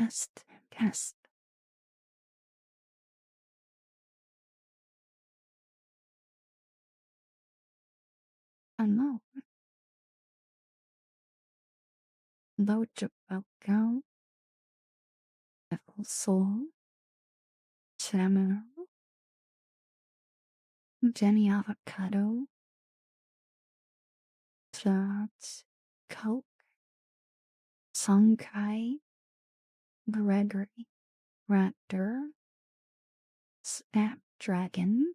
Test, test. Hello, Lojo Boko, Evil Soul, Samu, Jenny Avocado, Shots, Coke, Sonkai, Gregory, Raptor, Snapdragon,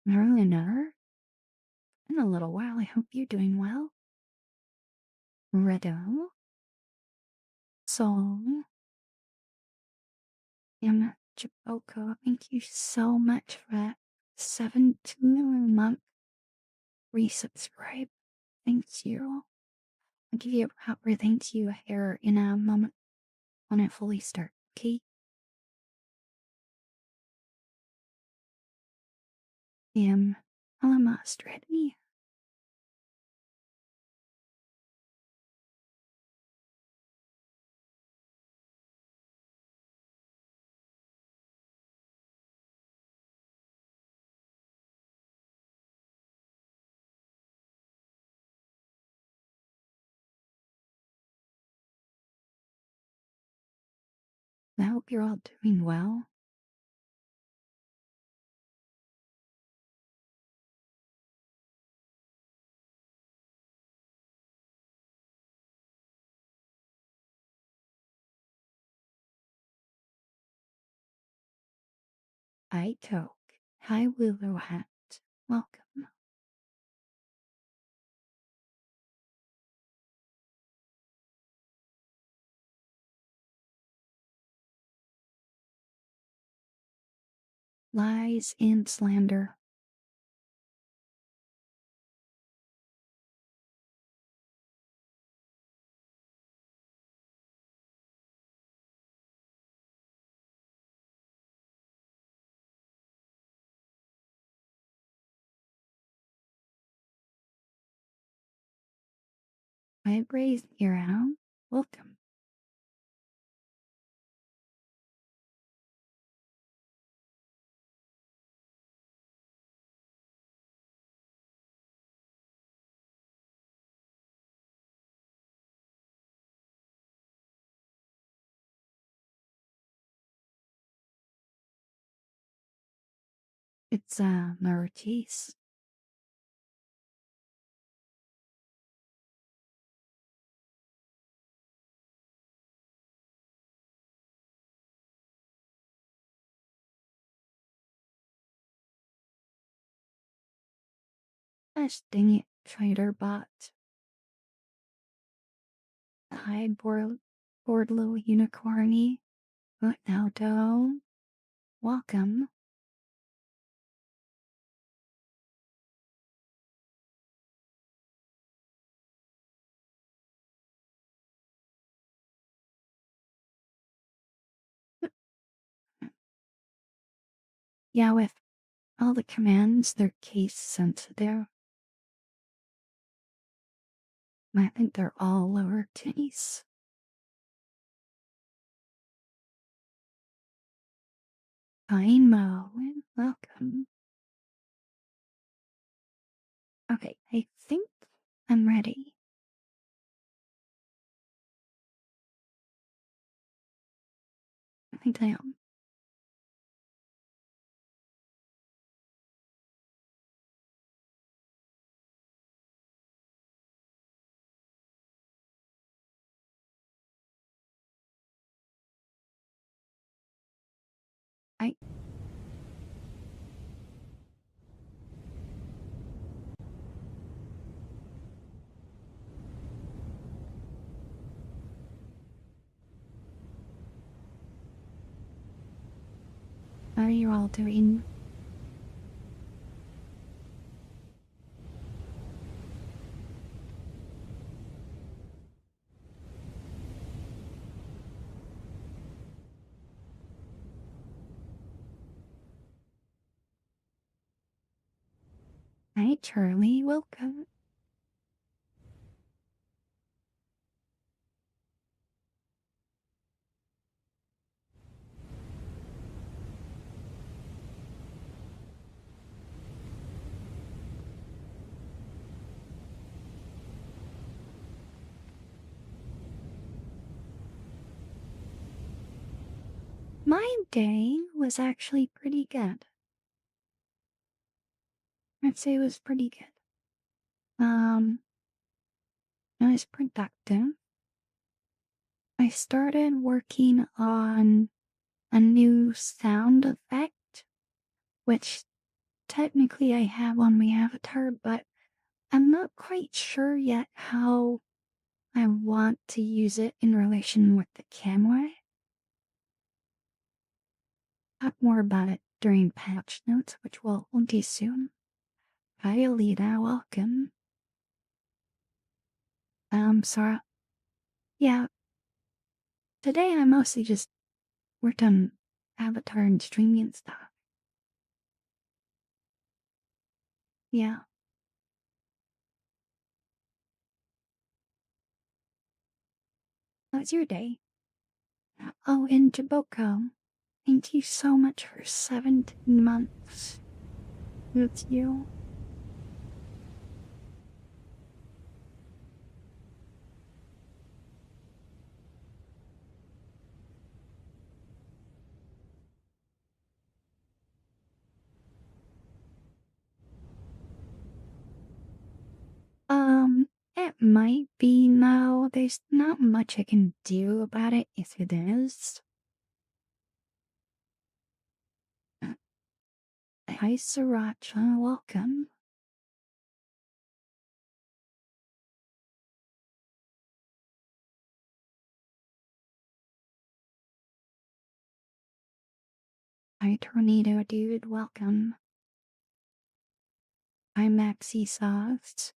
Mariner. In a little while, I hope you're doing well. Redo, Soul, Jaboko, thank you so much for that 17 month resubscribe. Thanks you. I'll give you a proper thank you here in a moment when I fully start, okay? Am almost ready. I hope you're all doing well. I toke. Hi, Willow Hat. Welcome. Lies and slander. I raised your own. Welcome. It's Maurice. Gosh dang it, Trader Bot. Hi, Boardlow Unicorny. What now, doe? Welcome. Yeah, with all the commands, they're case sensitive. I think they're all lowercase. Fine, Mo. Welcome. Okay, I think I'm ready. I think I am. I. How are you all doing? Hi, Charlie. Welcome. My day was actually pretty good. I'd say it was pretty good. Um, I was productive. I started working on a new sound effect, which technically I have on my avatar, but I'm not quite sure yet how I want to use it in relation with the camera. Talk more about it during patch notes, which we'll do soon. Hi, Alita, welcome. Sarah. Yeah, today I mostly just worked on Avatar and streaming and stuff. Yeah. How's your day? Oh, and Jaboko, thank you so much for 17 months. It's you. It might be now. There's not much I can do about it if it is. Hi, Sriracha, welcome. Hi, Tornado Dude, welcome. Hi, Maxi Sauce.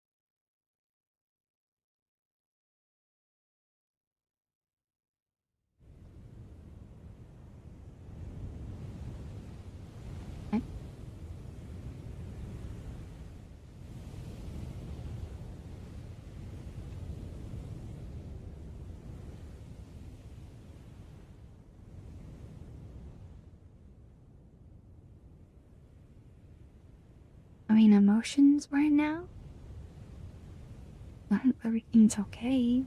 I mean, emotions right now? I hope everything's okay.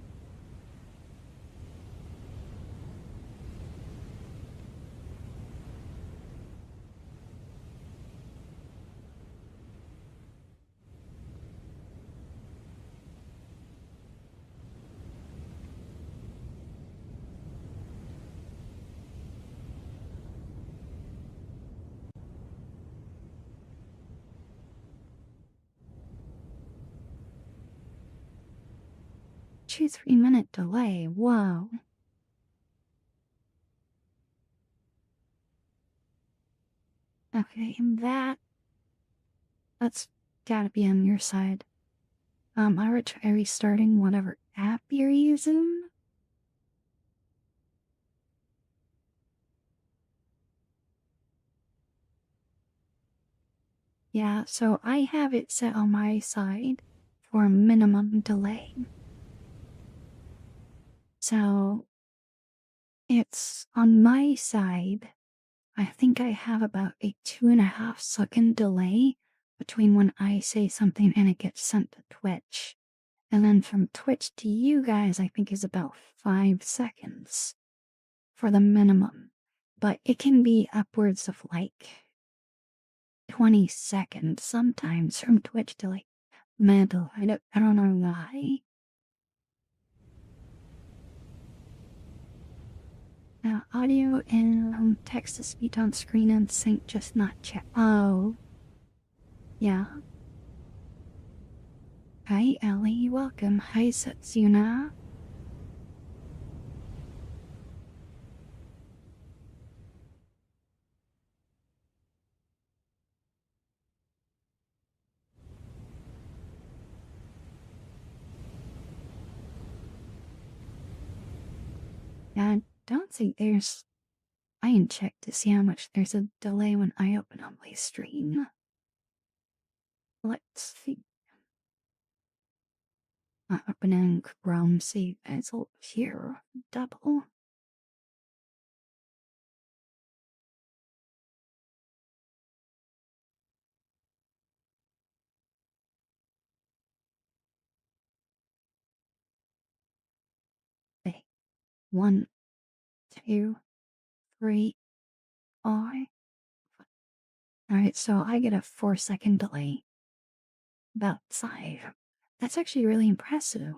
Two, 3 minute delay, whoa. Okay, and that's gotta be on your side. I would try restarting whatever app you're using. Yeah, so I have it set on my side for minimum delay. So it's on my side. I think I have about a 2.5 second delay between when I say something and it gets sent to Twitch. And then from Twitch to you guys, I think is about 5 seconds for the minimum. But it can be upwards of like 20 seconds sometimes from Twitch to like mental. I don't know why. Audio and text to speech on screen and sync, just not chat. Oh, yeah. Hi, Ellie. Welcome. Hi, Satsuna. Yeah, I don't think there's. I can check to see how much there's a delay when I open up my stream. Let's see. Opening Chrome, see as here. Double. Okay. 1, 2, 3. I Alright, so I get a 4-second delay. About 5. That's actually really impressive.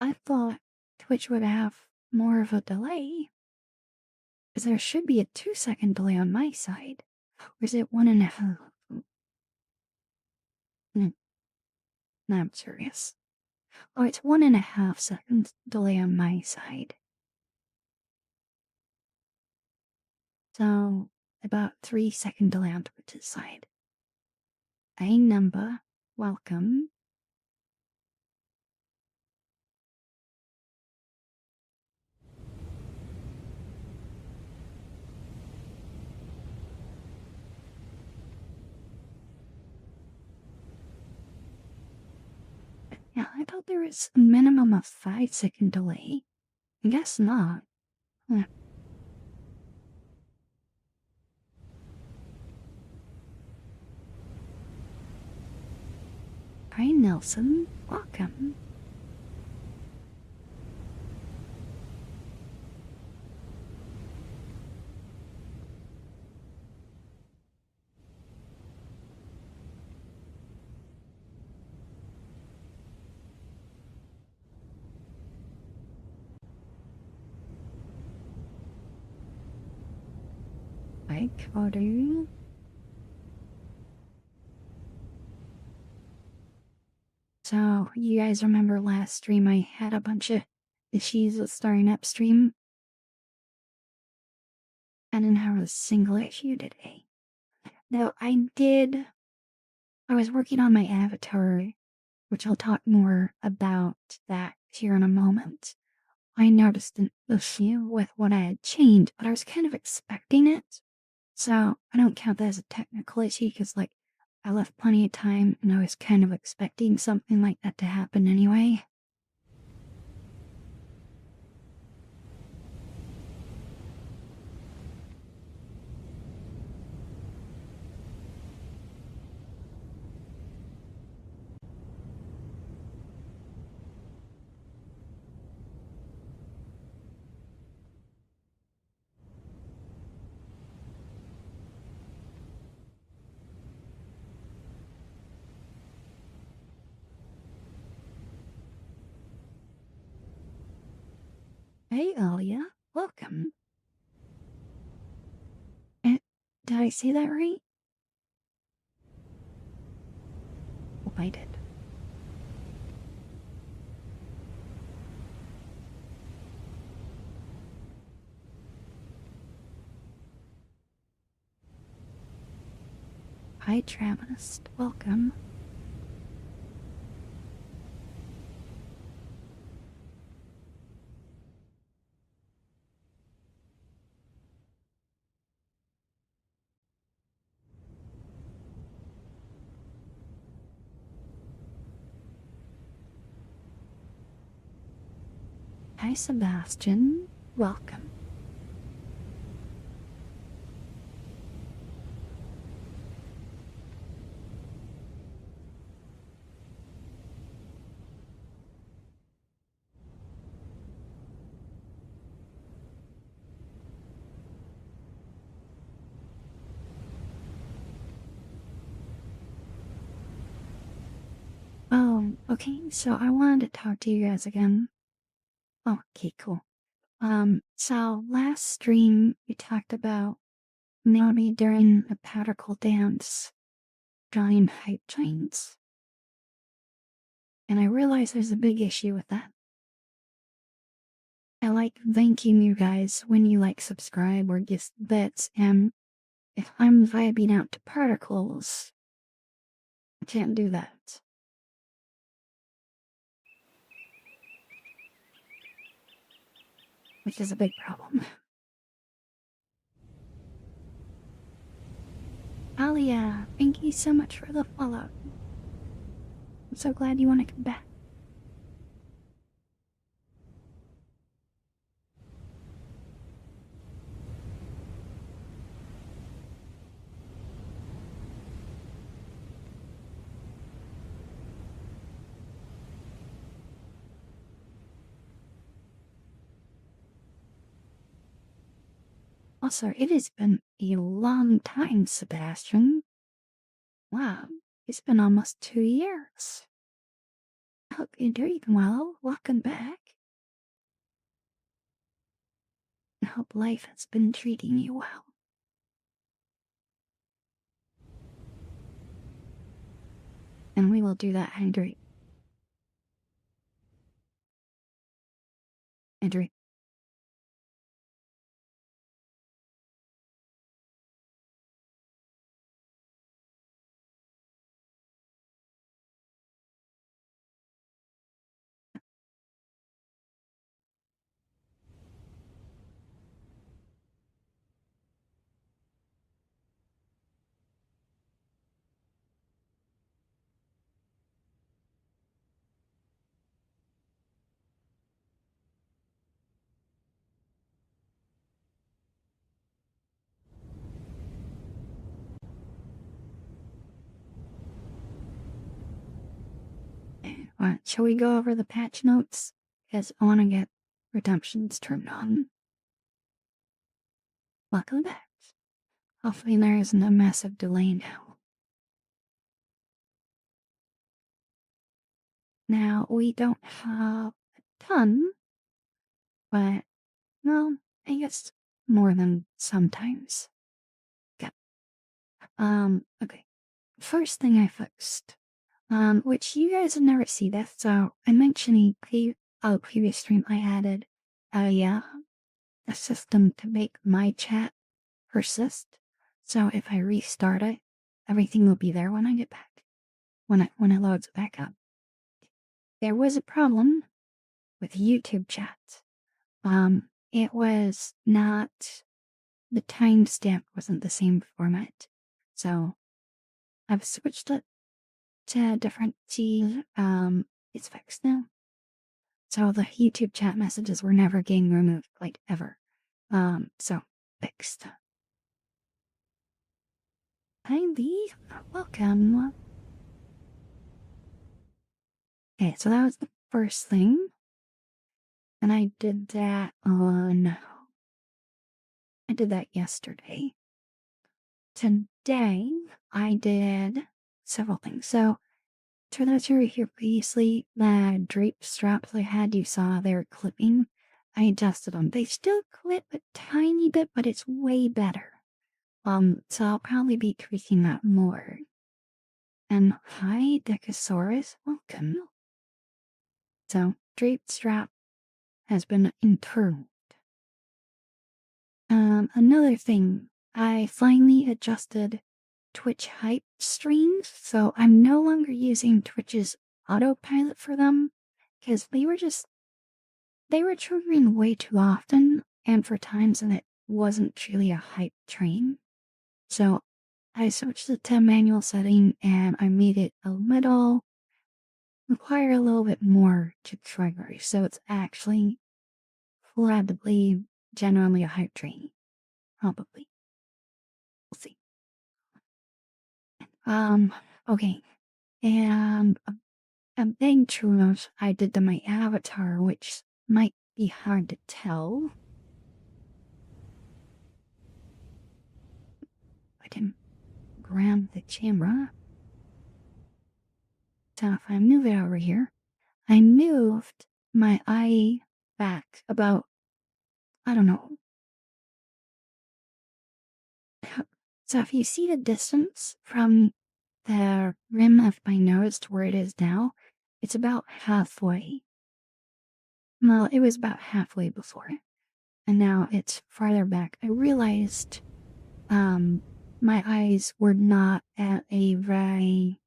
I thought Twitch would have more of a delay, 'cause there should be a 2-second delay on my side. Or is it 1.5? Mm, no, I'm serious. Oh, it's 1.5 seconds delay on my side. So, about 3-second delay on Twitch's side. A number, welcome. Yeah, I thought there was a minimum of 5-second delay. I guess not. Huh. Hi, Nelson. Welcome. Hi, Carter. So, you guys remember last stream I had a bunch of issues with starting up stream? I didn't have a single issue today. Though I was working on my avatar, which I'll talk more about that here in a moment. I noticed an issue with what I had changed, but I was kind of expecting it. So I don't count that as a technical issue because, like, I left plenty of time and I was kind of expecting something like that to happen anyway. Hey, Alia. Welcome. Eh, did I say that right? Hope I did. Hi, Travis. Welcome. Hi, Sebastian. Welcome. Oh, okay, so I wanted to talk to you guys again. Oh, okay, cool. So last stream we talked about Naomi during a particle dance, drawing hype trains. And I realize there's a big issue with that. I like thanking you guys when you like subscribe or give bits, and if I'm vibing out to particles, I can't do that. Which is a big problem. Alia, thank you so much for the follow. I'm so glad you want to come back. Also, it has been a long time, Sebastian. Wow, it's been almost 2 years. Hope you're doing well. Welcome back. I hope life has been treating you well. And we will do that, hydrate. Hydrate. Shall we go over the patch notes? Because I want to get redemptions turned on. Welcome back. Hopefully there isn't a massive delay now. Now, we don't have a ton, but, well, I guess more than sometimes. Okay. Okay. First thing I fixed, which you guys have never seen this, so I mentioned a previous stream I added a system to make my chat persist. So if I restart it, everything will be there when I get back. When it loads back up. There was a problem with YouTube chat. It was not the timestamp wasn't the same format. So I've switched it to a different T. It's fixed now. So the YouTube chat messages were never getting removed, like ever. So fixed. Hi Lee, welcome. Okay, so that was the first thing. And I did that yesterday. Today, I did several things. So, to those who were here previously, the drape straps I had, you saw they were clipping. I adjusted them. They still clip a tiny bit, but it's way better. So I'll probably be tweaking that more. And hi, Decasaurus, welcome. So, drape strap has been improved. Another thing, I finally adjusted Twitch hype streams, so I'm no longer using Twitch's autopilot for them, because they were triggering way too often, and for times that it wasn't truly a hype train. So I switched it to manual setting, and I made it require a little bit more to trigger, so it's actually probably generally a hype train. Probably. We'll see. Okay. And a big change I did to my avatar, which might be hard to tell. I didn't grab the camera. So if I move it over here, I moved my eye back about, I don't know. So if you see the distance from the rim of my nose to where it is now, it's about halfway. Well, it was about halfway before, and now it's farther back. I realized my eyes were not at a very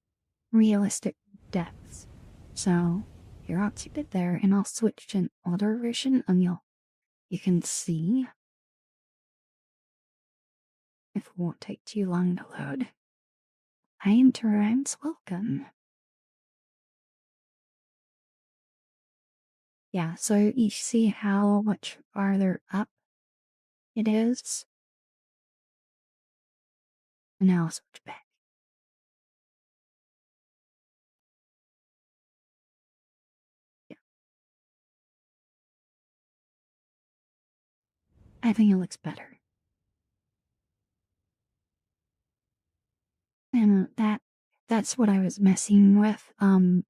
realistic depth. So here, I'll keep it there, and I'll switch to an older version, and you can see. If it won't take too long to load. I am Terrence, welcome. Yeah, so you see how much farther up it is? And now I'll switch back. Yeah. I think it looks better. And that's what I was messing with,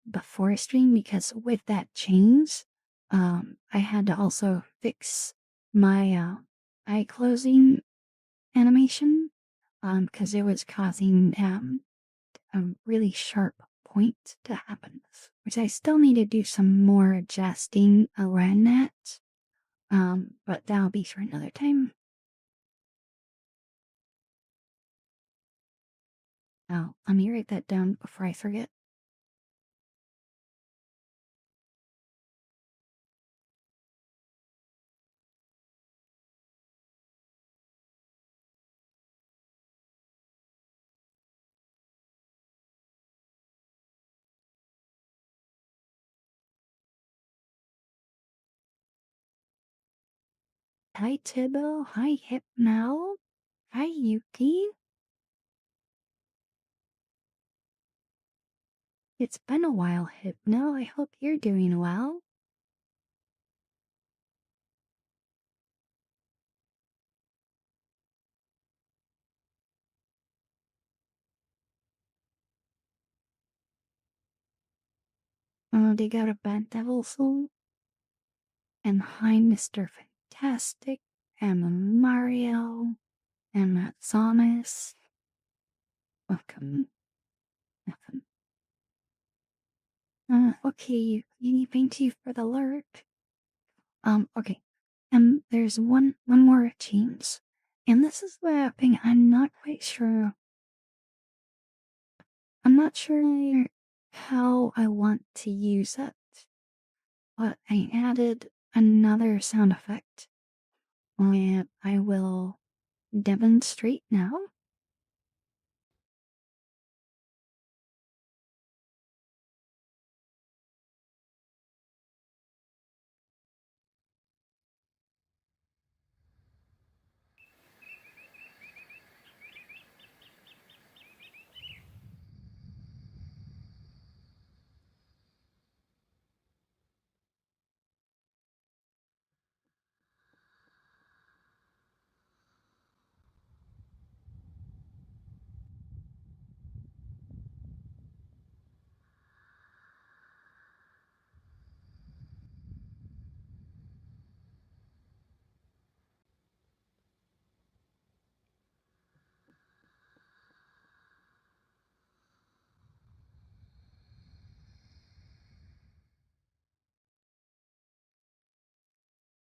before stream because with that change, I had to also fix my, eye closing animation, because it was causing, a really sharp point to happen, which I still need to do some more adjusting around that, but that'll be for another time. Oh, let me write that down before I forget. Hi, Tibble. Hi, Hypno. Hi, Yuki. It's been a while, Hypno. I hope you're doing well. They go to bed, Devil Soul. And hi, Mr. Fantastic. And Mario. And Thomas. Welcome. Welcome. Okay, thank you for the alert. Okay. There's one more change. And this is the thing I'm not sure how I want to use it, but I added another sound effect and I will demonstrate now.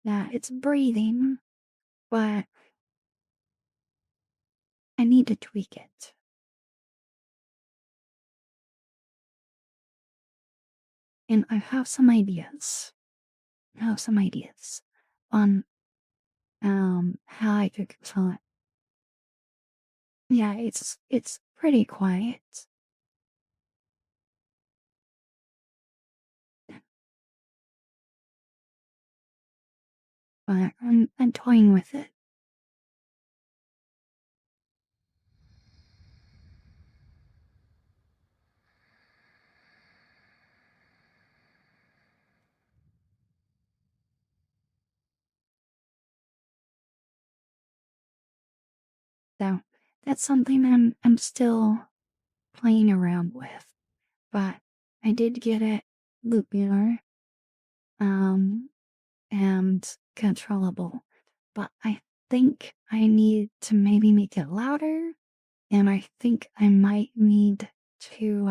Yeah, it's breathing, but I need to tweak it. And I have some ideas. I have some ideas on how I could control it. Yeah, it's pretty quiet, but I'm toying with it. So that's something I'm still playing around with. But I did get it loopier, um, and controllable. But I think I need to maybe make it louder, and I think I might need to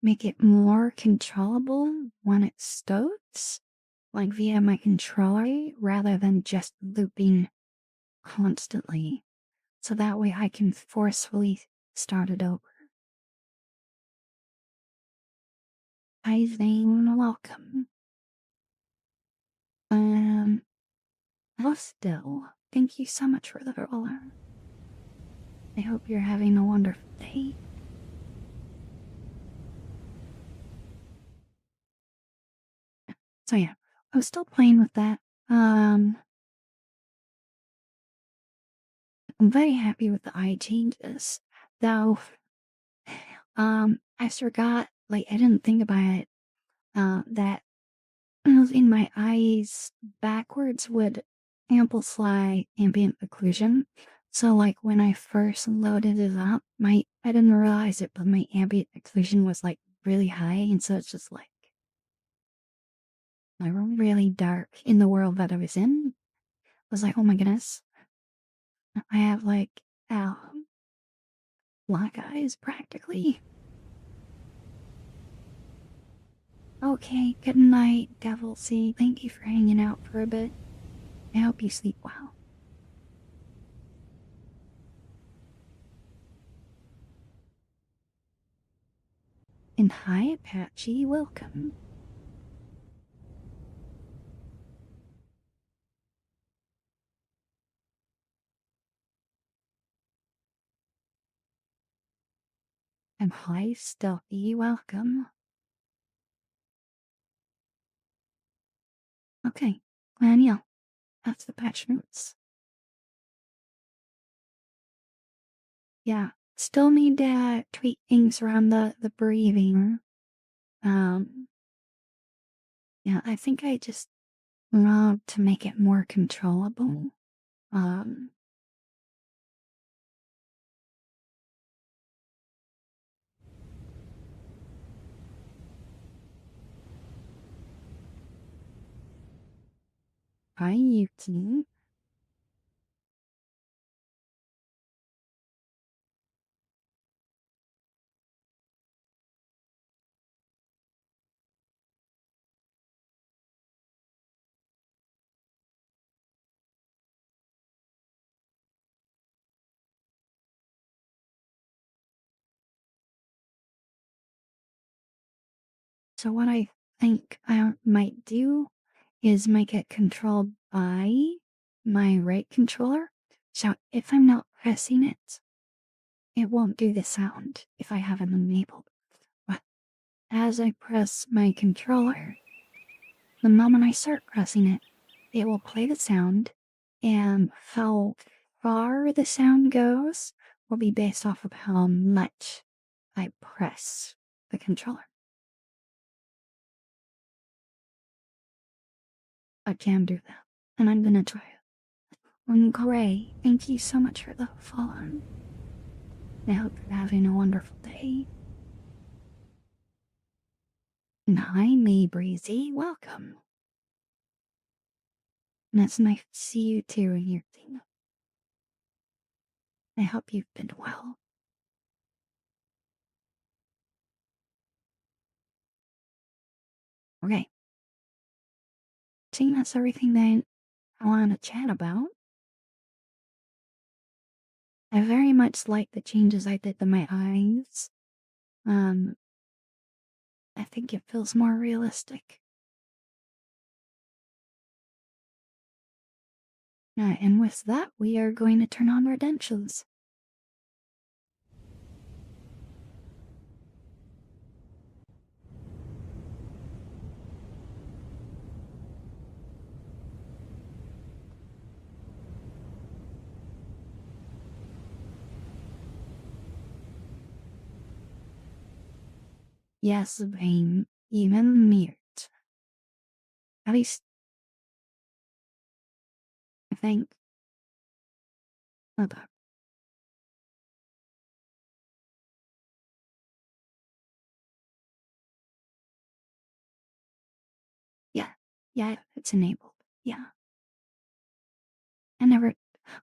make it more controllable when it starts, like via my controller, rather than just looping constantly. So that way I can forcefully start it over. Hi, Zane, welcome. Um, hello still. Thank you so much for the roller. I hope you're having a wonderful day. So yeah, I was still playing with that. I'm very happy with the eye changes. Though, I forgot, like, I didn't think about it, that moving my eyes backwards would amplify ambient occlusion. So, like, when I first loaded it up, my I didn't realize it, but my ambient occlusion was, like, really high, and so it's just, like, really dark in the world that I was in. I was like, "Oh my goodness, I have, like, black eyes practically." Okay, good night, Devil Sea. Thank you for hanging out for a bit. I hope you sleep well. And hi, Apache, welcome. And hi, Stealthy, welcome. Okay, and yeah, that's the patch notes. Yeah, still need to tweak things around the breathing. Um, yeah, I think I just want to make it more controllable. Um, Hi, Yuki. So what I think I might do is make it controlled by my right controller. So if I'm not pressing it, it won't do the sound if I have it enabled. But as I press my controller, the moment I start pressing it, it will play the sound, and how far the sound goes will be based off of how much I press the controller. I can do that, and I'm gonna try it. Gray, thank you so much for the follow. I hope you're having a wonderful day. And hi, May Breezy, welcome. And it's nice to see you too in your thing. I hope you've been well. Okay, I think that's everything that I wanted to chat about. I very much like the changes I did to my eyes. Um, I think it feels more realistic. And with that, we are going to turn on our dentures. Yes, Vane, even Mirt. At least, I think. Hold up. Yeah, yeah, it's enabled. Yeah. I never,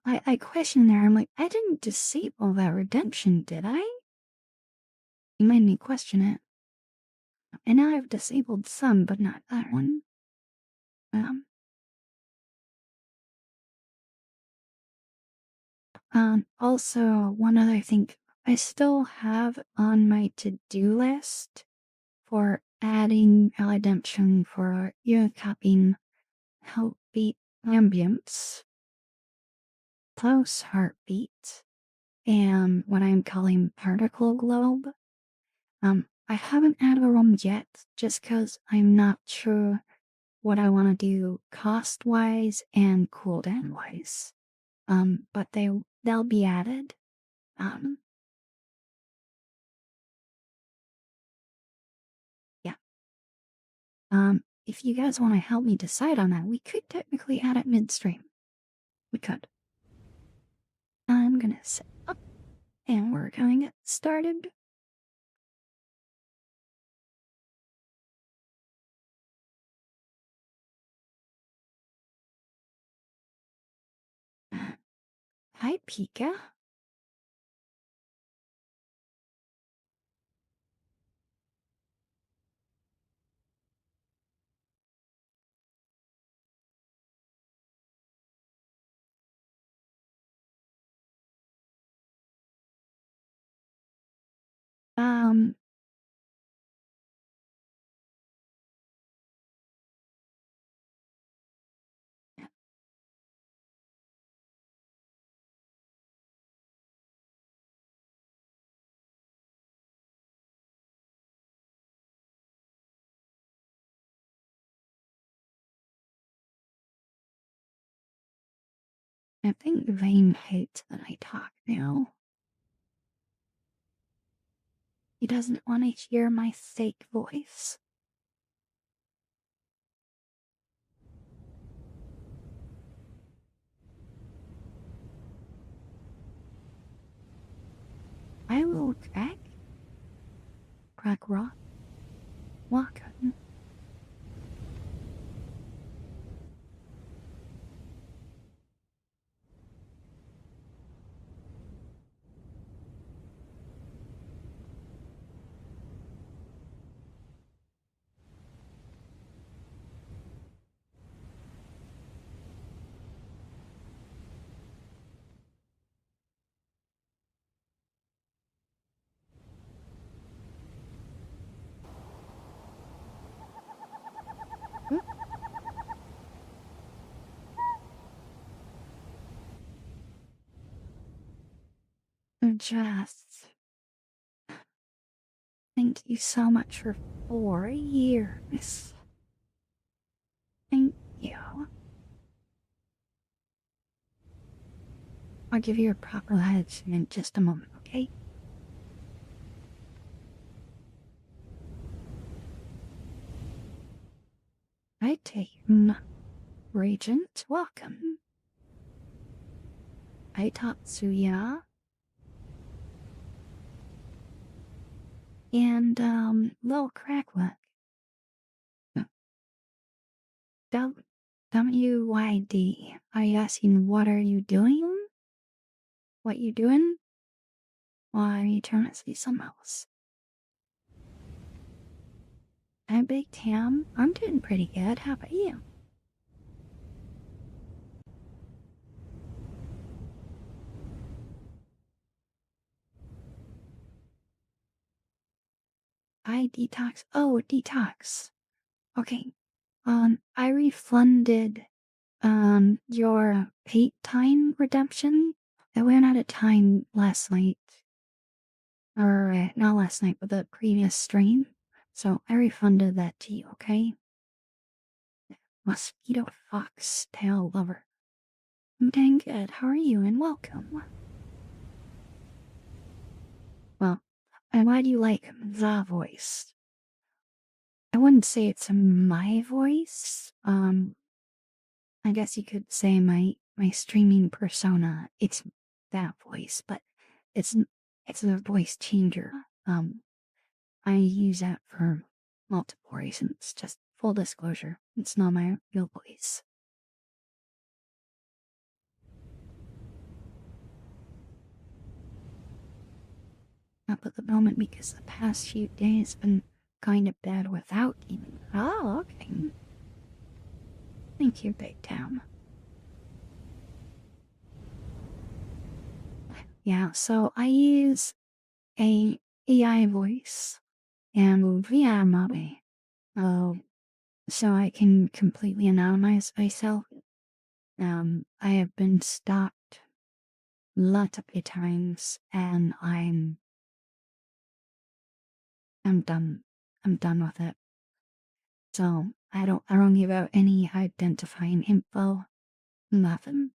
I questioned there. I'm like, I didn't disable that redemption, did I? You made me question it. And now I've disabled some, but not that one. Um, also, one other thing I still have on my to-do list for adding a redemption for ear cupping, heartbeat ambience, pulse heartbeat, and what I'm calling particle globe. I haven't added them yet just because I'm not sure what I want to do cost wise and cooldown wise. But they'll be added. Um, yeah. If you guys want to help me decide on that, we could technically add it midstream. We could. gonna set up and we're gonna get started. Hi, Pika. Um, I think Vane hates that I talk now. He doesn't want to hear my fake voice. I will crack rock, walk on. Just thank you so much for 4 years. Thank you. I'll give you a proper attitude in just a moment, okay? I take Regent, welcome. I Tatsuya. And, Lil Cracklet. WYD. Are you asking what are you doing? What you doing? Why are you trying to say something else? I'm Big Tam. I'm doing pretty good. How about you? I detox. Oh, detox. Okay. I refunded, your paid time redemption. I ran out of time last night. Or, not last night, but the previous stream. So I refunded that to you, okay? Mosquito fox tail lover. I'm doing good. How are you? And welcome. Well, and why do you like the voice? I wouldn't say it's my voice. I guess you could say my streaming persona. It's that voice, but it's it's a voice changer. I use that for multiple reasons. Just full disclosure, it's not my real voice. Up at the moment because the past few days been kind of bad without even. Oh, okay. Thank you, Big Town. Yeah, so I use a AI voice and VR Mabe. Oh, so I can completely anonymize myself. I have been stopped lots of times, and I'm done. I'm done with it. So I don't give out any identifying info. Nothing.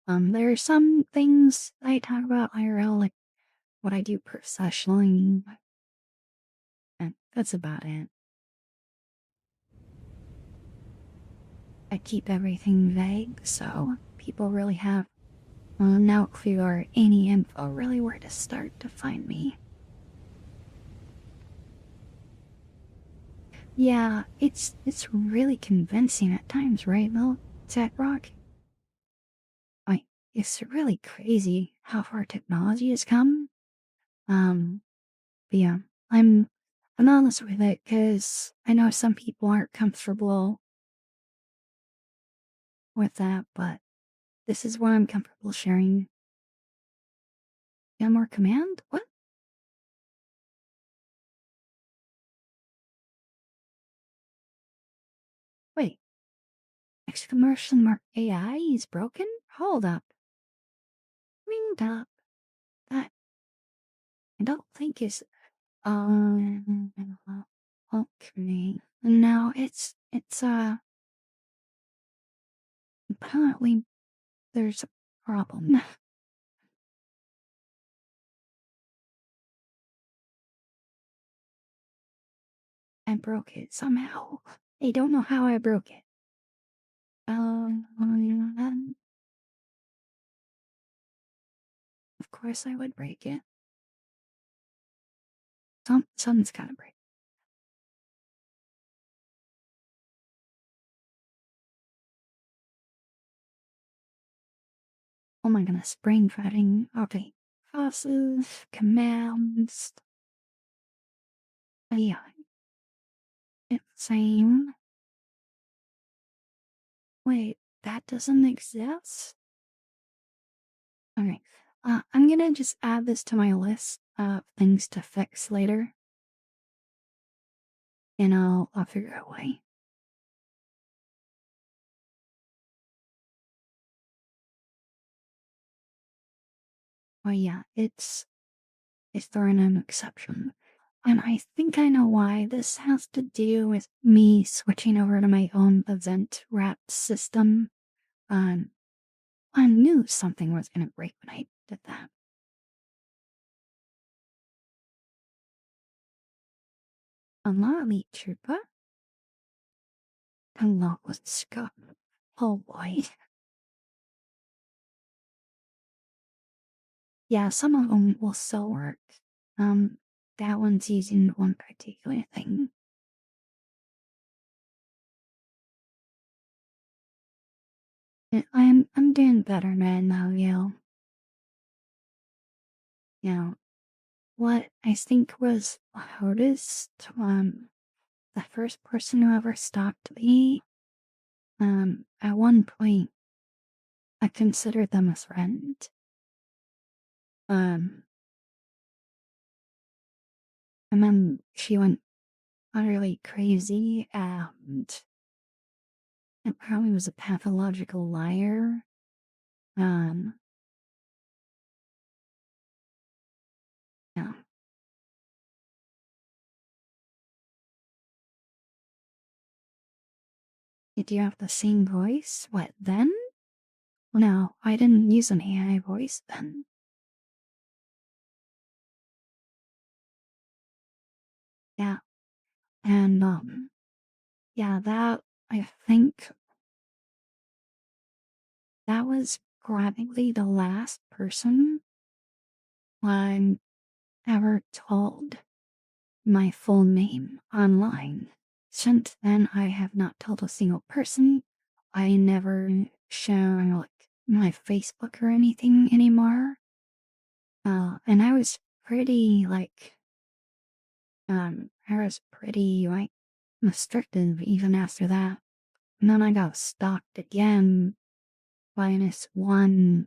There are some things I talk about IRL, like what I do professionally, and that's about it. I keep everything vague, so people really have Now clear any info really where to start to find me. Yeah, it's really convincing at times, right, Mel? Tech Rock? Like, it's really crazy how far technology has come. Um, but yeah, I'm I'm honest with it because I know some people aren't comfortable with that, but this is what I'm comfortable sharing. Yeah, more command? What? Wait, exclamation mark AI is broken? Hold up. Ringed up. That I don't think is um okay. No, it's apparently there's a problem. I broke it somehow. I don't know how I broke it. Of course I would break it. Something's gotta break. Oh my goodness, brain farting. Okay. Classes, commands. Yeah, insane. Wait, that doesn't exist? Okay. I'm gonna just add this to my list of things to fix later, and I'll figure out a way. Well, yeah, it's throwing an exception. And I think I know why. This has to do with me switching over to my own event wrap system. Um, I knew something was gonna break when I did that. Unlock Elite Trooper? Unlock with Scott. Oh boy. Yeah, some of them will still work. Um, that one's using one particular thing. I'm doing better now, yo. You know, what I think was hardest, the first person who ever stalked me, at one point, I considered them a friend. Um, and then she went utterly crazy and probably was a pathological liar. Um, yeah. Did you have the same voice? What, then? No, I didn't use an AI voice then. Yeah, and, yeah, that, I think that was probably the last person I ever told my full name online. Since then, I have not told a single person. I never share, like, my Facebook or anything anymore. And I was pretty, like, I was pretty, like, restrictive even after that. And then I got stalked again by this one.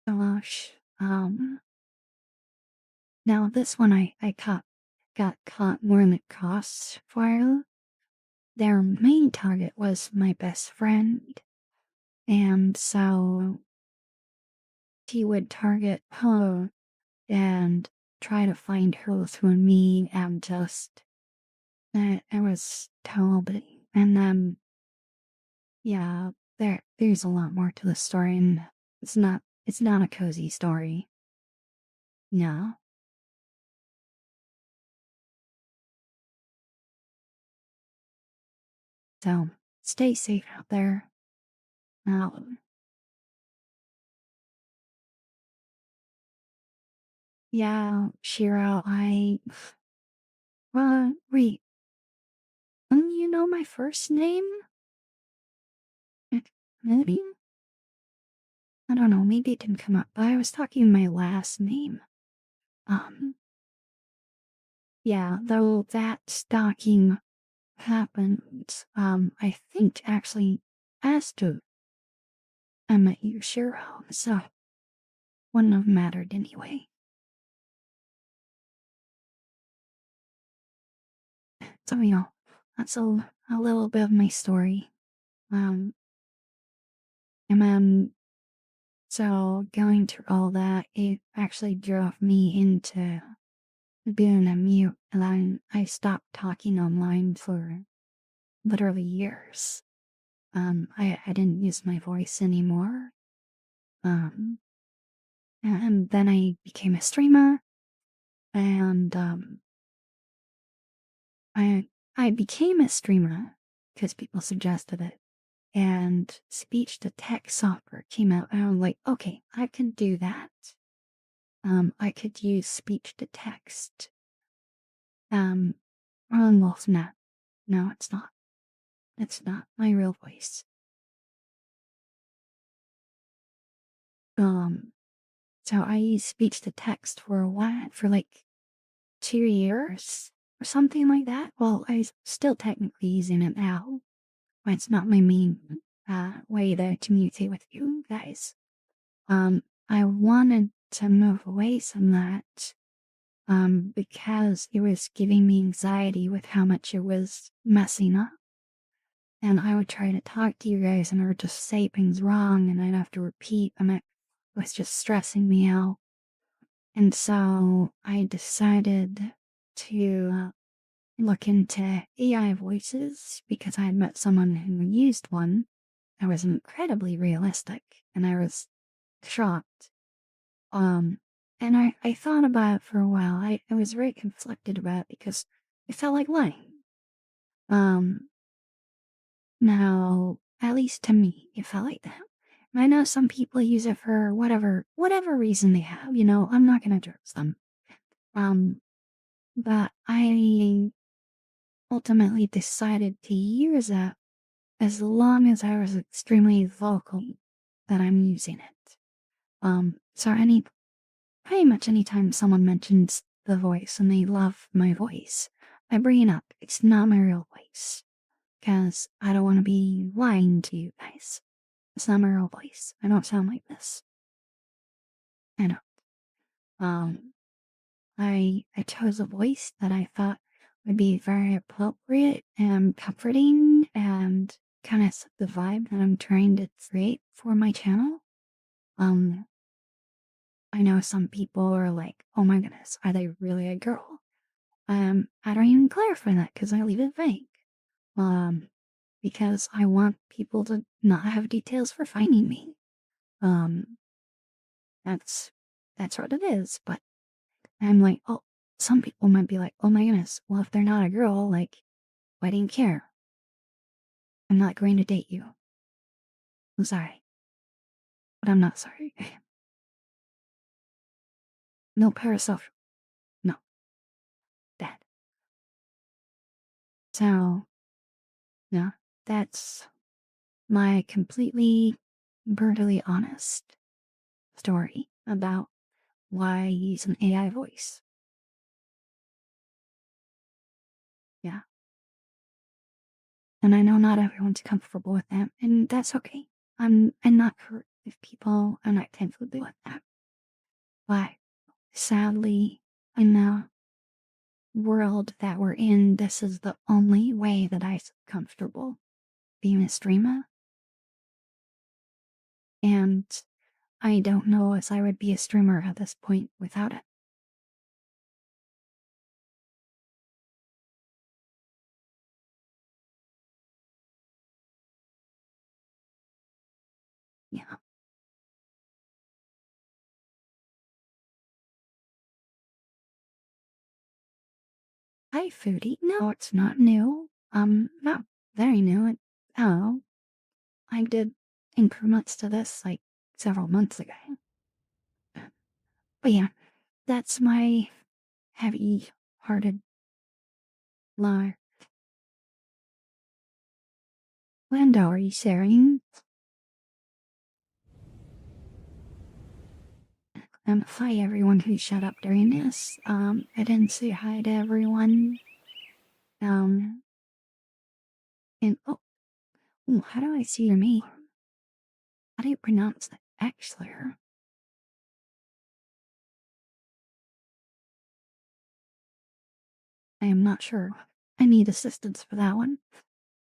Gosh, now this one I got caught more in the crossfire. Their main target was my best friend, and so he would target her and try to find her through me and just it was terrible. And yeah, there's a lot more to the story, and it's not a cozy story. No. So stay safe out there. Now, Yeah, Shiro, wait, you know my first name? Maybe? I don't know, maybe it didn't come up, but I was talking my last name. Um, yeah, though that stalking happened, I think actually after I met you, Shiro, so wouldn't have mattered anyway. So, that's a little bit of my story. Um, and then, so going through all that, it actually drove me into being a mute, and then I stopped talking online for literally years. I didn't use my voice anymore. Um, and then I became a streamer, and I I became a streamer because people suggested it, and speech to text software came out, and I'm like, okay, I can do that. I could use speech to text. Um, well, it's not. No, it's not. It's not my real voice. Um, so I used speech to text for a while, for like 2 years or something like that. Well, still technically using it now, but it's not my main way to communicate with you guys. I wanted to move away from that because it was giving me anxiety with how much it was messing up. And I would try to talk to you guys and I would just say things wrong and I'd have to repeat and it was just stressing me out. And so I decided to look into AI voices because I had met someone who used one that was incredibly realistic and I was shocked. Um, and I thought about it for a while. I was very conflicted about it because it felt like lying. Um, Now, at least to me, it felt like that. And I know some people use it for whatever reason they have, I'm not gonna judge them. Um, but I ultimately decided to use it as long as I was extremely vocal that I'm using it. So pretty much anytime someone mentions the voice and they love my voice, I bring it up. It's not my real voice. Because I don't want to be lying to you guys. It's not my real voice. I don't sound like this. I know. Um, I chose a voice that I thought would be very appropriate and comforting and kind of the vibe that I'm trying to create for my channel. Um, I know some people are like, "Oh my goodness, are they really a girl?" I don't even clarify that because I leave it vague. Um, because I want people to not have details for finding me. Um, that's that's what it is. But I'm like, oh, some people might be like, oh my goodness, well if they're not a girl, like, why do you care? I'm not going to date you. I'm sorry, but I'm not sorry. No parasocial. No, that. So, yeah, that's my completely brutally honest story about why I use an AI voice. Yeah. And I know not everyone's comfortable with that, and that's okay. I'm not hurt if people are not comfortable with that. But sadly, in the world that we're in, this is the only way that I'm comfortable being a streamer. And I don't know if I would be a streamer at this point without it. Yeah. Hi, foodie. No, it's not new. Not very new. Oh, I did improvements to this like several months ago. But yeah. That's my heavy-hearted lie. Lando, are you sharing? Hi everyone who shut up during this. I didn't say hi to everyone. Um, and how do I see your name? How do you pronounce that? Exler. I am not sure. I need assistance for that one.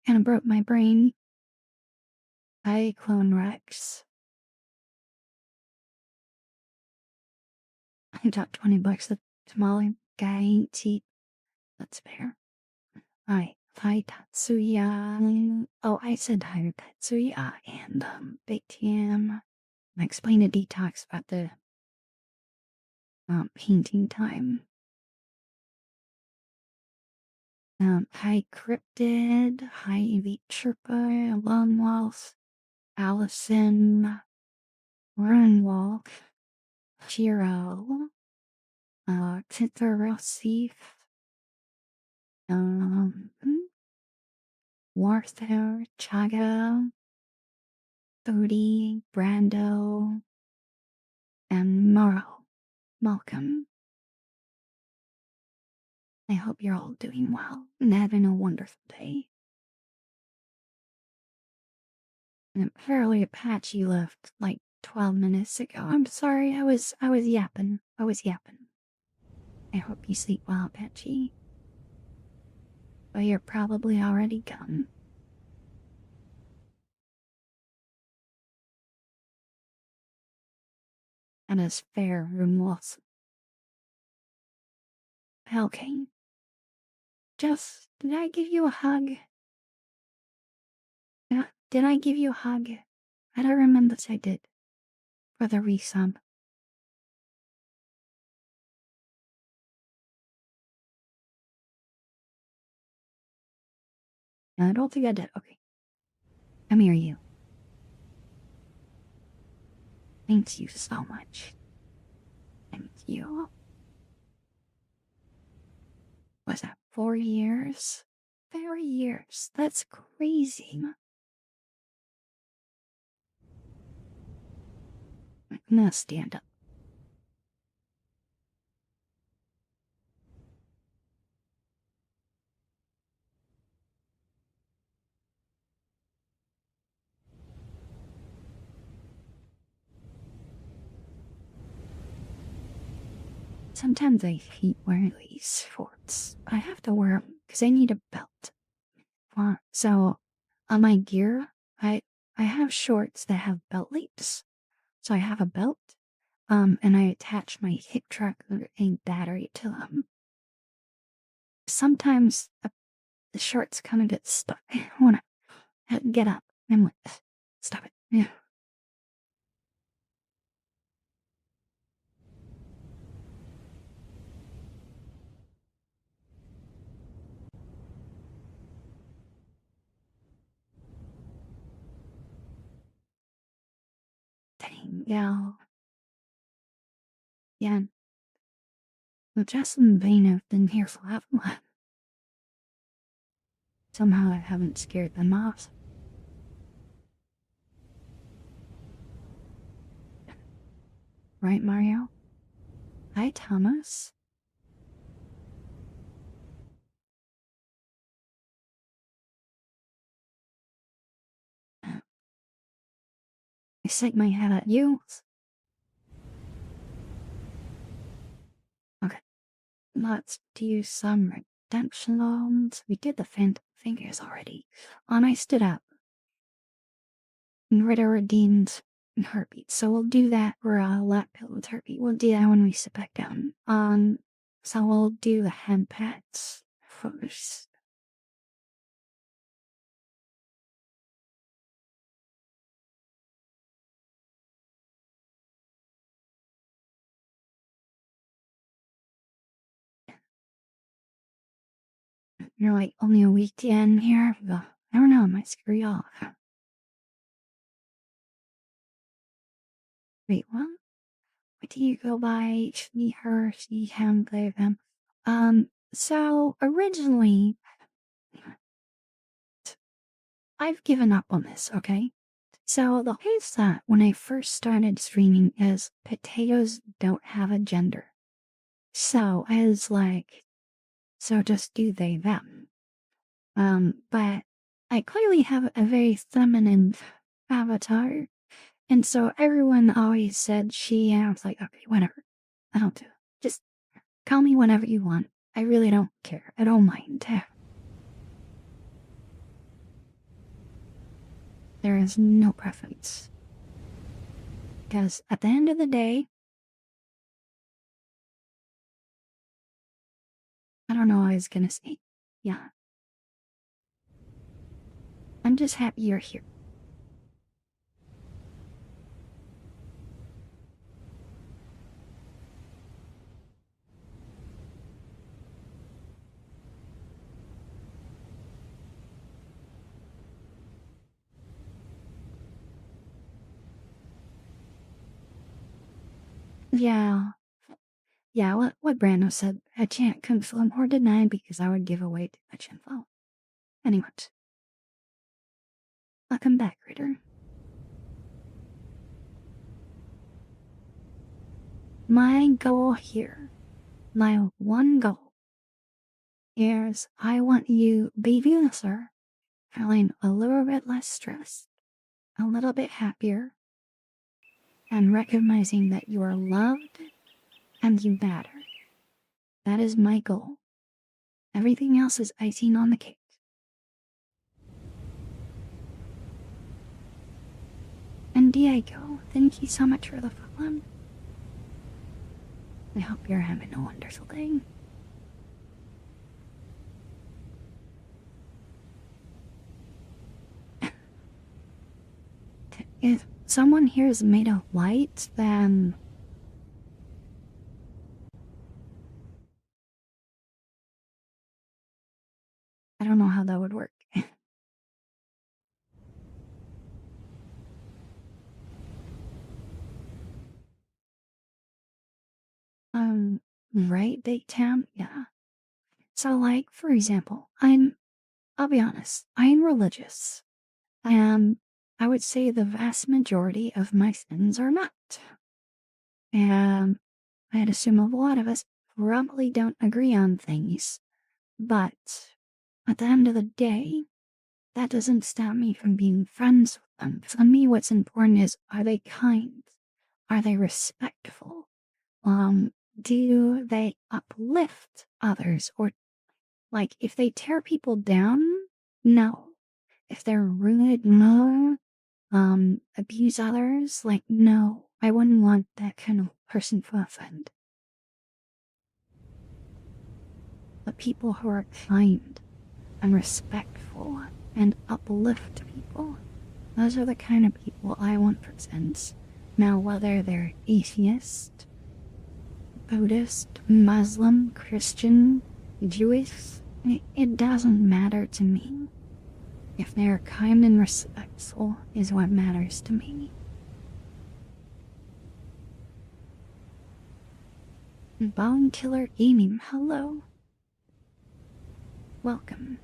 Kinda broke my brain. Hi, Clone Rex. I got $20 at tamale guy ain't cheap. That's fair. Hi Tatsuya. Oh, I said hi to Tatsuya and Big Tam. I explained to Detox about the painting time. Hi Cryptid. Hi Elite Sherpa. Lone Wolf. Allison. Runwalk. Chiro. Tither Rosif. Warther. Chaga. Bodhi. Brando. And Morrow. Malcolm. I hope you're all doing well and having a wonderful day. And apparently Apache left like 12 minutes ago. I'm sorry, I was yapping. I hope you sleep well, Apache. But you're probably already gone. And as fair room was. Okay. Did I give you a hug? Yeah, did I give you a hug? I don't remember if I did. For the resub. I don't think I did. Okay. Come here, you. Thank you so much. Thank you. Was that 4 years? 4 years. That's crazy. Now stand up. Sometimes I hate wearing these shorts. I have to wear them because I need a belt. So, on my gear, I have shorts that have belt loops. So I have a belt, and I attach my hip tracker and battery to them. Sometimes the shorts kind of get stuck. I wanna get up. I'm like, stop it. Yeah. Dang, yeah. Yeah. Well, Justin Vane have been here for a Somehow I haven't scared them off. Right, Mario? Hi, Thomas. I shake my head at you. Okay, let's do some redemption loans. We did the Phantom Fingers already. I stood up. And Ritter redeemed Heartbeat. So we'll do that for Lap Pill with Heartbeat. We'll do that when we sit back down. So we'll do the hand pats first. You're like only a week to end here. But I don't know, it might screw you off. Wait, what? Do you go by she, her, she, him, they, them? So originally, I've given up on this, okay? So the case that when I first started streaming is potatoes don't have a gender. So I was like, so just do they, them. But I clearly have a very feminine avatar. And so everyone always said she, and I was like, okay, whatever. I don't do it. Just call me whenever you want. I really don't care. I don't mind. There is no preference. Because at the end of the day, I don't know what I was gonna say. Yeah. I'm just happy you're here. Yeah. Yeah, what Brando said, I can't confirm or deny because I would give away too much info. Anyway, welcome back, reader. My goal here, my one goal, is I want you, baby listener, feeling a little bit less stressed, a little bit happier, and recognizing that you are loved and you matter. That is my goal. Everything else is icing on the cake. And Diego, thank you so much for the follow. I hope you're having a wonderful day. If someone here is made of light, then I don't know how that would work. Right, Daytam? Yeah. So, like, for example, I'll be honest, I'm religious. And I would say the vast majority of my sins are not. And I'd assume a lot of us probably don't agree on things. But at the end of the day, that doesn't stop me from being friends with them. For me, what's important is, are they kind? Are they respectful? Do they uplift others? Or, like, if they tear people down, no. If they're rude, no. Abuse others, like, no. I wouldn't want that kind of person to offend. But people who are kind and respectful and uplift people, those are the kind of people I want presents. Now, whether they're atheist, Buddhist, Muslim, Christian, Jewish, it doesn't matter to me. If they're kind and respectful is what matters to me. Bone Killer Gaming, hello. Welcome.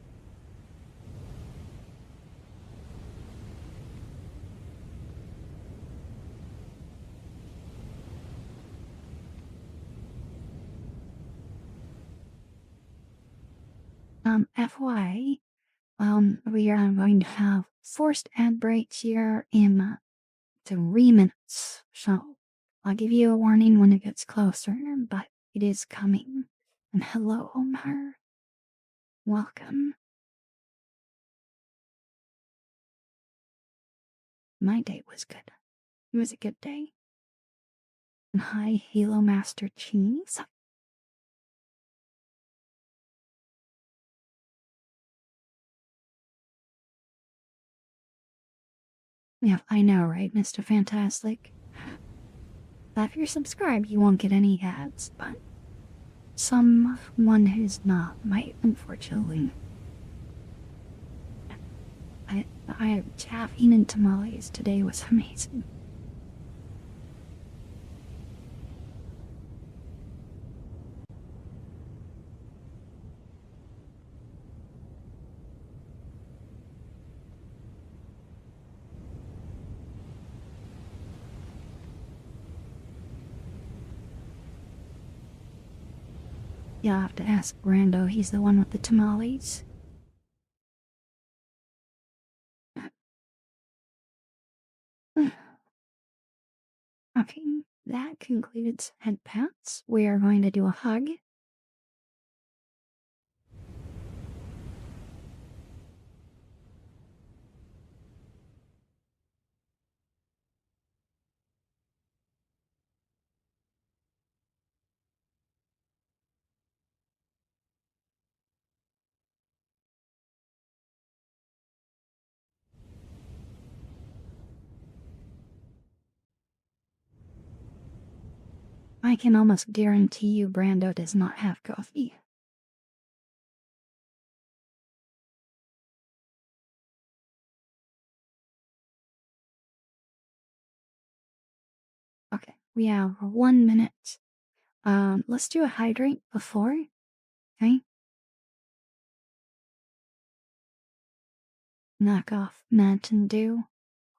FY, we are going to have forced ad breaks here in 3 minutes. So I'll give you a warning when it gets closer, but it is coming. And hello, Omar. Welcome. My day was good. It was a good day. And hi, Halo Master Cheese. Yeah, I know, right, Mr. Fantastic? But if you're subscribed, you won't get any ads, but someone who's not might, unfortunately. I caffeine and tamales today was amazing. You'll have to ask Brando. He's the one with the tamales. Okay, that concludes head pats. We are going to do a hug. I can almost guarantee you Brando does not have coffee. Okay, we have 1 minute. Let's do a hydrate before, okay? Knock off Mountain Dew.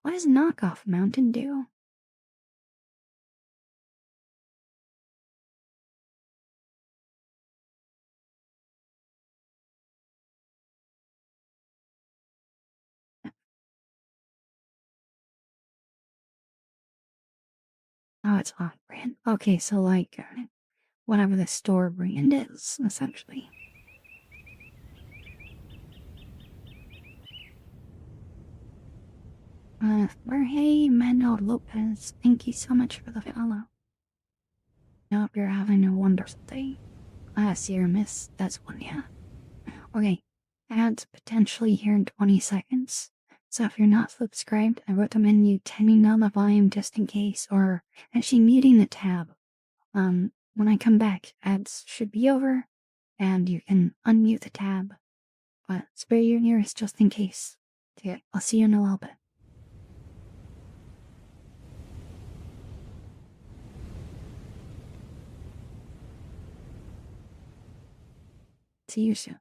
What is knockoff Mountain Dew? Oh, it's off brand. Okay, so like whatever the store brand is, essentially. Jorge Manuel Lopez, thank you so much for the follow. I hope you're having a wonderful day. Sierra Miss, that's one, yeah. Okay, ads potentially here in 20 seconds. So if you're not subscribed, I recommend you turning down the volume just in case, or actually muting the tab. When I come back, ads should be over, and you can unmute the tab, but spare your ears just in case. Okay, I'll see you in a little bit. See you soon.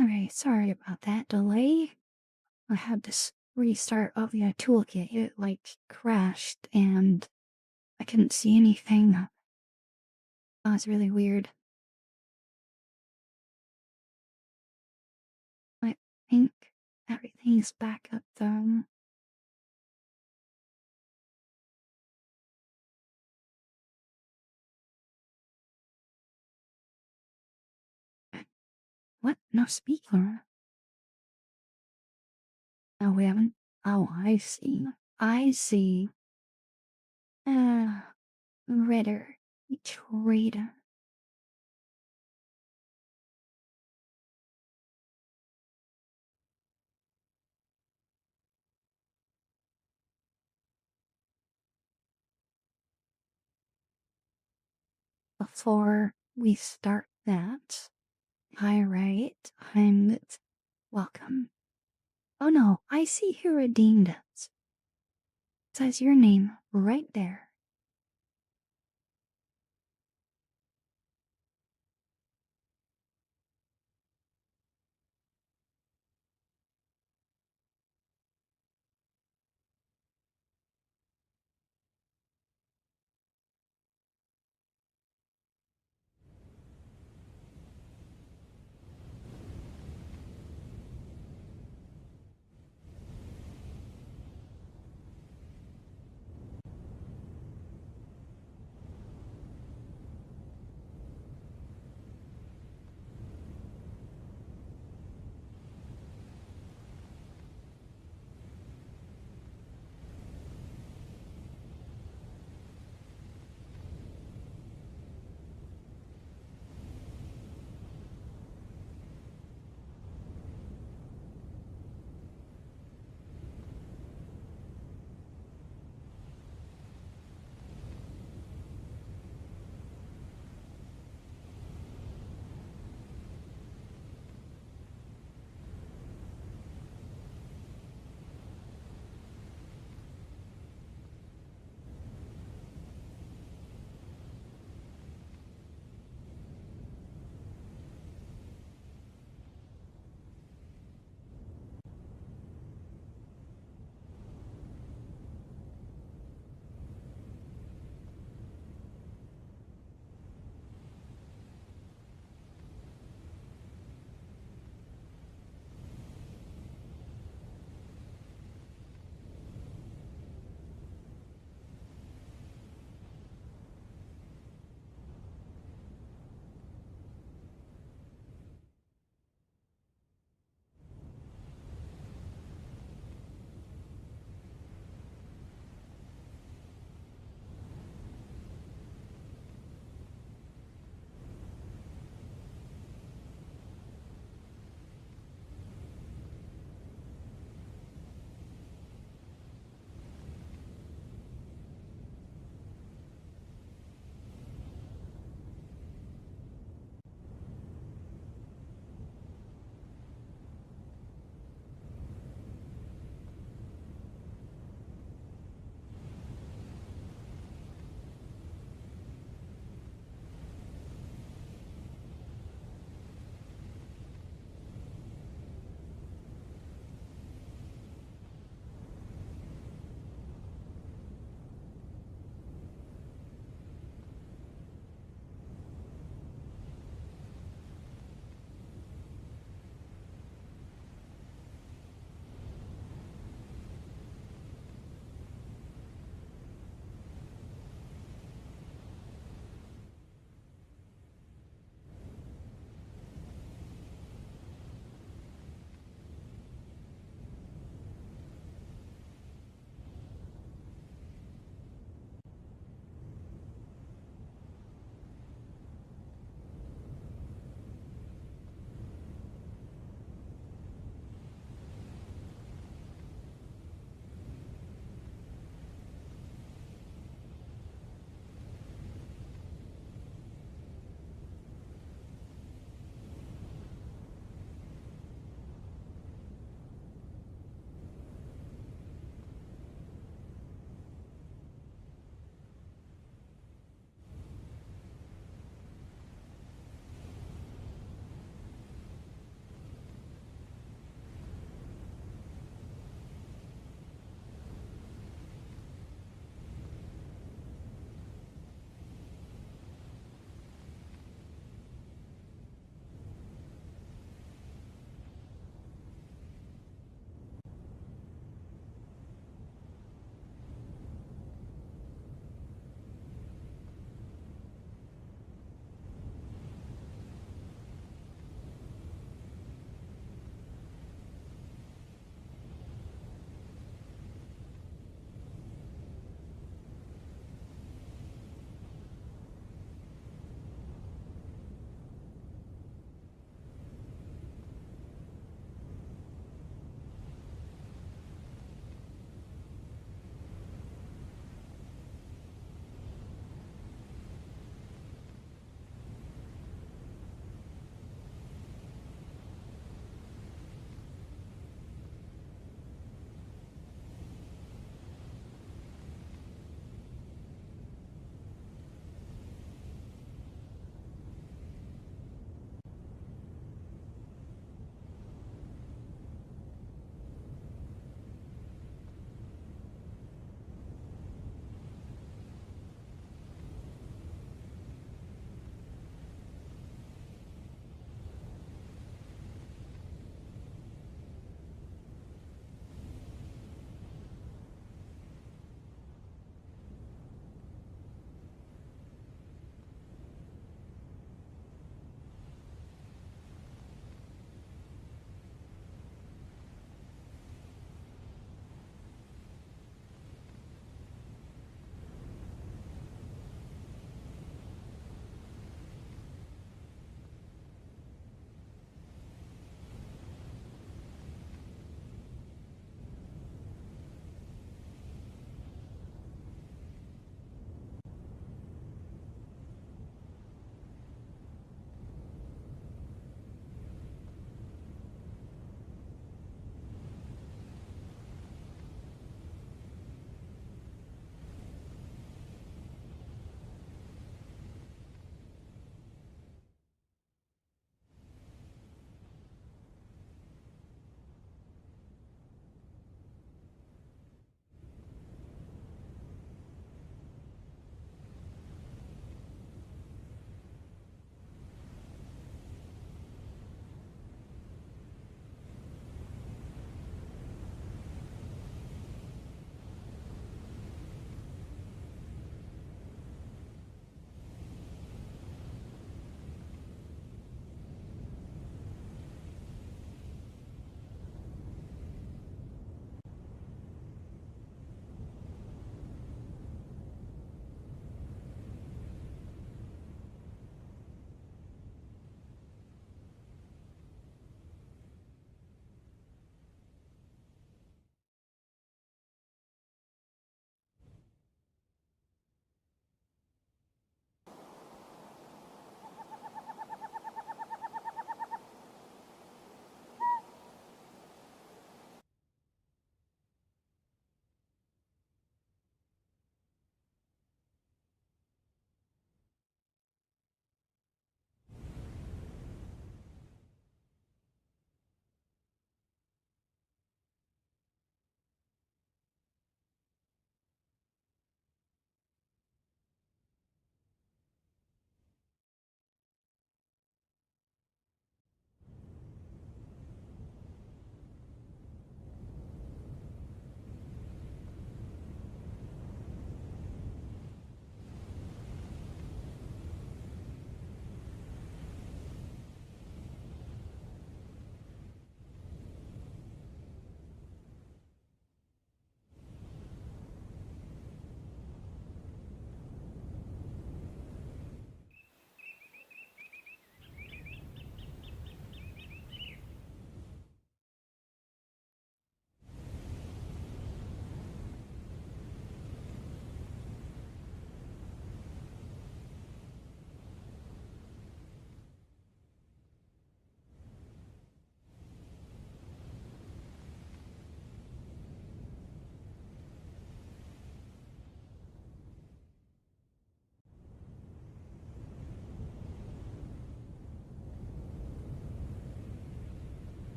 Alright, sorry about that delay. I had this restart of the toolkit. It like crashed and I couldn't see anything. That was really weird. I think everything's back up though. What? No speaker? Oh, we haven't. Oh, I see. I see. Ritter. Traitor. Before we start that, Pyrite, I'm welcome. Oh no, I see who redeemed it. Says your name right there.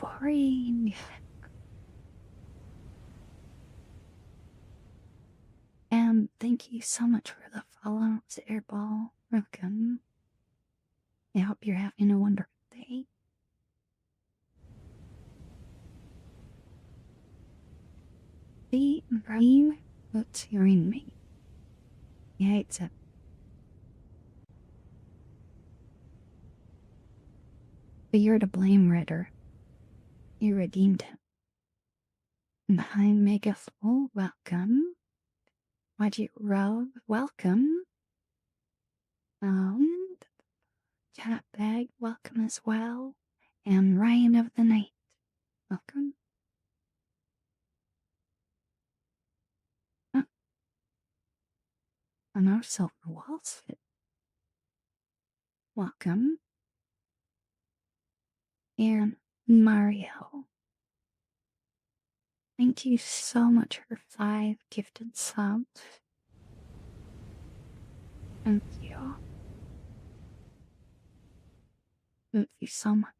worry. And thank you so much for the follow, Airball. Welcome. I hope you're having a wonderful day. Be brave what's hearing me. Yeah, it's a. But you're to blame, Ritter. You redeemed him. Hi, Megathol, welcome. Why'd Rob, welcome. And Chat Bag, welcome as well. And Ryan of the Night, welcome. Oh, and our Silver Walls fit. Welcome. And Mario. Thank you so much for 5 gifted subs. Thank you. Thank you so much.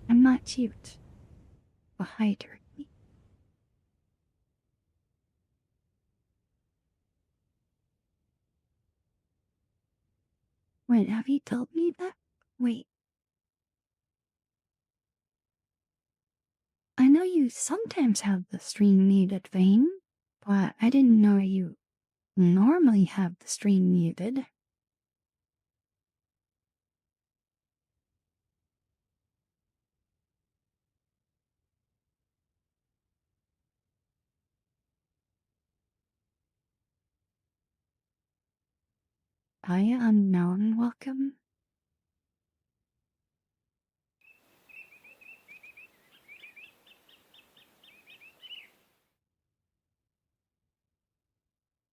I'm not cute, but hydrate me. Wait, have you told me that? Wait. I know you sometimes have the stream muted vein, but I didn't know you normally have the stream muted. Hiya, unknown, welcome.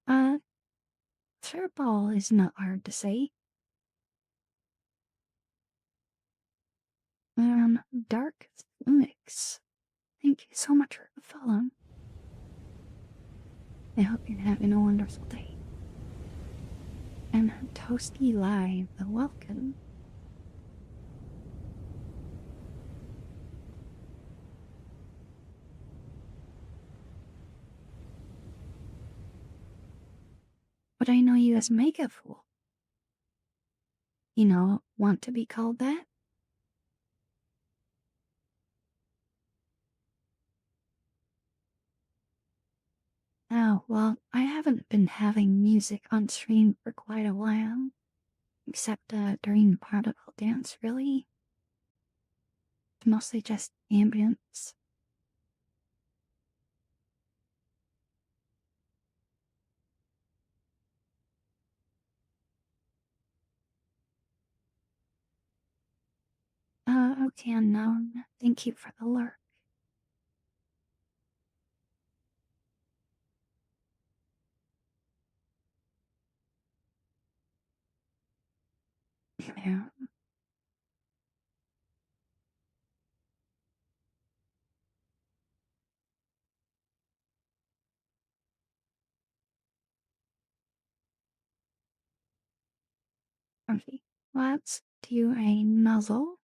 Uh, Furball is not hard to say. Dark Mix. Thank you so much for the follow. I hope you're having a wonderful day. And Toasty Live, welcome. But I know you as Mega Fool. You know, want to be called that? Oh, well, I haven't been having music on stream for quite a while. Except during Particle Dance, really. It's mostly just ambience. Okay, unknown. Thank you for the lurk. Yeah. Okay, let's do a nuzzle.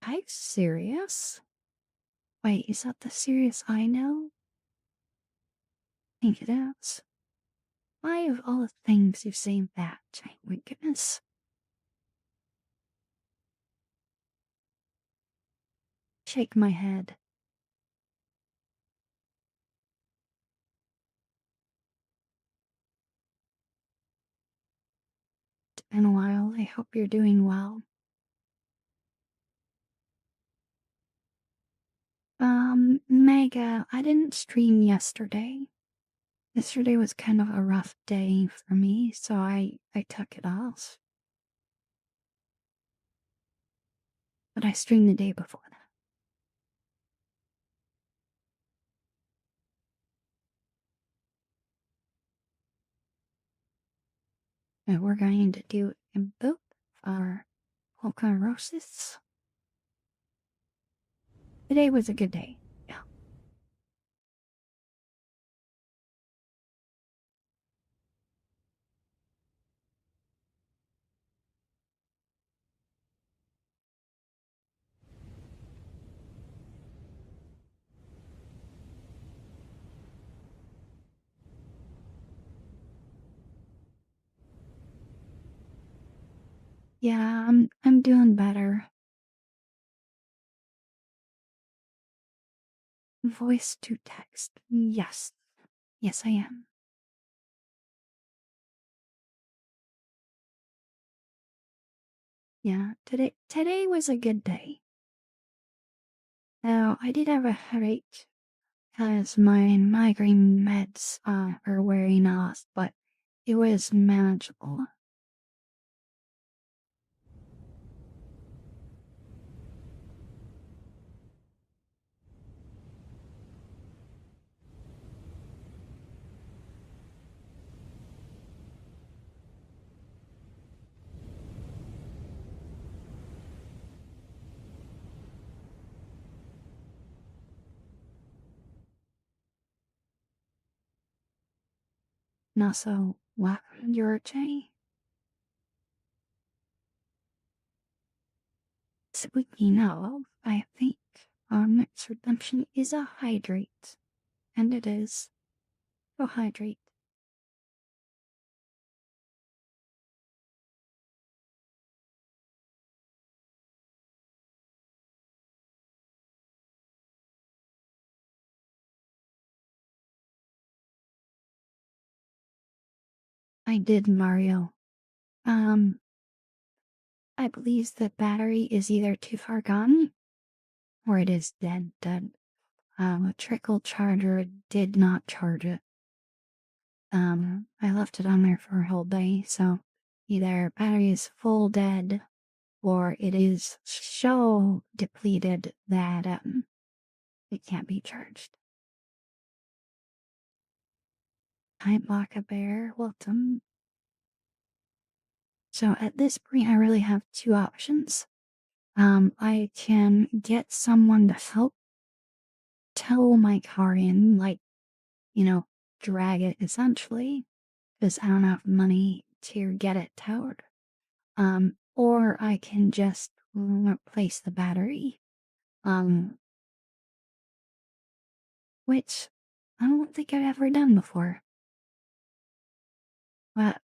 Are you serious? Wait, is that the serious I know? I think it is. Why of all the things you've seen that? My goodness. Shake my head. It's been a while. I hope you're doing well. Mega, I didn't stream yesterday. Yesterday was kind of a rough day for me, so I took it off. But I streamed the day before that. And we're going to do a book for Pocorosis. Today was a good day. Yeah. Yeah, I'm doing better. Voice to text. Yes. Yes, I am. Yeah, today was a good day. Now, I did have a headache because my migraine meds are wearing off, but it was manageable. Not so what your Jay? Speaking of, I think our next redemption is a hydrate. And it is. Go hydrate. I did, Mario. Um, I believe the battery is either too far gone or it is dead. A trickle charger did not charge it. I left it on there for a whole day, so either battery is full dead or it is so depleted that it can't be charged. Hi, Baka Bear, welcome. So at this point, I really have two options. I can get someone to help tow my car in, like, you know, drag it essentially, because I don't have money to get it towed. Or I can just replace the battery. Um, which I don't think I've ever done before. But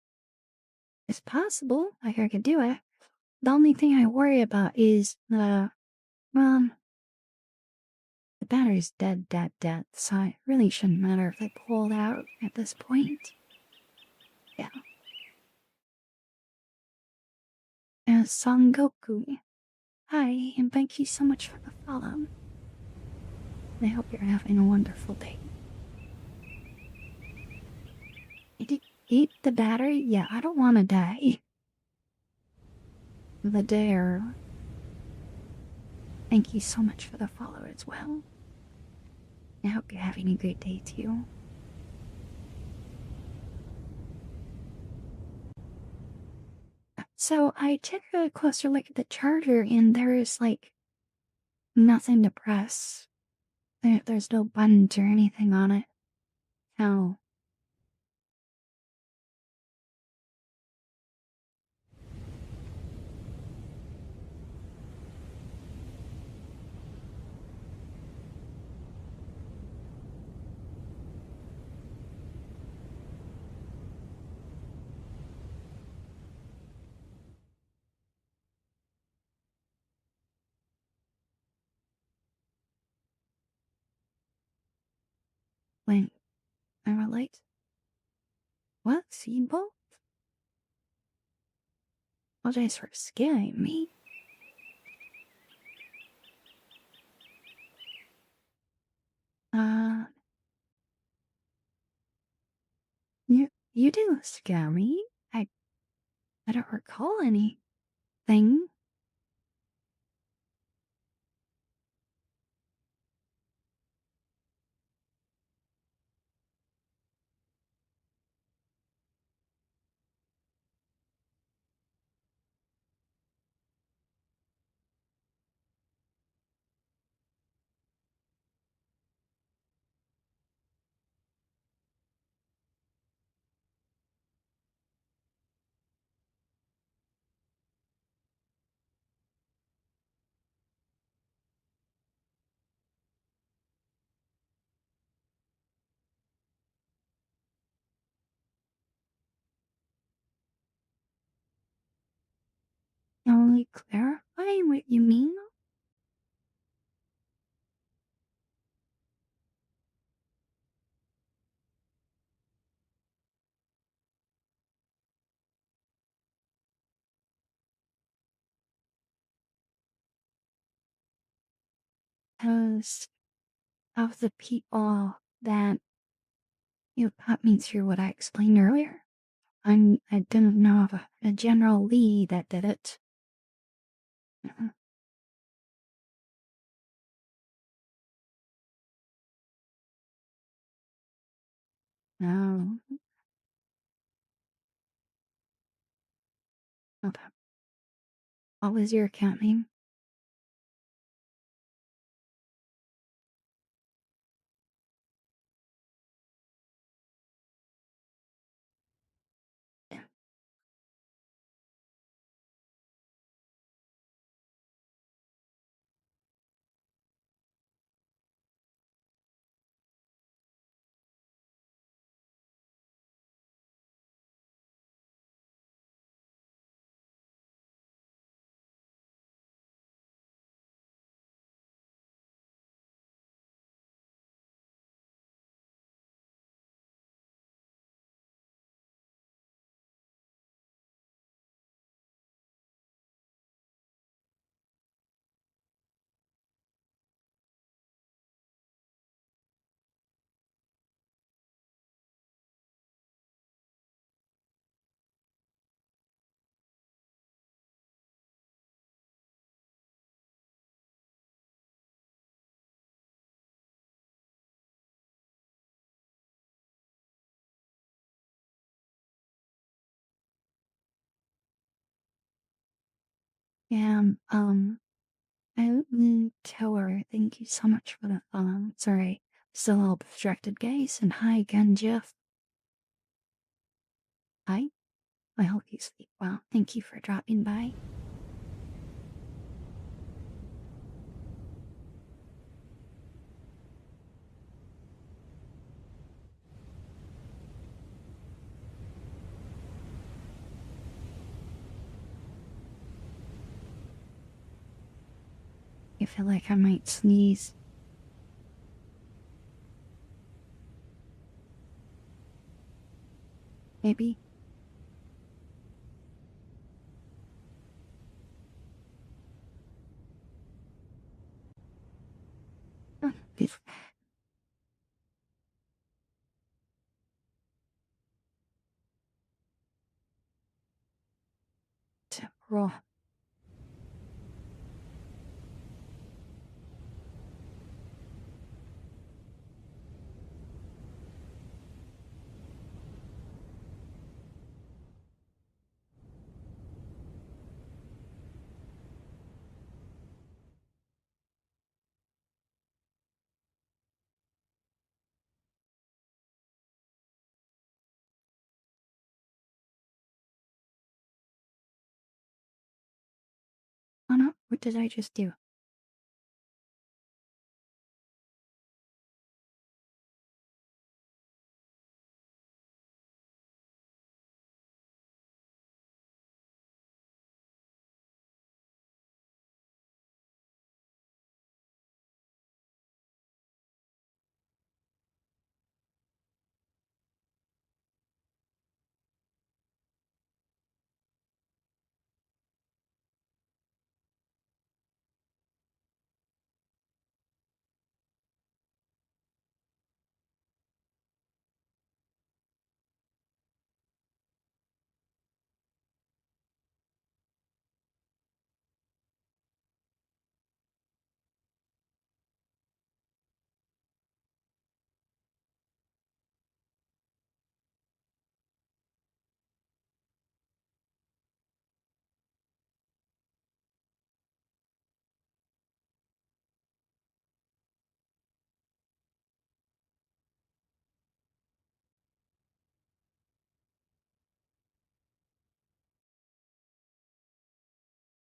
it's possible, like I could do it. The only thing I worry about is well, the battery's dead, so it really shouldn't matter if I pull it out at this point. Yeah. And Son Goku. Hi, and thank you so much for the follow. I hope you're having a wonderful day. Did you eat the battery? Yeah, I don't want to die. The dare. Thank you so much for the follow as well. I hope you're having a great day too. So I took a closer look at the charger and there is like nothing to press. There's no buttons or anything on it. No. when I relate. What? Seatbelt? Apologize for scaring me. Uh, you do scare me. I don't recall anything. Only clarifying what you mean? Because of the people that you put me through what I explained earlier. I didn't know of a General Lee that did it. Mhm. No. Okay. What was your account name? Yeah, Tower, thank you so much for the sorry, still all distracted guys, and hi again, Jeff. Hi, I hope you sleep well. Thank you for dropping by. I feel like I might sneeze. Maybe. Uh, it's- Raw. Oh no, what did I just do?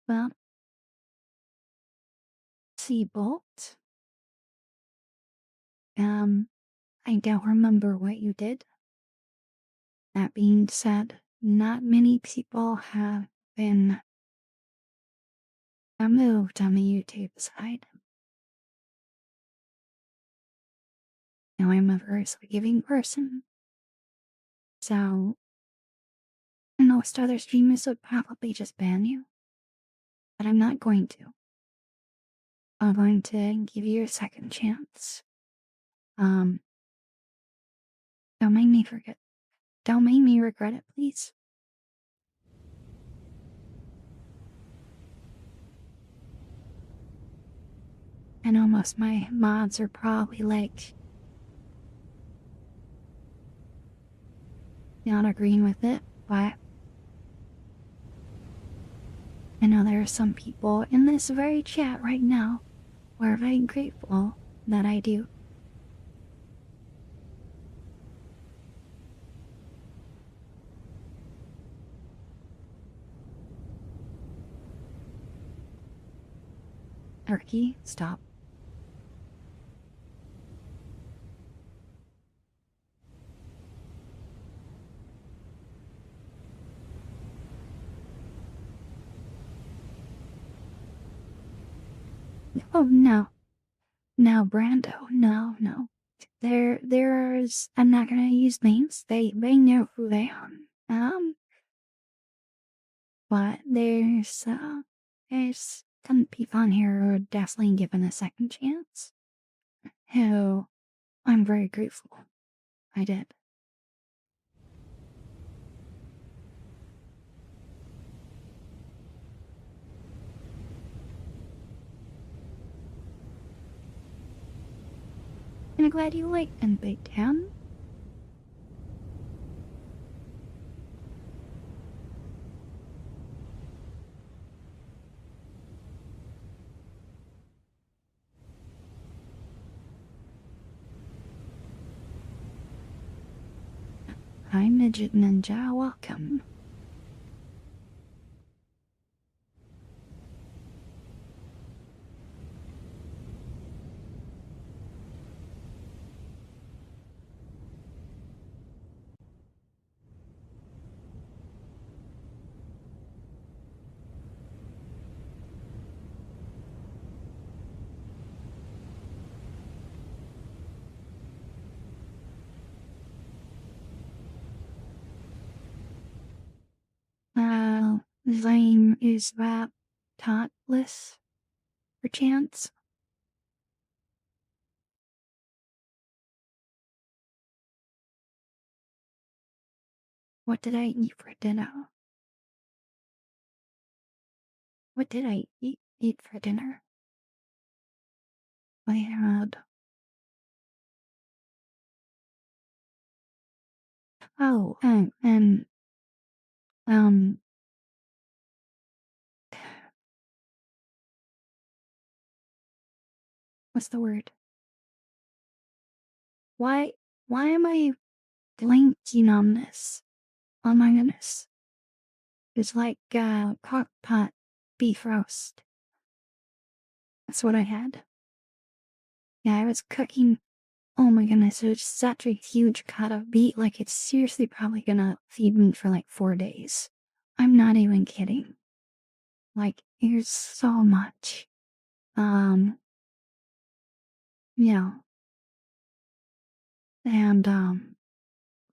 Well, Seabolt, um, I don't remember what you did. That being said, not many people have been removed on the YouTube side. Now I'm a very forgiving person, so most other streamers would probably just ban you, but I'm not going to. I'm going to give you a second chance. Um, don't make me forget. Don't make me regret it, please. I know most my mods are probably like not agreeing with it, but I know there are some people in this very chat right now who are very grateful that I do. Turkey, stop. Oh no. No, Brando, no, no. There's I'm not gonna use names. They know who they are. But there's some people on here who are definitely given a second chance. Who I'm very grateful I did. And I'm glad you liked them, Big Town. Hi, Midget Ninja, welcome. Zane is that tauntless, perchance? What did I eat for dinner? What did I eat for dinner? I had oh, and um, what's the word? Why why am I blanking on this? Oh my goodness. It's like crock pot beef roast. That's what I had. Yeah, I was cooking. Oh my goodness, it was such a huge cut of beef. Like it's seriously probably gonna feed me for like 4 days. I'm not even kidding. Like, there's so much. Um, yeah. And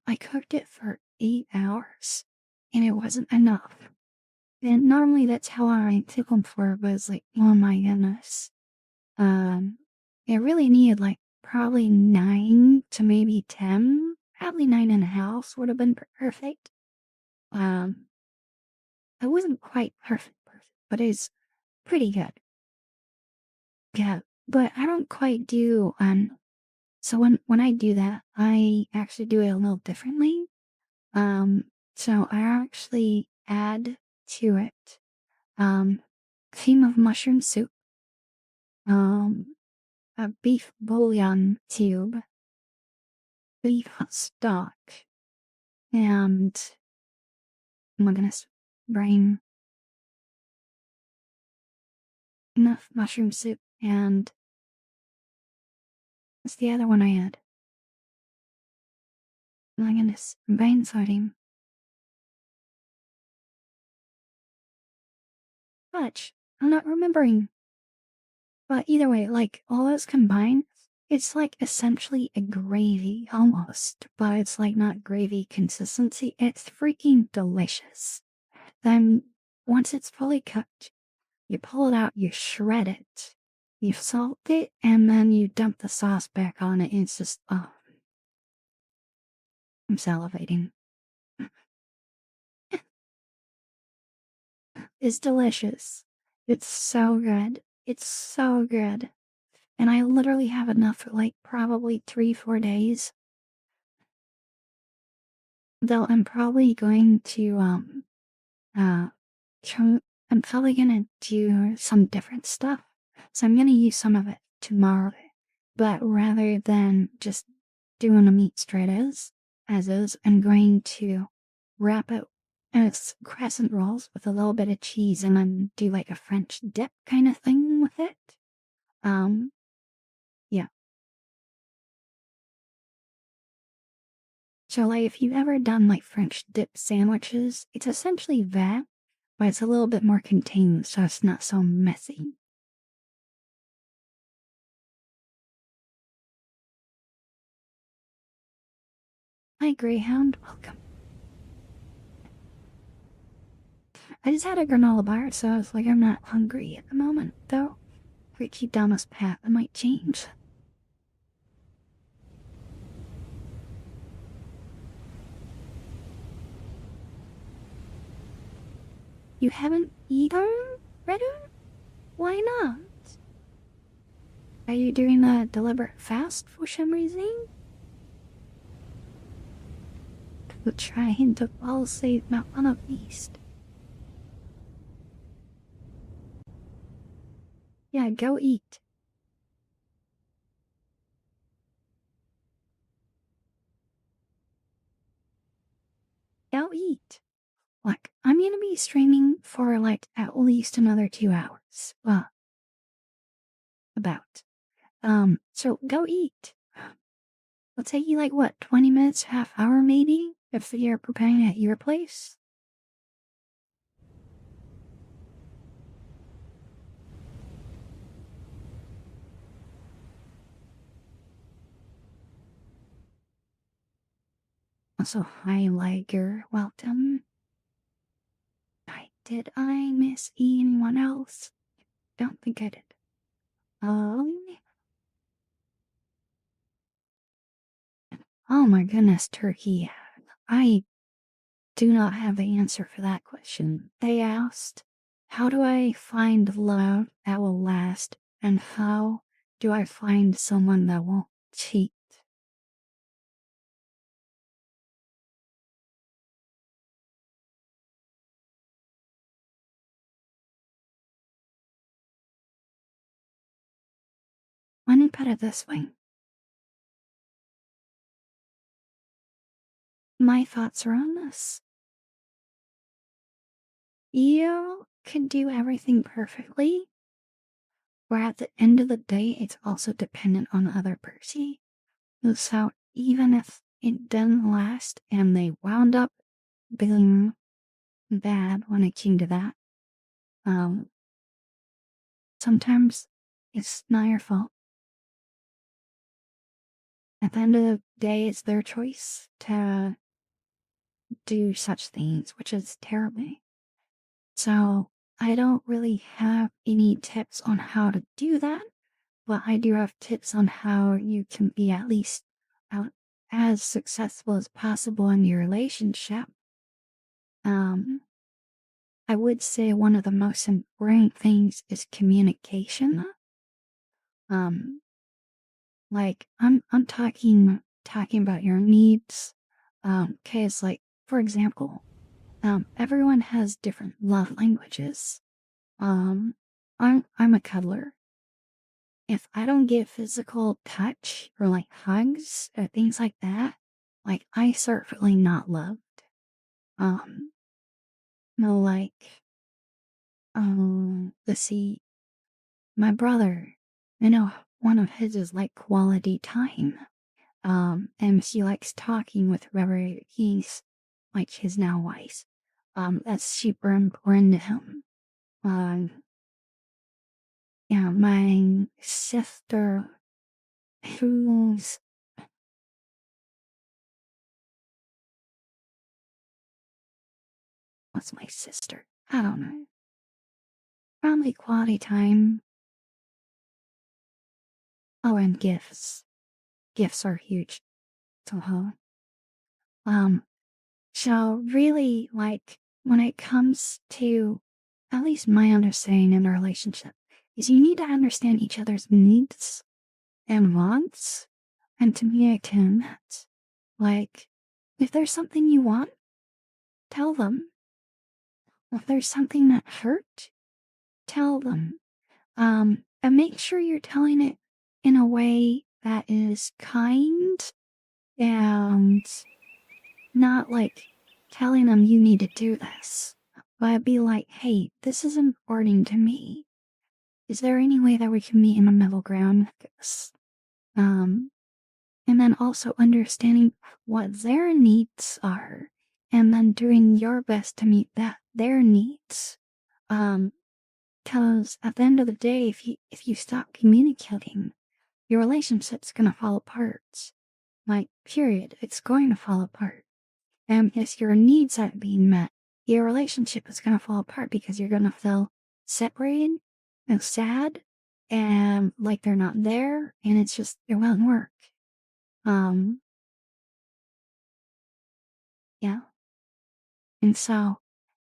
I cooked it for 8 hours and it wasn't enough. And normally that's how I cook them for, but it's like, oh my goodness. It really needed like probably 9 to maybe 10, probably 9.5 would have been perfect. Um, it wasn't quite perfect, but it's pretty good. Yeah, but I don't quite do, so when I do that, I actually do it a little differently. Um, so I actually add to it, cream of mushroom soup, um, a beef bouillon tube, beef stock, and oh my goodness, brain. enough mushroom soup, and what's the other one I had? Oh my goodness, brain farting. Much. I'm not remembering. But either way, like all those combined, it's like essentially a gravy almost, but it's like not gravy consistency. It's freaking delicious. Then once it's fully cooked, you pull it out, you shred it, you salt it, and then you dump the sauce back on it. And it's just, oh, I'm salivating. It's delicious. It's so good. It's so good. And I literally have enough for like probably 3, 4 days. Though I'm probably going to uh try, I'm probably gonna do some different stuff. So I'm gonna use some of it tomorrow. But rather than just doing a meat straight as is, I'm going to wrap it as crescent rolls with a little bit of cheese and then do like a French dip kind of thing with it. Um, yeah. So like if you've ever done like French dip sandwiches, it's essentially that, but it's a little bit more contained so it's not so messy. Hi Greyhound, welcome. I just had a granola bar, so I was like, I'm not hungry at the moment, though. If we keep down this path, it might change. You haven't eaten, Redder? Why not? Are you doing a deliberate fast for some reason? Trying to fall asleep not on a beast. Yeah, go eat. Go eat. Like, I'm gonna be streaming for like at least another 2 hours. Well, about. So go eat. It'll take you like what, 20 minutes, half hour maybe, if you're preparing at your place? Also, hi Liger, welcome. Did I miss anyone else? Don't think I did. Um, oh my goodness, Turkey. I do not have the answer for that question. They asked, how do I find love that will last, and how do I find someone that won't cheat? Let me put it this way. My thoughts are on this. You can do everything perfectly, where at the end of the day, it's also dependent on the other person. So even if it didn't last and they wound up being bad when it came to that, um, sometimes it's not your fault. At the end of the day, it's their choice to do such things, which is terrible. So I don't really have any tips on how to do that, but I do have tips on how you can be at least as successful as possible in your relationship. Um, I would say one of the most important things is communication. Um, like I'm talking about your needs. Cause like for example, everyone has different love languages. Um, I'm a cuddler. If I don't get physical touch or like hugs or things like that, like I certainly not loved. Um, no, like let's see. my brother, I know one of his is like quality time. And she likes talking with whoever he's like his now wife. That's super important to him. Um, yeah, my sister, who's what's my sister? I don't know. Probably quality time. Oh, and gifts. Gifts are huge to her. Um, so really, like when it comes to at least my understanding in a relationship, is you need to understand each other's needs and wants and communicate that. Like, if there's something you want, tell them. If there's something that hurt, tell them. And make sure you're telling it in a way that is kind and not like telling them you need to do this. But be like, hey, this is important to me. Is there any way that we can meet in a middle ground with this? Um, and then also understanding what their needs are and then doing your best to meet their needs. Because at the end of the day, if you stop communicating, your relationship's gonna fall apart. Like, period. It's going to fall apart. And if your needs aren't being met, your relationship is gonna fall apart because you're gonna feel separated and sad and like they're not there, and it won't work. Um, yeah. And so,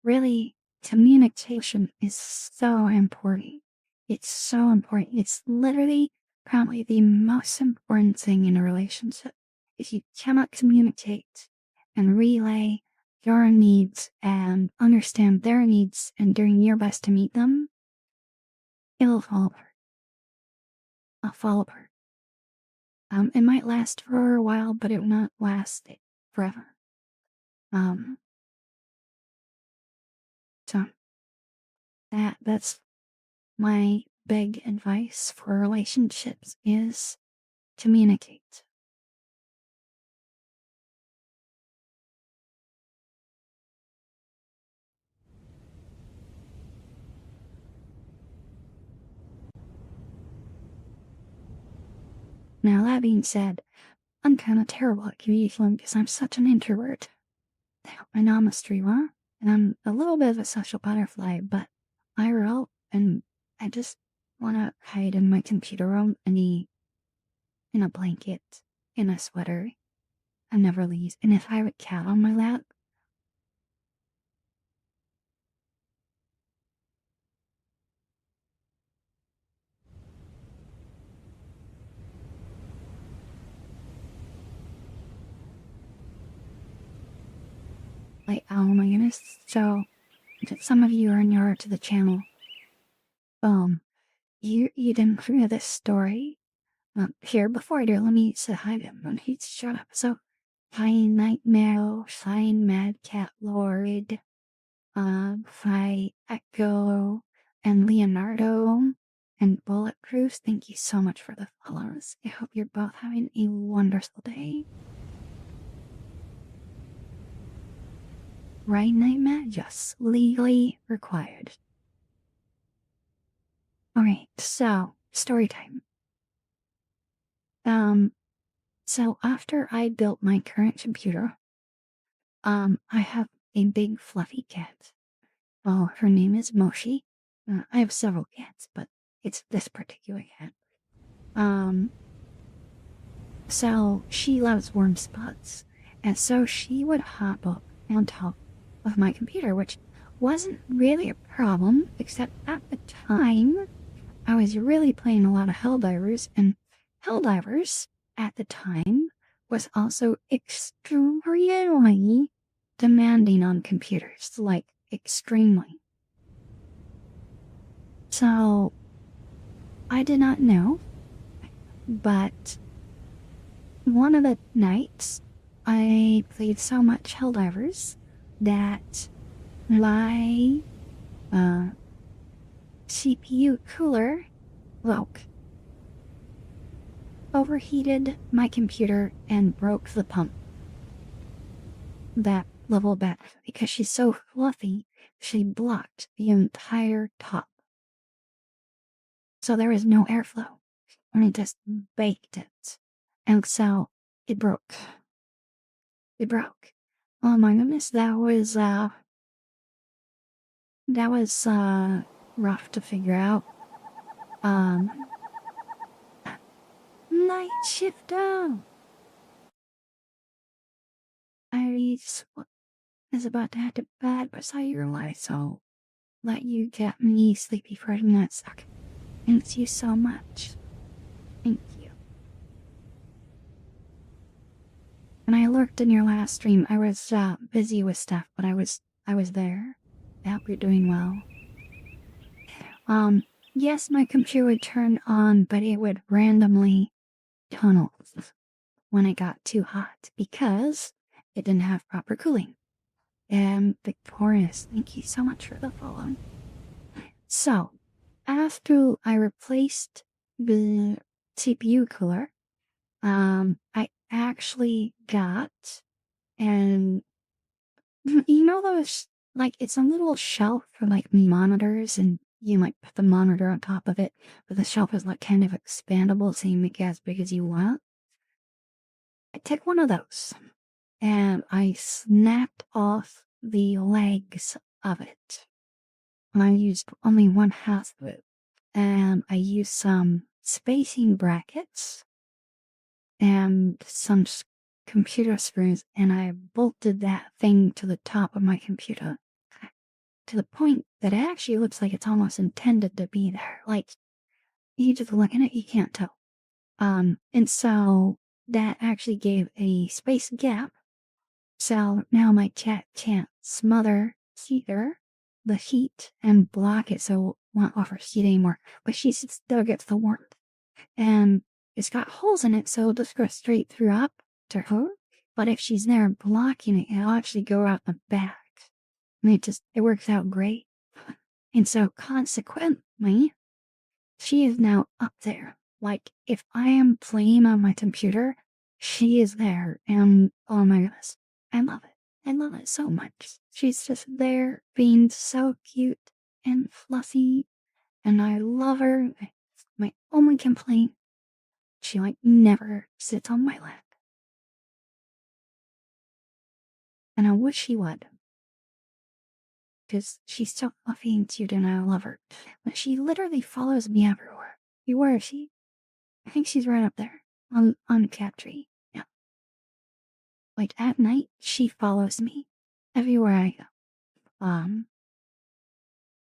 really, communication is so important. It's so important. It's literally probably the most important thing in a relationship. If you cannot communicate and relay your needs and understand their needs and doing your best to meet them, it'll fall apart. It'll fall apart. It might last for a while, but it will not last forever. Um, so that's my big advice for relationships is communicate. Now, that being said, I'm kind of terrible at communicating because I'm such an introvert. I know I'm a streamer, and I'm a little bit of a social butterfly, but IRL, and I just want to hide in my computer room and eat in a blanket, in a sweater, and never leave. And if I have a cat on my lap, like, oh my goodness. So, some of you are newer to the channel. You didn't hear this story? Here, before I do, let me say hi to him. He's shut up. So, hi Nightmare, hi Mad Cat Lord, hi Echo, and Leonardo, and Bulletproof. Thank you so much for the follows. I hope you're both having a wonderful day. Right, Nightmare? Yes, legally required. Alright, so, story time. So after I built my current computer, I have a big fluffy cat. Oh, her name is Moshi. I have several cats, but it's this particular cat. Um, so she loves warm spots, and so she would hop up on top of my computer, which wasn't really a problem, except at the time I was really playing a lot of Helldivers, and Helldivers at the time was also extremely demanding on computers, like extremely. So I did not know, but one of the nights I played so much Helldivers that my CPU cooler broke. Overheated my computer and broke the pump. That level bed, because she's so fluffy, she blocked the entire top. So there was no airflow. And it just baked it. And so it broke. It broke. Oh my goodness, that was rough to figure out. Um Night shift down. I was about to head to bed, but saw your light, so let you get me sleepy for the next second. Thanks you so much. Thank you. When I lurked in your last stream, I was busy with stuff, but I was there. I hope you're doing well. Yes, my computer would turn on, but it would randomly tunnel when it got too hot because it didn't have proper cooling. And Victorious, thank you so much for the follow. So, after I replaced the CPU cooler, I actually got and you know those like it's a little shelf for like monitors and you like put the monitor on top of it, but the shelf is like kind of expandable so you make it as big as you want. I took one of those and I snapped off the legs of it. And I used only one half of it. And I used some spacing brackets and some computer screws, and I bolted that thing to the top of my computer to the point that it actually looks like it's almost intended to be there. Like, you just look at it, you can't tell. And so that actually gave a space gap. So now my chat can't smother either the heat and block it so it won't overheat anymore. But she still gets the warmth. And it's got holes in it, so it'll just go straight through up to her. But if she's there blocking it, it'll actually go out the back. And it works out great. And so consequently, she is now up there. Like, if I am playing on my computer, she is there. And oh my goodness, I love it. I love it so much. She's just there being so cute and fluffy. And I love her. My only complaint, she like never sits on my lap. And I wish she would. Because she's so fluffy and cute and I love her. But she literally follows me everywhere. Where is she? I think she's right up there. On the cap tree. Yeah. Like at night, she follows me everywhere I go.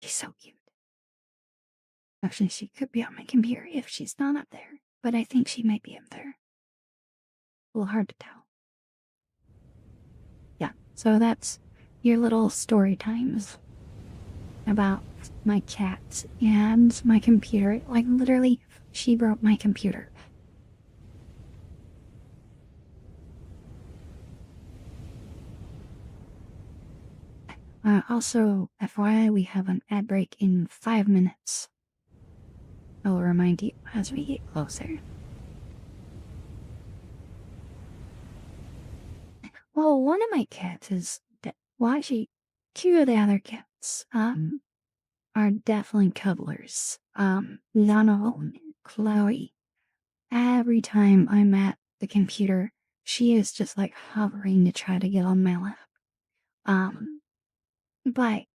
She's so cute. Actually, she could be on my computer if she's not up there. But I think she might be up there. A little hard to tell. Yeah, so that's your little story times about my cat and my computer. Like, literally, she broke my computer. Also, FYI, we have an ad break in 5 minutes. I'll remind you as we get closer. Well, one of my cats is dead. Well, actually, two of the other cats, are definitely cuddlers. None of them, Chloe. Every time I'm at the computer, she is just like hovering to try to get on my lap. But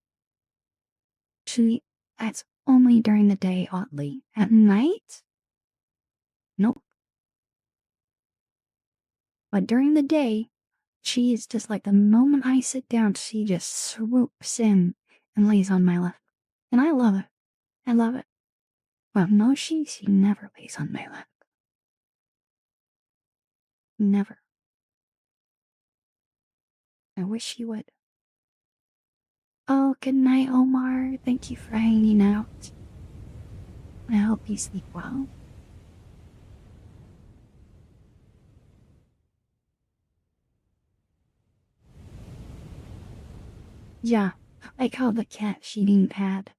that's only during the day, oddly. At night? Nope. But during the day, she is just like the moment I sit down, she just swoops in and lays on my lap. And I love it. I love it. Well, no, she never lays on my lap. Never. I wish she would. Oh, good night, Omar. Thank you for hanging out. I hope you sleep well. Yeah, I call the cat sheeting pad.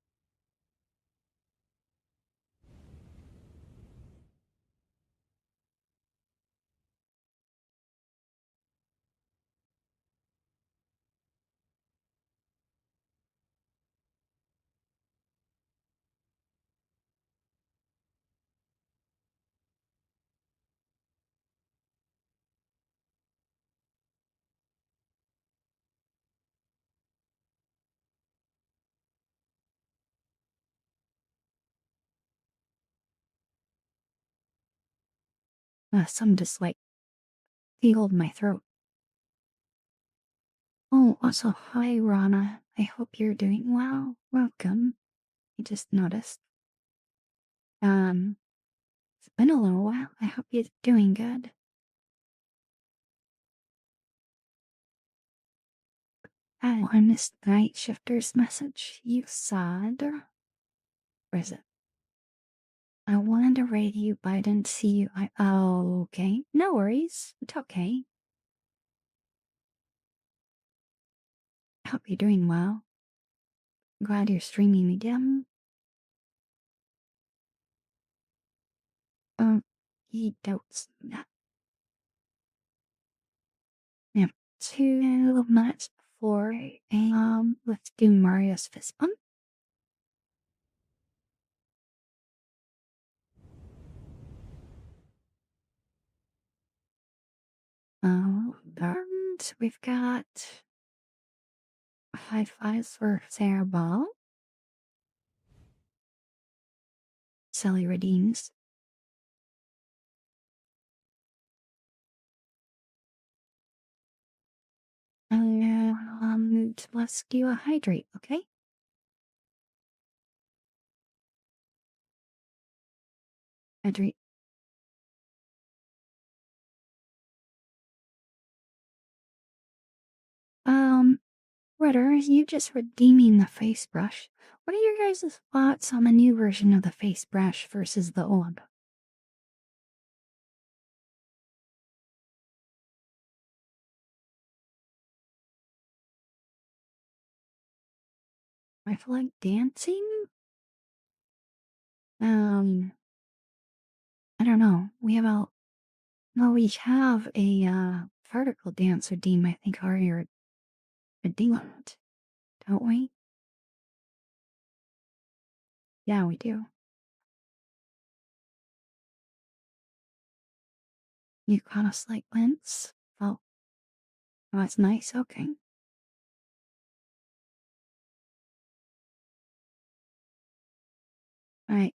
some just like tickled my throat. Oh, also, hi, Rana. I hope you're doing well. Welcome. I just noticed. Um, it's been a little while. I hope you're doing good. I missed Night Shifter's message. You said, where is it? I wanted to raid you, but I didn't see you. Oh, okay. No worries. It's okay. I hope you're doing well. Glad you're streaming again. He doubts that. We have 2 minutes before, let's do Mario's fist bump. And we've got high fives for Sarah Ball. Sally redeems. Let's do a hydrate, okay? Hydrate. Rudder, you just redeeming the face brush. What are your guys' thoughts on the new version of the face brush versus the old? I feel like dancing? I don't know. We have a vertical dance redeem, I think, already redeemed, don't we? Yeah, we do. You caught a slight glimpse? Oh, that's nice. Okay. All right.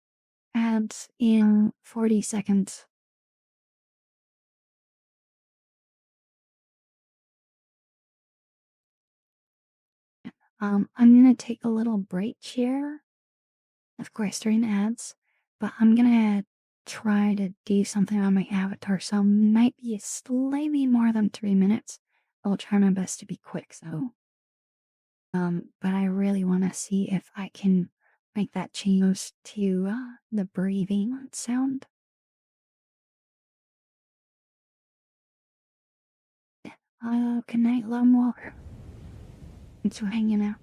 And in 40 seconds. I'm gonna take a little break here, of course, during ads, but I'm gonna try to do something on my avatar, so it might be slightly more than 3 minutes. I'll try my best to be quick, so. But I really want to see if I can make that change to the breathing sound. Good night, Lumwalker. Thanks for hanging out.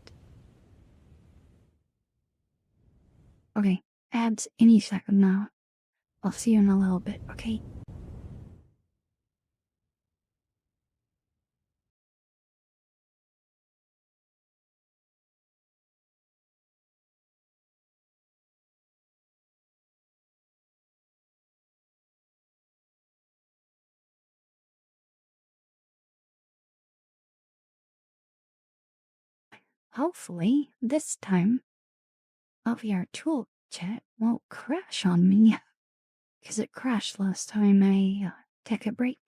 Okay, ads any second now. I'll see you in a little bit, okay? Hopefully, this time, LVR tool chat won't crash on me. Because it crashed last time I took a break.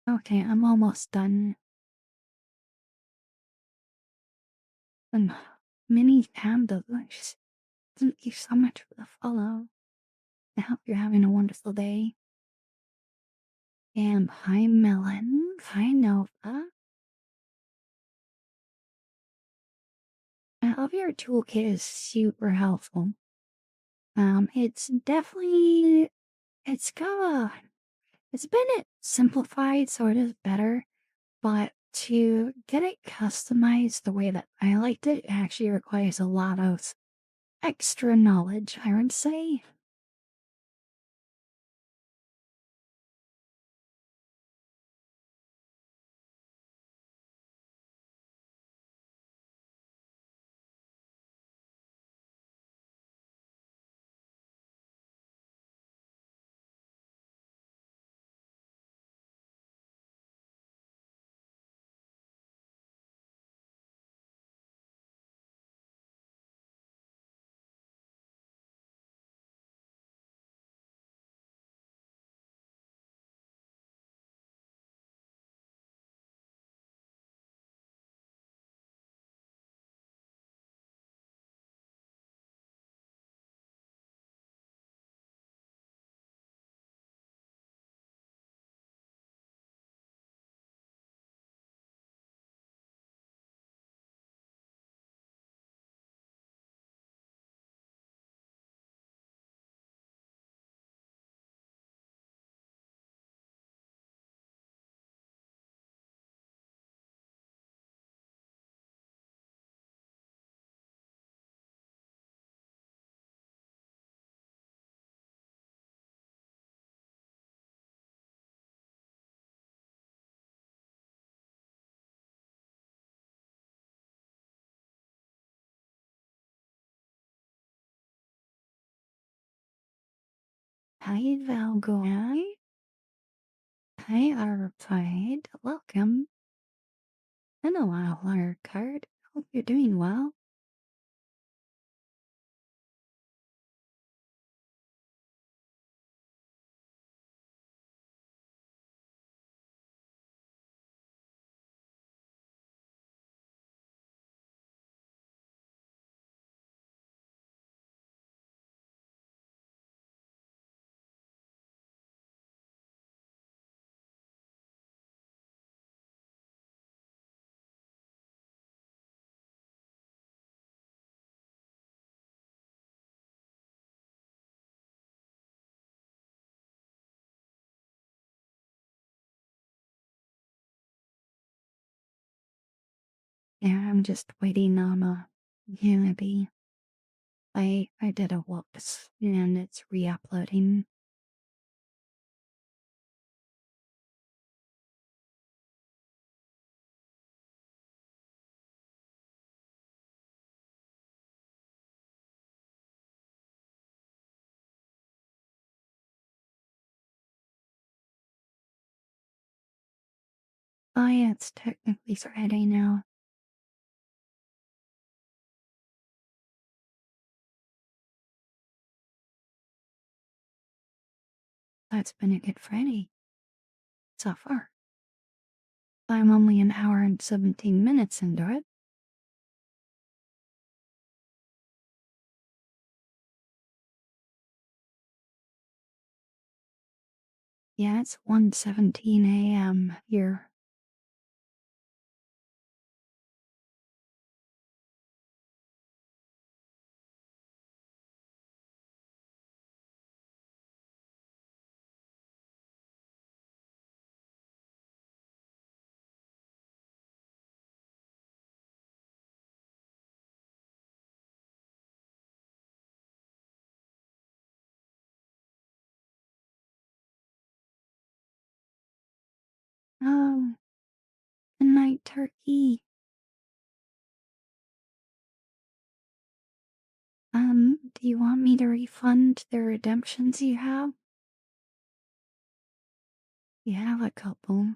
Okay, I'm almost done. Um, many hamburgers. Thank you so much for the follow. I hope you're having a wonderful day. And hi, Melon. Hi, Nova. I hope your toolkit is super helpful. It's definitely, it's got a, it's been simplified, sort of better, but to get it customized the way that I liked it actually requires a lot of extra knowledge, I would say. Hi, Valgoi. Hi, Arpide. Welcome. Hello, Owler Card. Hope you're doing well. Yeah, I'm just waiting on a Unity. I did a whoops and it's re-uploading. Oh yeah, it's technically Friday now. That's been a good Friday so far. I'm only an hour and 17 minutes into it. Yeah, it's 1:17 a.m. here. Oh, good night, turkey. Do you want me to refund the redemptions you have? You have a couple.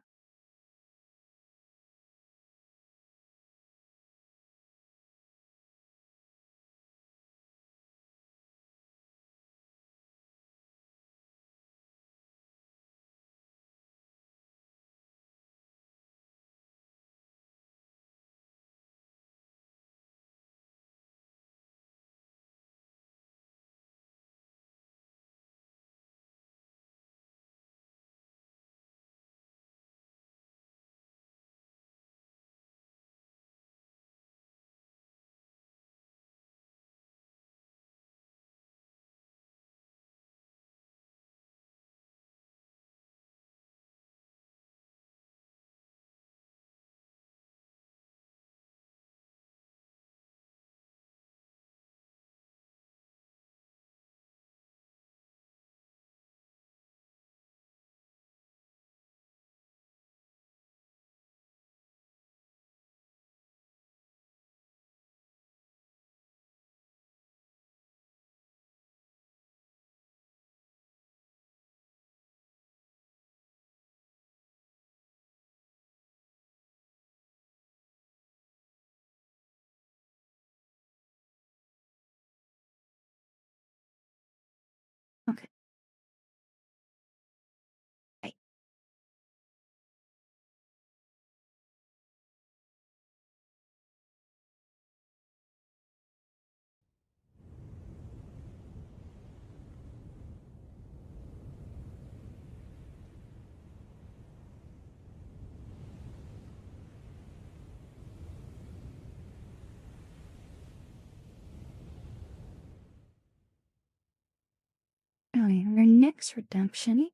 your next redemption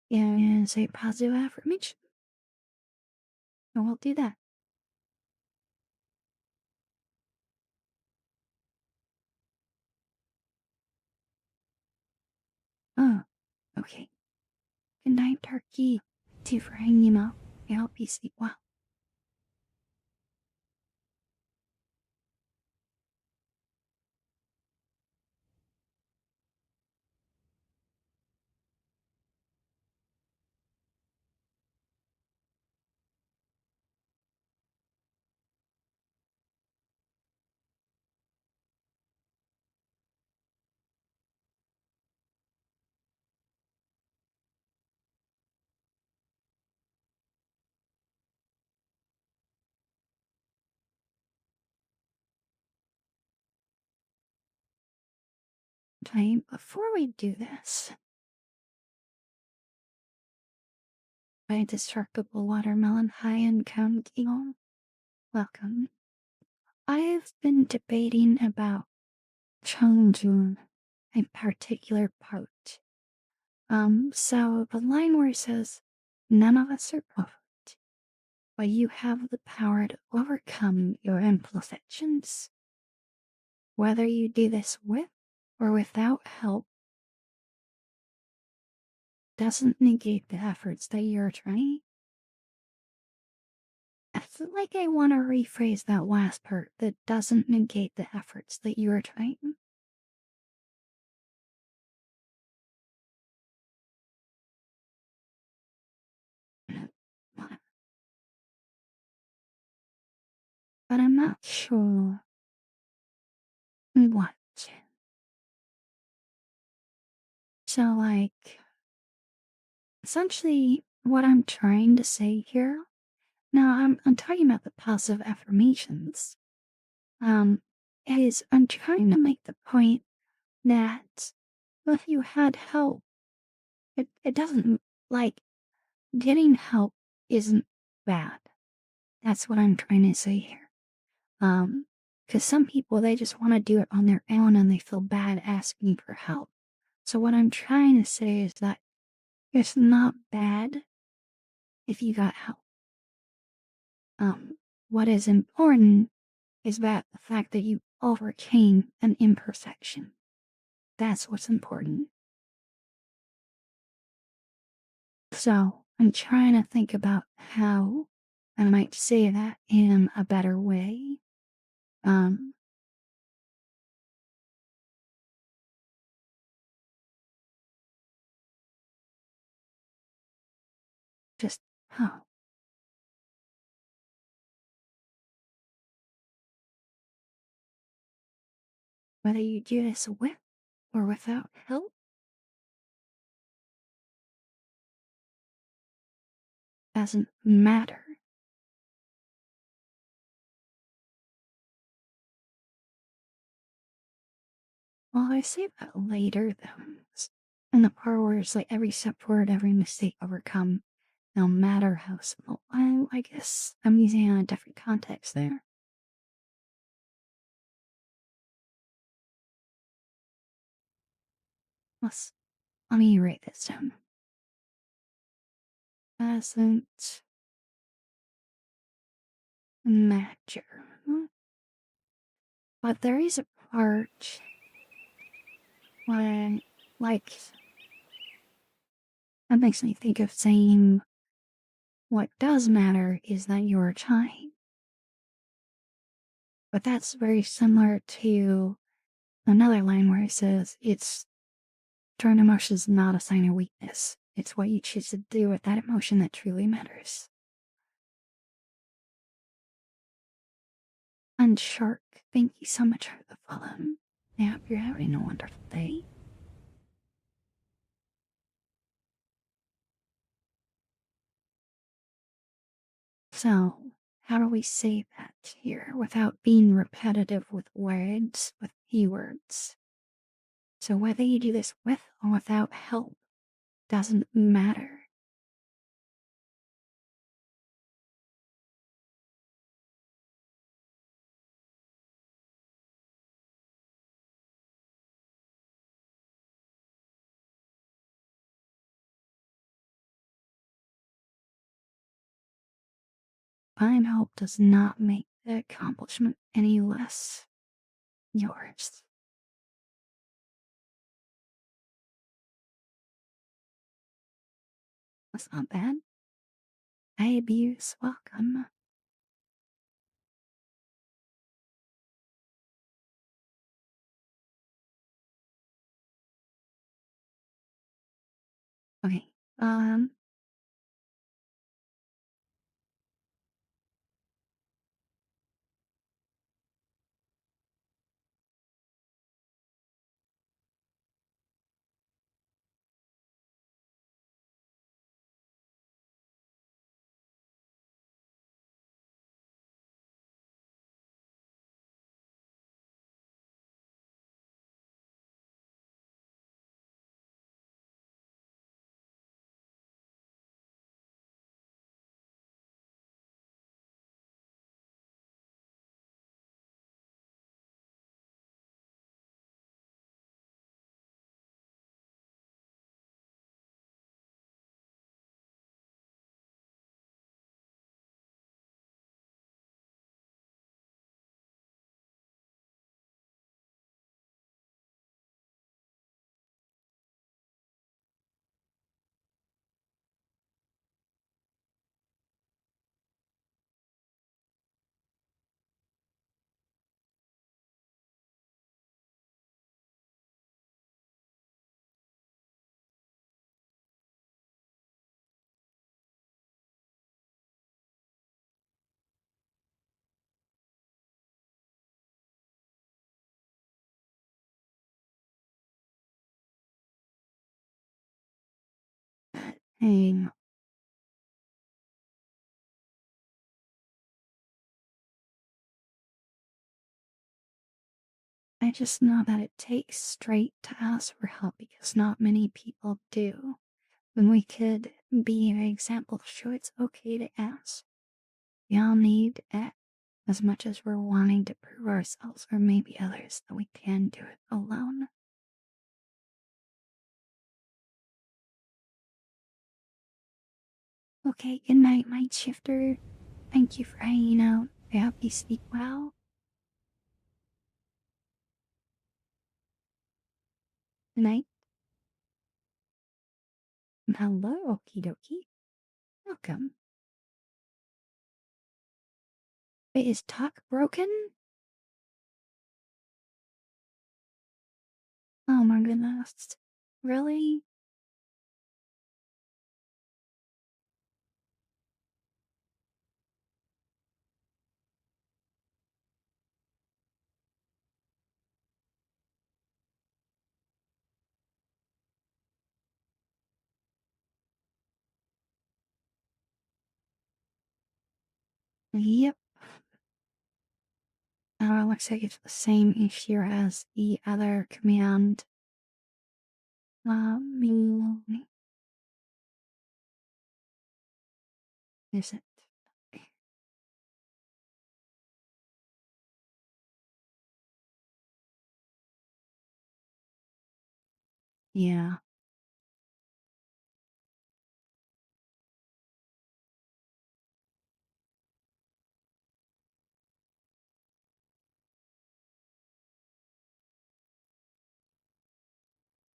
is a positive affirmation. And we'll do that. Oh, okay. Good night, Turkey. Thank you for hanging out. I hope you sleep well. Okay, before we do this, my destructible watermelon high and counting. Welcome. I've been debating about Chongjun, a particular part. So the line where it says, none of us are perfect, but you have the power to overcome your imperfections. Whether you do this with or without help doesn't negate the efforts that you're trying. I feel like I want to rephrase that last part that doesn't negate the efforts that you're trying. But I'm not sure what. So, like, essentially, what I'm trying to say here. Now, I'm talking about the positive affirmations. Is I'm trying to make the point that if you had help, it doesn't, like, getting help isn't bad. That's what I'm trying to say here. Because some people, they just want to do it on their own and they feel bad asking for help. So what I'm trying to say is that it's not bad if you got help. What is important is that the fact that you overcame an imperfection. That's what's important. So I'm trying to think about how I might say that in a better way. Um, just how whether you do this with or without help doesn't matter. Well, I say that later though. In the part where it's like every step forward, every mistake overcome, no matter how small. I guess I'm using it in a different context there. Let's let me write this down. Doesn't matter. But there is a part when, like, that makes me think of saying what does matter is that you're trying. But that's very similar to another line where it says it's turn emotion is not a sign of weakness. It's what you choose to do with that emotion that truly matters. And Shark, thank you so much for the follow. I hope you're having a wonderful day. So, how do we say that here without being repetitive with words, with keywords? So, whether you do this with or without help doesn't matter. find hope does not make the accomplishment any less yours. That's not bad. I abuse welcome. Okay. Um, hey, I just know that it takes straight to ask for help because not many people do. When we could be an example to show it's okay to ask. We all need it as much as we're wanting to prove ourselves or maybe others that we can do it alone. Okay, good night, night shifter. Thank you for hanging out. I hope you sleep well. Good night. Hello, okie dokie. Welcome. Wait, is talk broken? Oh my goodness. Really? Yep. Looks like it's the same issue as the other command. Me. Is it? Yeah.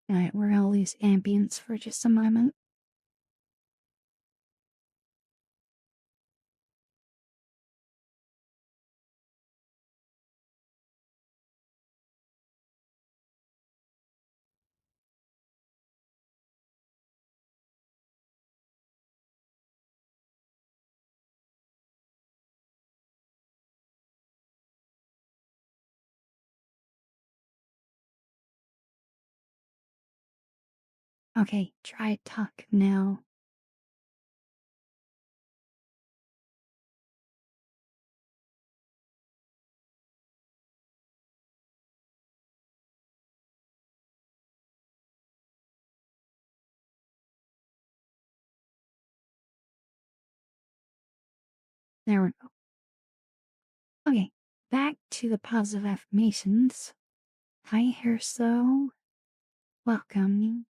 Alright, we're gonna lose ambience for just a moment. Okay, try talk now. There we go. Okay, back to the positive affirmations. Hi, Hairso. Welcome.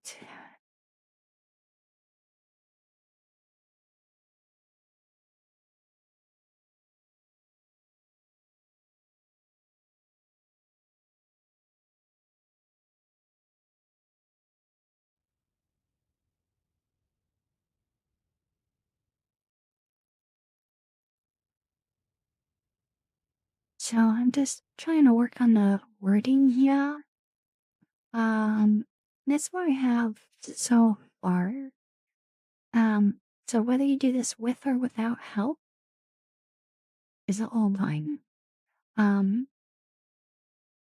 right. So I'm just trying to work on the wording here. That's what I have so far. So whether you do this with or without help is all fine. Um,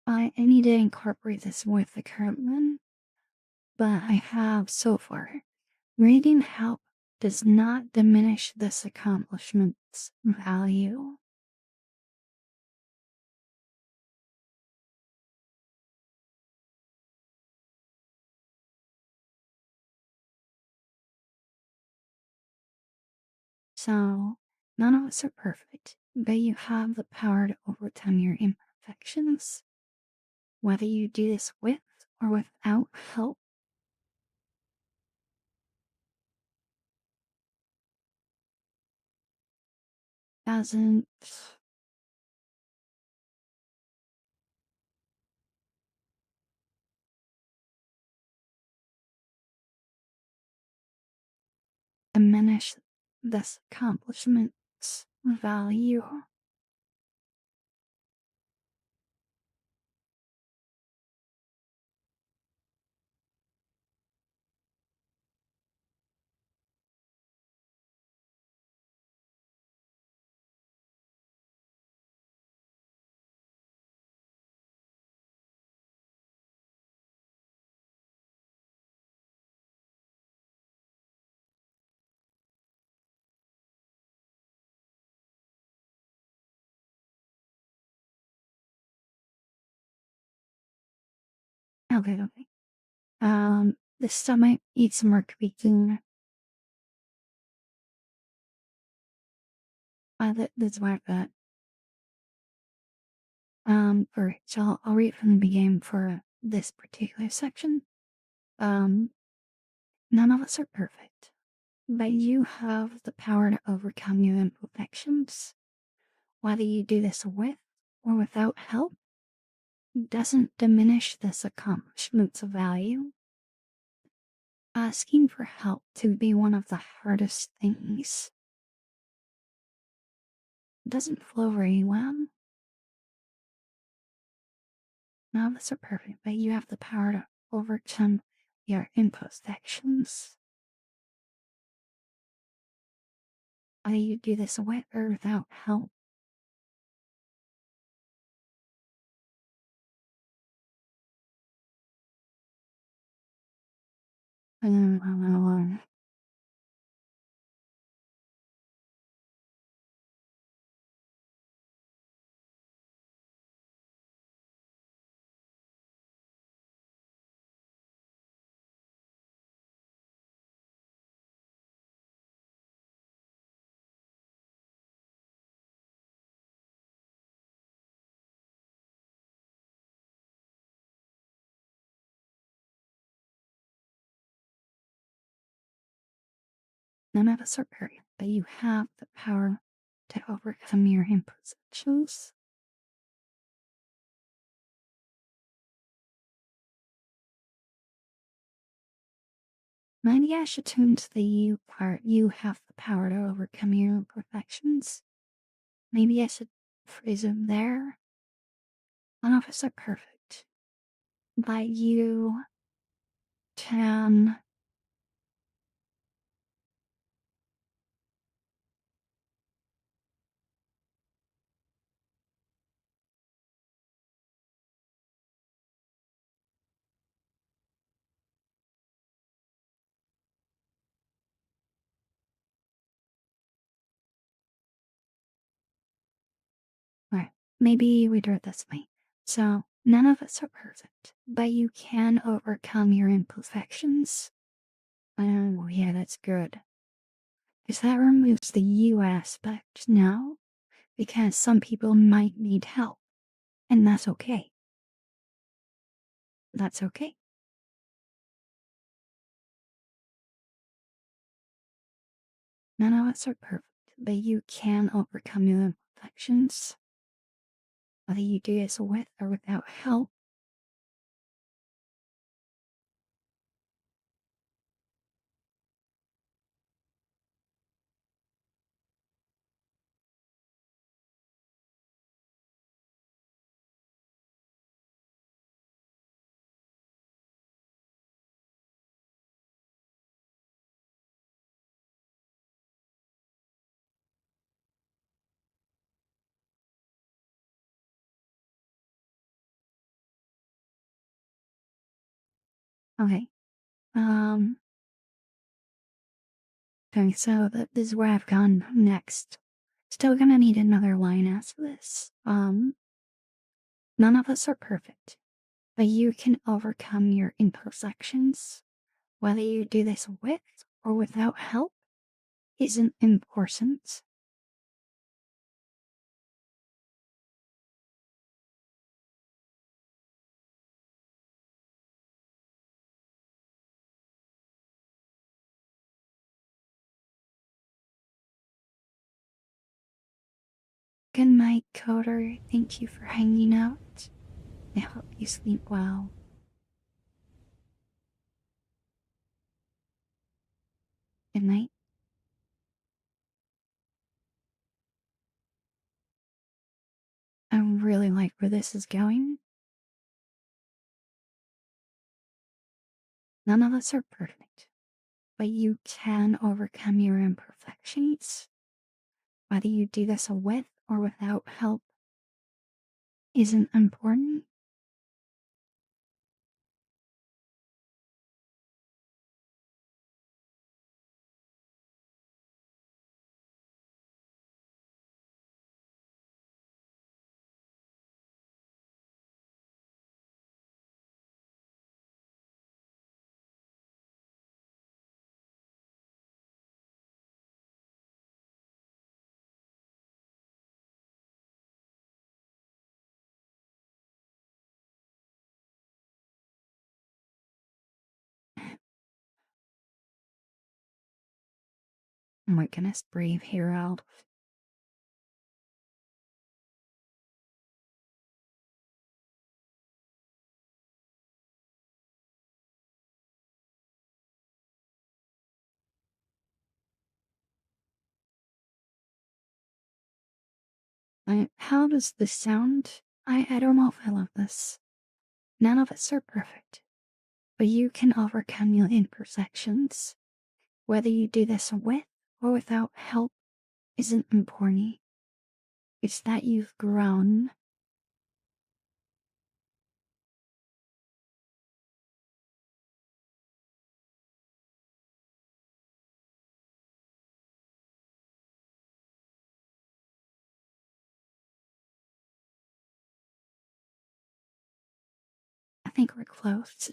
I need to incorporate this with the current one, but I have so far. Needing help does not diminish this accomplishment's value. So, none of us are perfect, but you have the power to overcome your imperfections. Whether you do this with or without help doesn't diminish this accomplishment's value. Okay, okay. The stomach needs more tweaking. That's why I got. So I'll read from the beginning for this particular section. Um, None of us are perfect, but you have the power to overcome your imperfections. Whether you do this with or without help doesn't diminish this accomplishment's value. Asking for help to be one of the hardest things doesn't flow very well. None of us are perfect, but you have the power to overcome your imperfections. Whether you do this with or without help. None of us are perfect, but you have the power to overcome your imperfections. Maybe I should tune to the you part. You have the power to overcome your imperfections. Maybe I should phrase it there. None of us are perfect, but you can. Right, maybe we do it this way. So, none of us are perfect, but you can overcome your imperfections. Oh, yeah, that's good. Because that removes the you aspect now, because some people might need help, and that's okay. That's okay. None of us are perfect, but you can overcome your imperfections, whether you do this with or without help. Okay. Um, okay, so this is where I've gone next. Still gonna need another line after this. None of us are perfect, but you can overcome your imperfections. Whether you do this with or without help isn't important. Good night, Coder. Thank you for hanging out. I hope you sleep well. Good night. I really like where this is going. None of us are perfect, but you can overcome your imperfections. Whether you do this with or without help isn't important. Oh my goodness, breathe here out. How does this sound? I don't know if I love this. None of us are perfect, but you can overcome your imperfections. Whether you do this with or without help isn't important. It's that you've grown. I think we're close.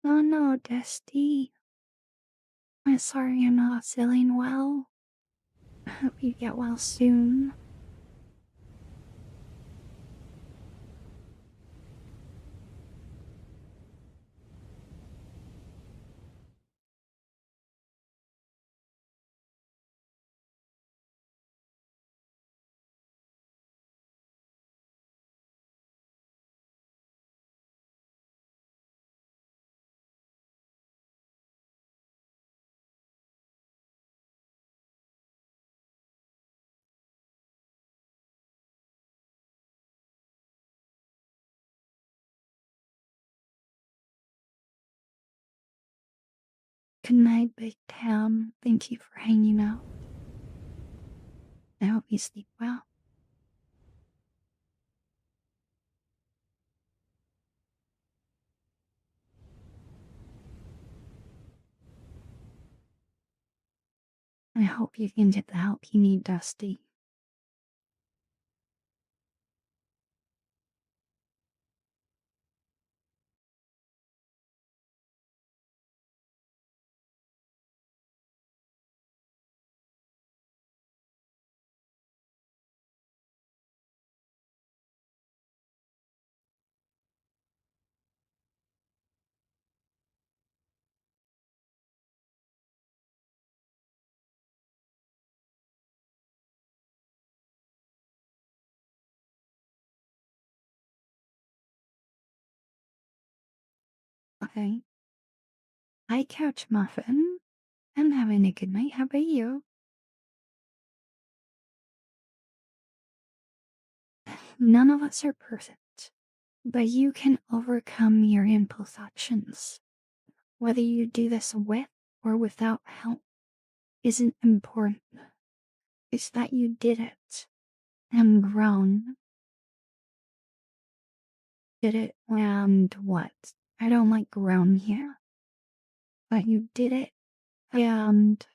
Oh no, Dusty. I'm sorry I'm not feeling well. I hope you get well soon. Good night, Big Town. Thank you for hanging out. I hope you sleep well. I hope you can get the help you need, Dusty. Okay. Hi, Couch Muffin. I'm having a good night. How about you? None of us are perfect, but you can overcome your impulse actions. Whether you do this with or without help isn't important. It's that you did it and grown. Did it and what? I don't like grown here. But you did it and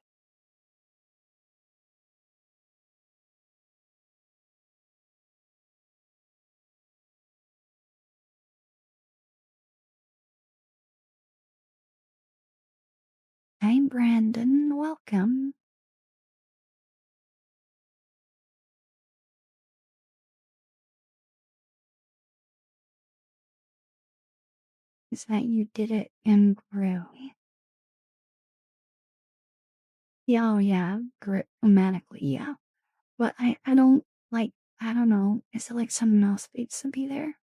I'm Brandon. Welcome. Is that you did it and grew. Yeah, oh yeah, grammatically, yeah. But I don't like, I don't know. Is it like someone else needs to be there?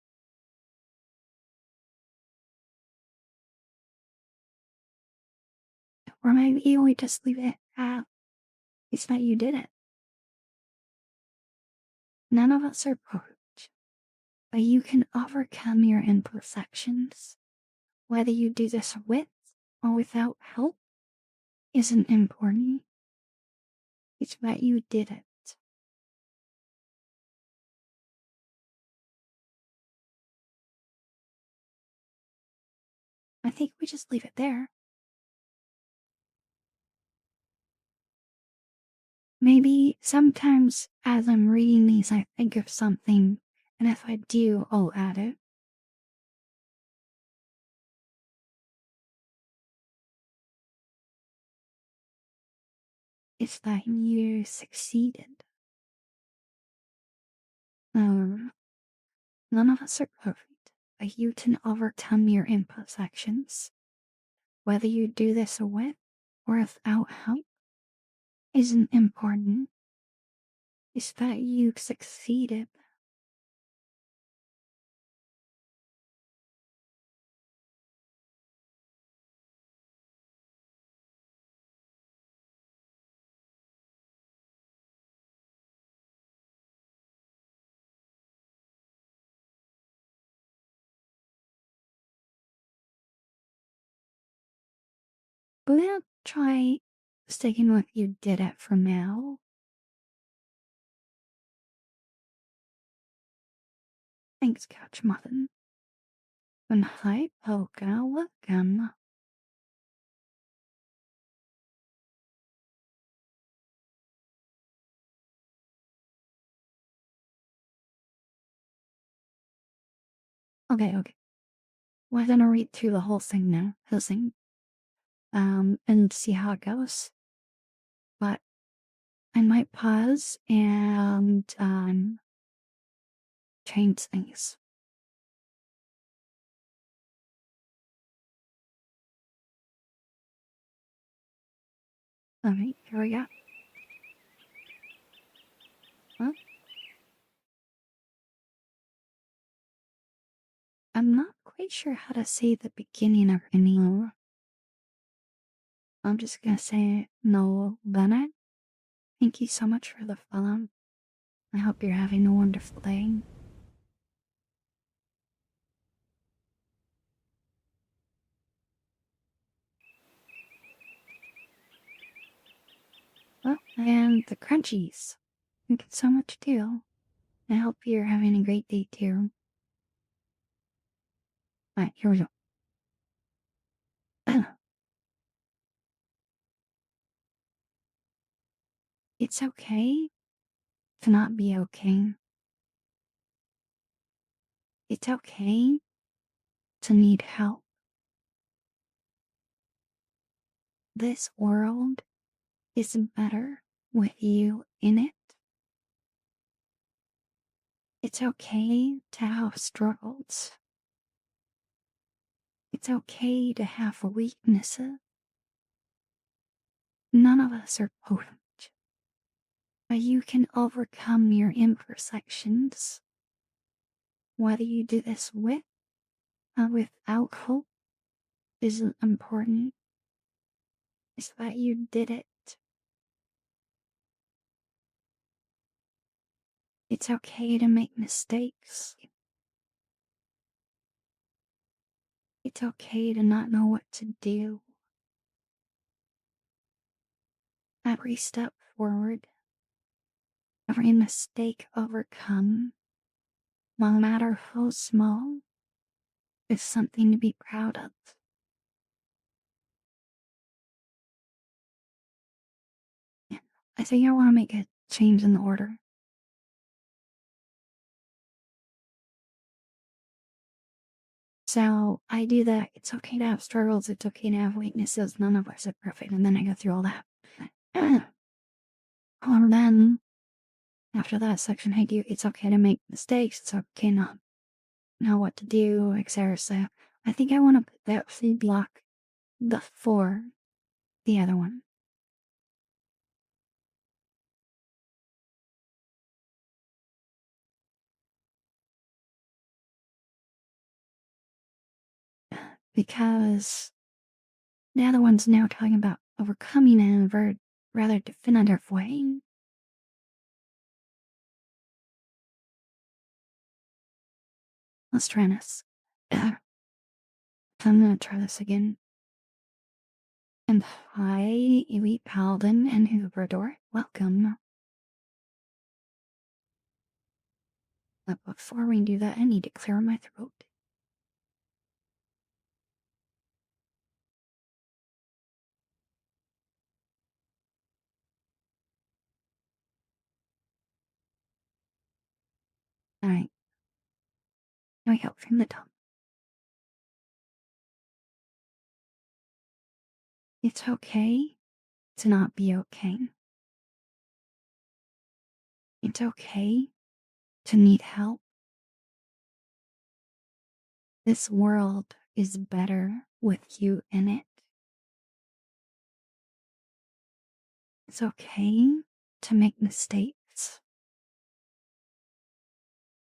Or maybe we just leave it at, it's that you did it. None of us are perfect, but you can overcome your imperfections. Whether you do this with or without help isn't important. It's that you did it. I think we just leave it there. Maybe sometimes as I'm reading these, I think of something, and if I do, I'll add it. It's that you succeeded. Um, None of us are perfect, but you can overcome your imperfections. Whether you do this with or without help isn't important. It's that you succeeded. We'll try sticking with you did it for now. Thanks, Couch Muffin. And hi, Polka, welcome. Okay. We're gonna read through the whole thing now, and see how it goes. But I might pause and change things. All right, here we go. Huh? I'm not quite sure how to say the beginning of any. I'm just gonna say no, Bennett. Thank you so much for the follow. I hope you're having a wonderful day. Oh, and the crunchies. Thank you so much too. I hope you're having a great day too. Alright, here we go. It's okay to not be okay. It's okay to need help. This world is better with you in it. It's okay to have struggles. It's okay to have weaknesses. None of us are perfect, but you can overcome your imperfections. Whether you do this with or without hope isn't important. It's that you did it. It's okay to make mistakes. It's okay to not know what to do. Every step forward, every mistake overcome, no matter how small, is something to be proud of. Yeah, I think I want to make a change in the order. So I do that. It's okay to have struggles. It's okay to have weaknesses. None of us are perfect. And then I go through all that. And then after that section, I do. It's okay to make mistakes. It's okay not know what to do, etc. So I think I want to put that C block before the other one because the other one's now talking about overcoming in a very rather definitive way. Let's try this. I'm gonna try this again. And hi, Elite Paladin and Hooverdor. Welcome. But before we do that, I need to clear my throat. Alright, here we go from the top. It's okay to not be okay. It's okay to need help. This world is better with you in it. It's okay to make mistakes.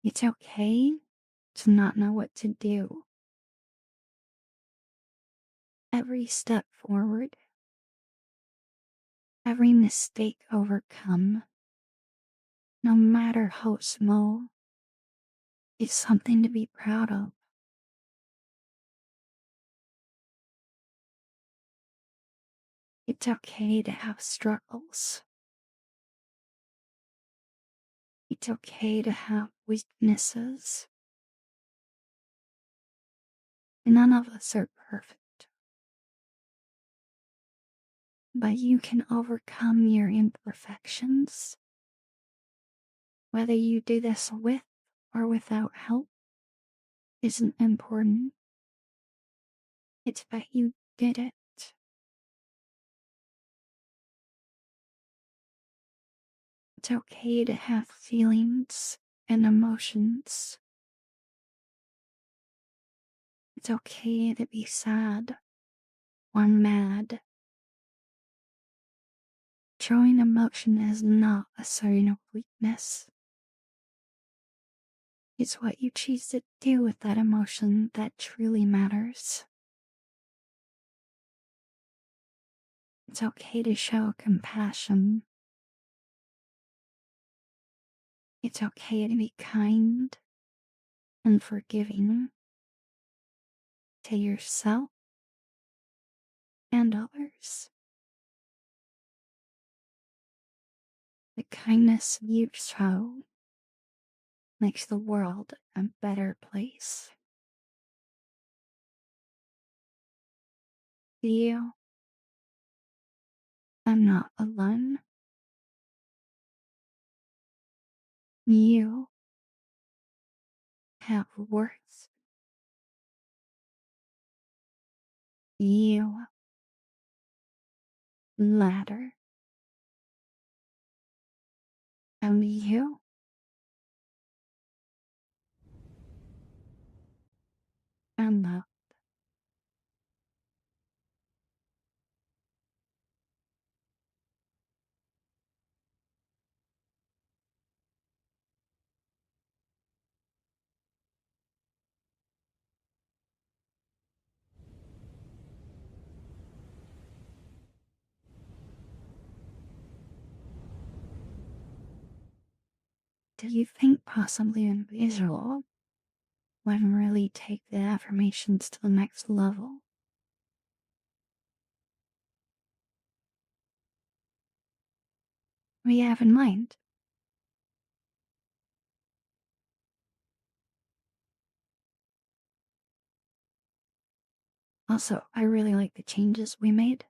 It's okay to not know what to do. Every step forward, every mistake overcome, no matter how small, is something to be proud of. It's okay to have struggles. It's okay to have weaknesses. None of us are perfect, but you can overcome your imperfections. Whether you do this with or without help isn't important. It's that you did it. It's okay to have feelings and emotions. It's okay to be sad or mad. Showing emotion is not a sign of weakness. It's what you choose to do with that emotion that truly matters. It's okay to show compassion. It's okay to be kind and forgiving to yourself and others. The kindness you show makes the world a better place. You are not alone. You have worth. You matter. And you are loved. Do you think possibly in visual would really take the affirmations to the next level? We have in mind. Also, I really like the changes we made.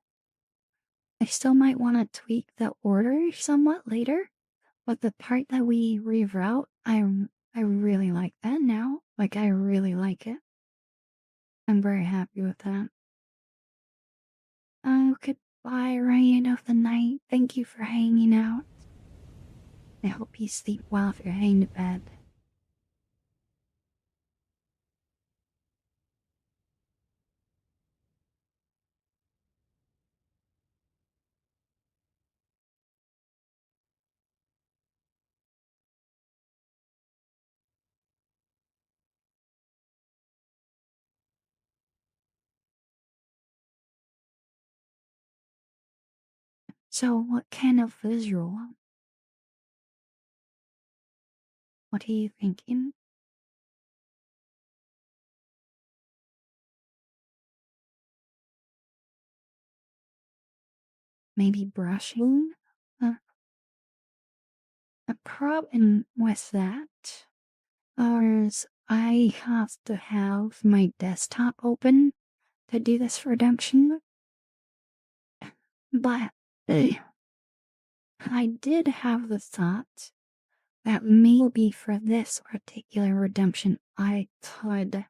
I still might want to tweak the order somewhat later, but the part that we reroute, I really like that now. Like I really like it. I'm very happy with that. Oh, goodbye, Ryan of the night. Thank you for hanging out. I hope you sleep well if you're heading to bed. So, what kind of visual? What are you thinking? Maybe brushing? Uh, a problem with that is I have to have my desktop open to do this redemption, but I did have the thought that maybe for this particular redemption, I could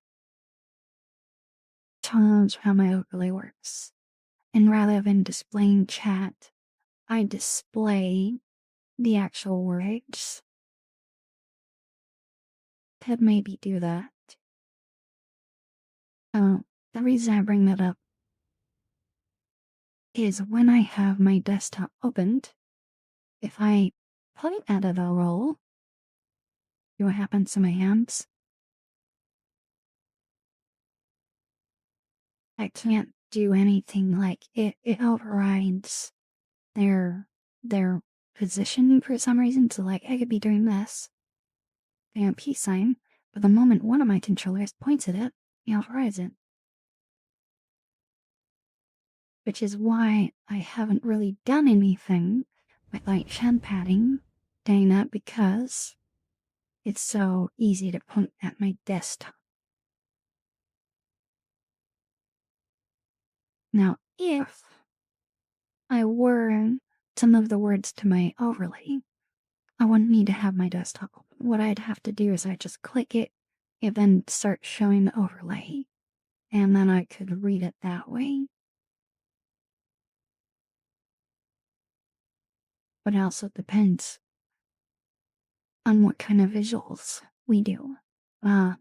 change how my overlay works. And rather than displaying chat, I display the actual words. Could maybe do that. Oh, the reason I bring that up is when I have my desktop opened, if I point at a roll, see what happens to my hands? I can't do anything like it overrides their position for some reason. So like I could be doing this, doing a peace sign, but the moment one of my controllers points at it, it overrides it. Which is why I haven't really done anything with like shed padding, doing that because it's so easy to point at my desktop. Now, if I were to move the words to my overlay, I wouldn't need to have my desktop open. What I'd have to do is I just click it, and then start showing the overlay, and then I could read it that way. But it also depends on what kind of visuals we do. Uh,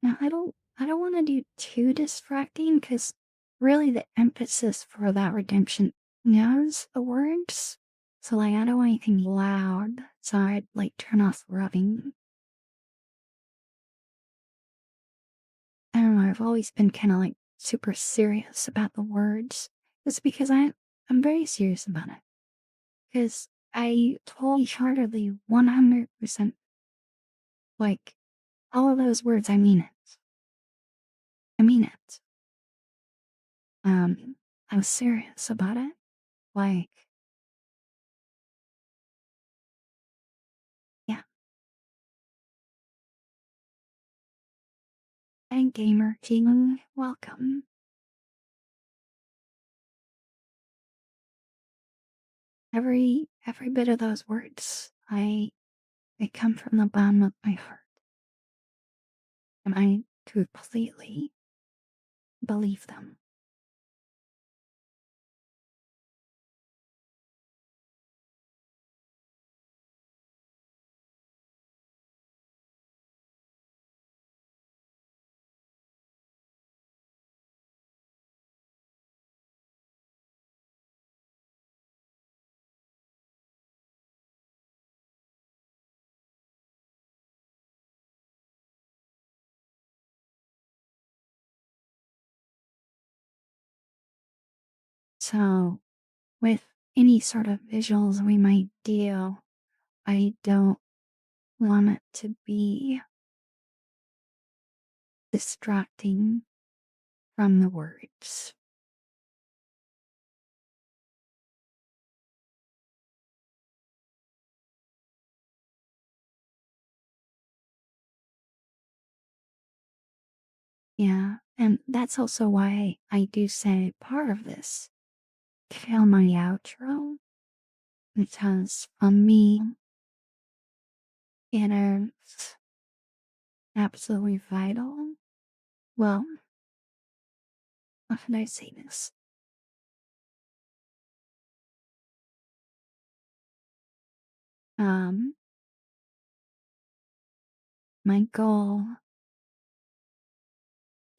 Now I don't want to do too distracting because really the emphasis for that redemption is the words. So like I don't want anything loud, so I'd like turn off rubbing. I don't know, I've always been kind of like super serious about the words. It's because I'm very serious about it. Because I wholeheartedly 100% like all of those words I mean it. I mean it. Um, I was serious about it. Like, yeah, and gamer king, welcome. Every bit of those words, they come from the bottom of my heart, and I completely believe them. So, with any sort of visuals we might do, I don't want it to be distracting from the words. Yeah, and that's also why I do say part of this kill my outro, because for me, it is absolutely vital. Well, how should I say this? Um, my goal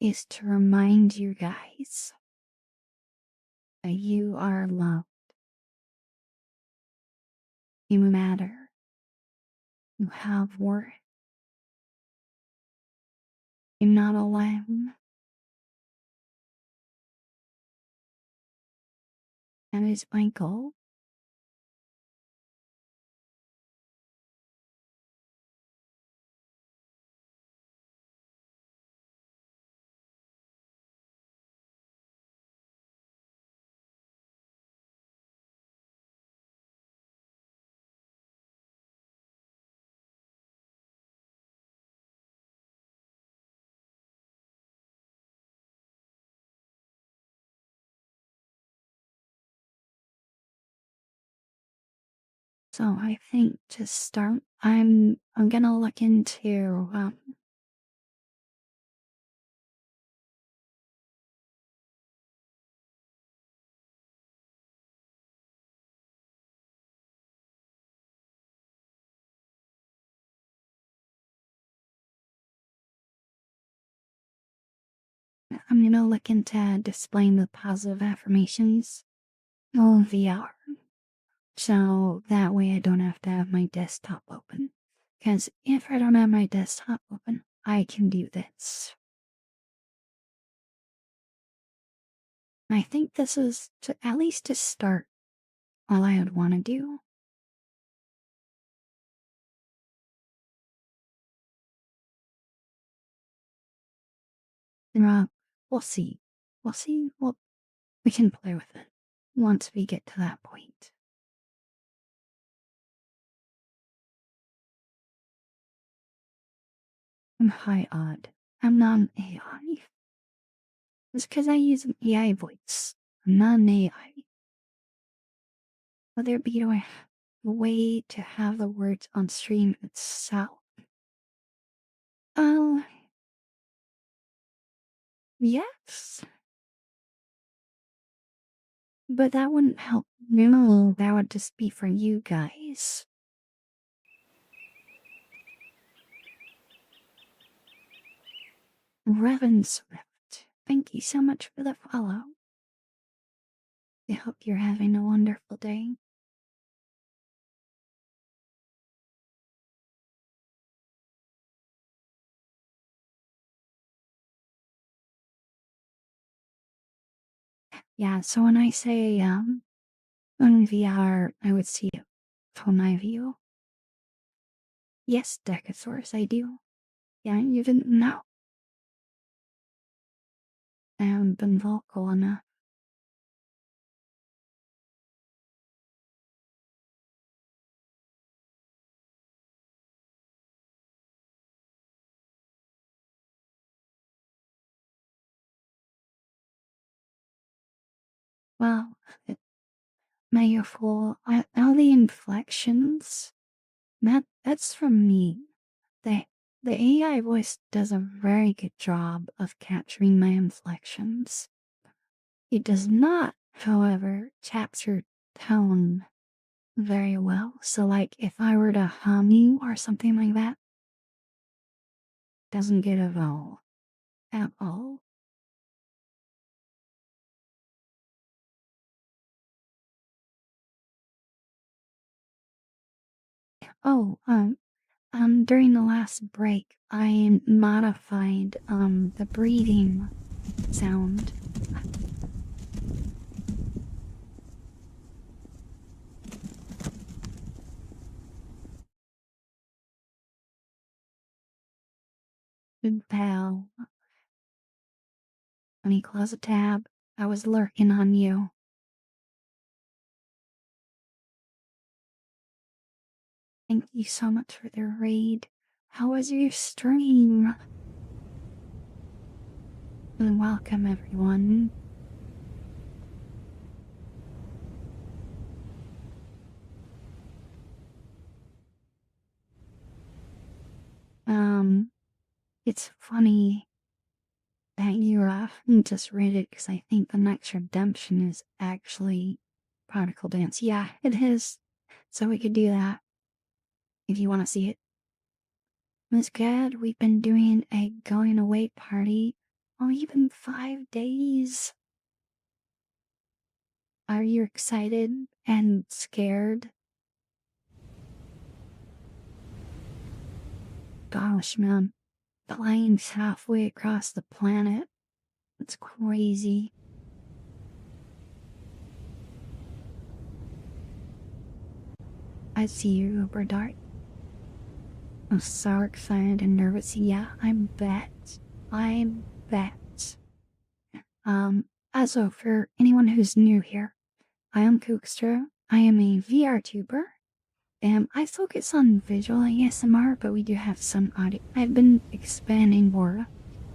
is to remind you guys that you are loved, you matter, you have worth, you're not alone. That is my goal. So I think to start, I'm gonna look into I'm gonna look into displaying the positive affirmations on VR. So that way I don't have to have my desktop open. Because if I don't have my desktop open, I can do this. I think this is to at least to start all I would want to do. Uh, we'll see. We'll see. We can play with it once we get to that point. I'm high odd. I'm not an AI. It's because I use an AI voice. I'm not an AI. Will there be a way to have the words on stream itself? Oh, yes. But that wouldn't help. No, that would just be for you guys. Revan Swift, thank you so much for the follow. I hope you're having a wonderful day. Yeah, so when I say on VR, I would see it from my view. Yes, Decasaurus, I do. Yeah, you didn't know. I haven't been vocal enough. Well, it may have full all the inflections, that's from me. The the AI voice does a very good job of capturing my inflections. It does not, however, capture tone very well. So, like, if I were to hum you or something like that, doesn't get a vowel at all. Oh, during the last break, I modified the breathing sound. Good pal. Let me close a tab. I was lurking on you. Thank you so much for the raid. How was your stream? And welcome everyone. Um, it's funny that you just read it because I think the next redemption is actually Prodigal Dance. Yeah, it is. So we could do that if you want to see it. Miss Gad, we've been doing a going away party. Oh, even 5 days. Are you excited and scared? Gosh, man. Flying's halfway across the planet. It's crazy. I see you, Uber Dart. I'm so excited and nervous. Yeah, I bet. I bet. Also, for anyone who's new here, I am Kookster. I am a VR tuber. I focus on visual ASMR, but we do have some audio. I've been expanding more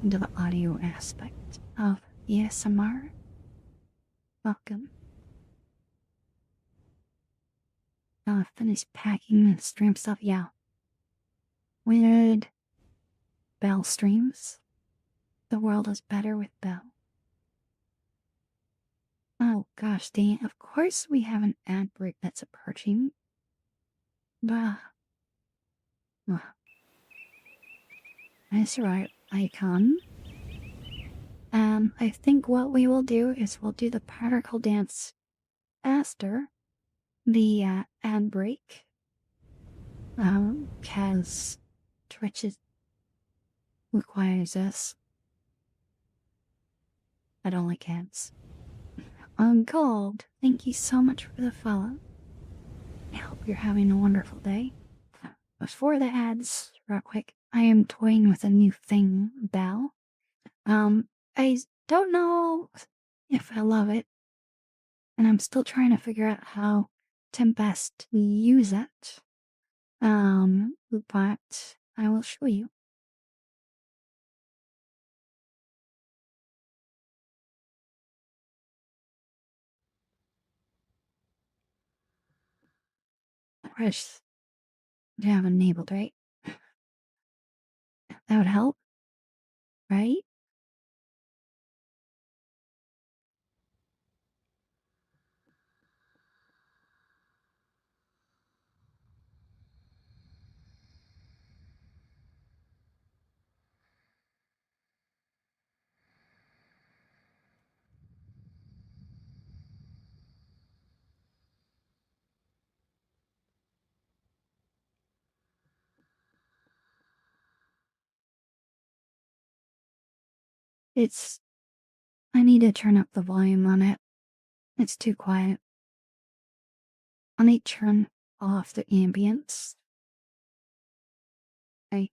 into the audio aspect of ASMR. Welcome. Finish packing the stream stuff. Yeah. With Bell streams, the world is better with Bell. Oh gosh, dang it. Of course we have an ad break that's approaching. Bah. That's right, icon. I think what we will do is we'll do the particle dance after the ad break. Because Twitch requires us. I don't like ads. Gold, thank you so much for the follow. I hope you're having a wonderful day. Before the ads, real quick, I am toying with a new thing, Bell. I don't know if I love it, and I'm still trying to figure out how to best use it. But I will show you. First, you have enabled, right? That would help, right? It's. I need to turn up the volume on it. It's too quiet. I need to turn off the ambience. I.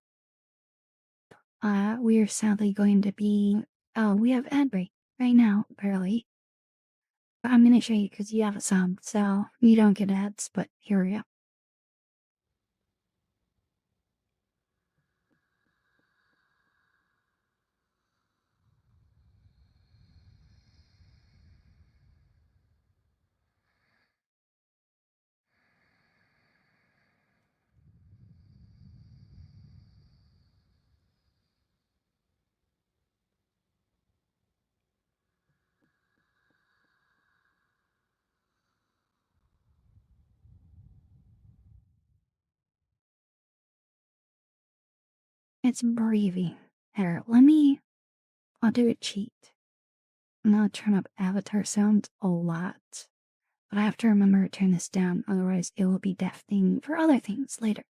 We are sadly going to be. Oh, we have ad break. right now, barely. But I'm gonna show you because you have a sub, so you don't get ads, but here we go. It's breathing. Here, I'll do a cheat. I'm gonna turn up avatar sounds a lot. But I have to remember to turn this down, otherwise it will be deafening for other things later.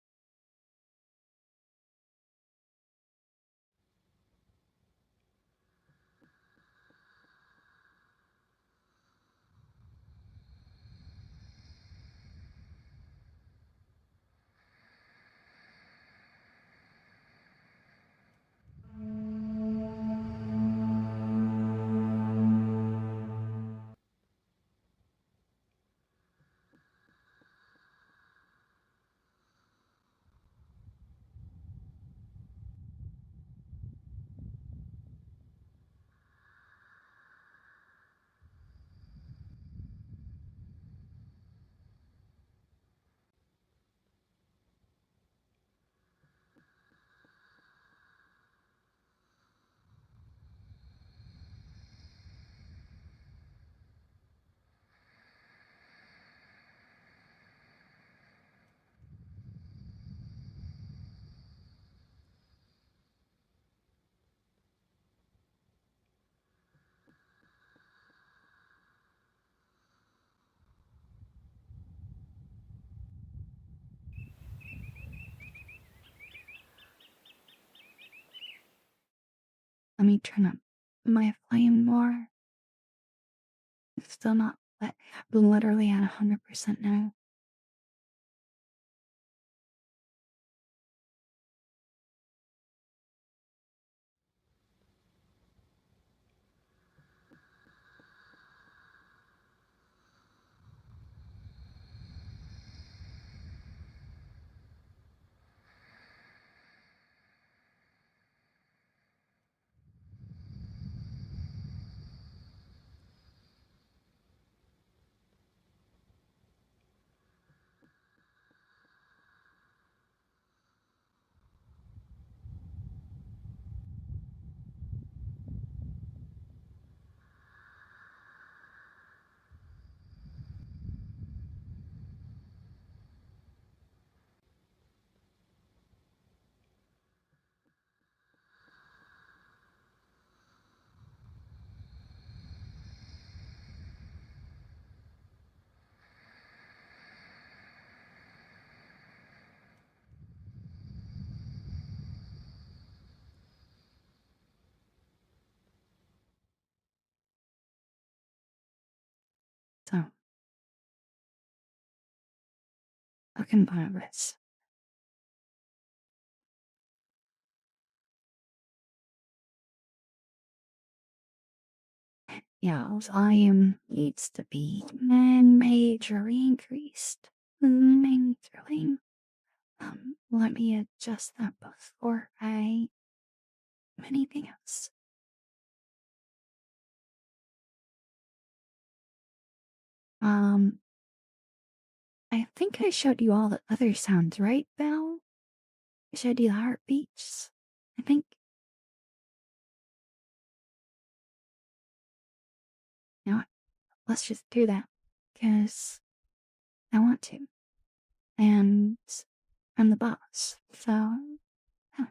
Let me turn up my volume more. It's still not but I'm literally at 100% now. So, fucking virus. Yeah, volume needs to be majorly increased. Majorly. Let me adjust that before I anything else. Um, I think I showed you all the other sounds, right, Belle? I showed you the heartbeats. I think. You know what? Let's just do that. Because I want to. And I'm the boss. So, huh.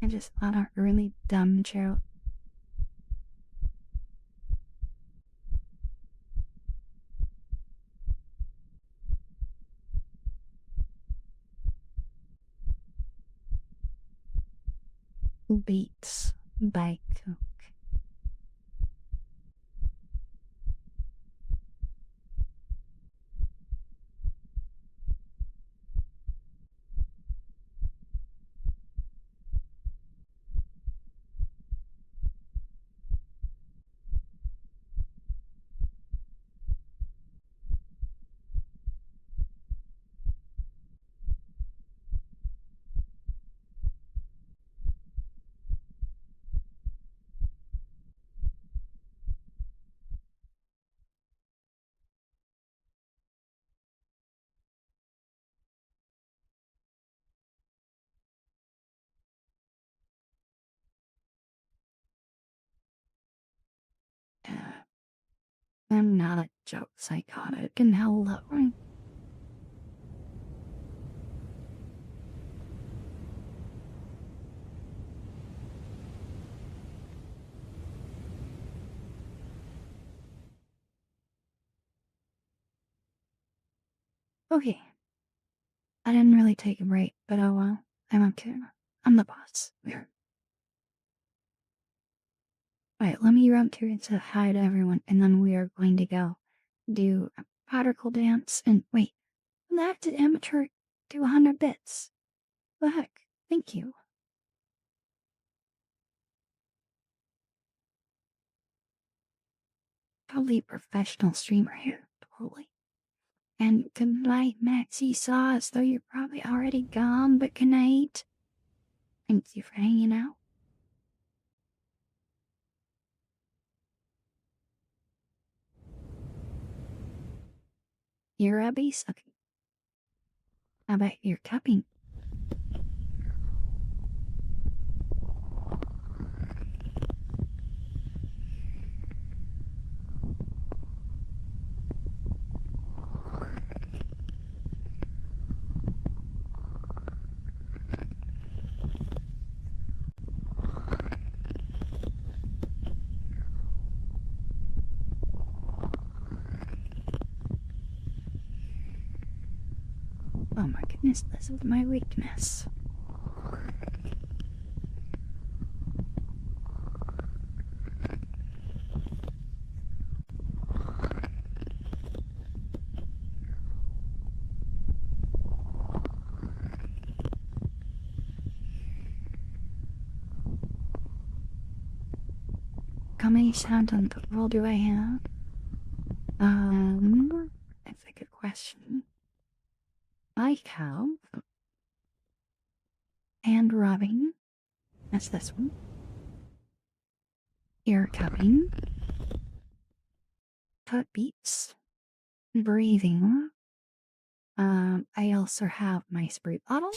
I just thought a really dumb joke. Beats by Coke. I'm not a joke psychotic, and hello. Okay, I didn't really take a break, but oh well. I'm okay. I'm the boss. Right, let me run through and say hi to everyone, and then we are going to go do a particle dance. And wait, an active amateur do 100 bits. The heck? Thank you. Totally professional streamer here. Totally. And good night, Maxie Sauce, though you're probably already gone, but good night. Thank you for hanging out. You're a beast. Okay. How about your cupping? Oh my goodness, this is my weakness. How many sounds on the roll do I have? That's a good question. I have hand rubbing. That's this one. Ear cupping. Foot beats. Breathing. I also have my spray bottle.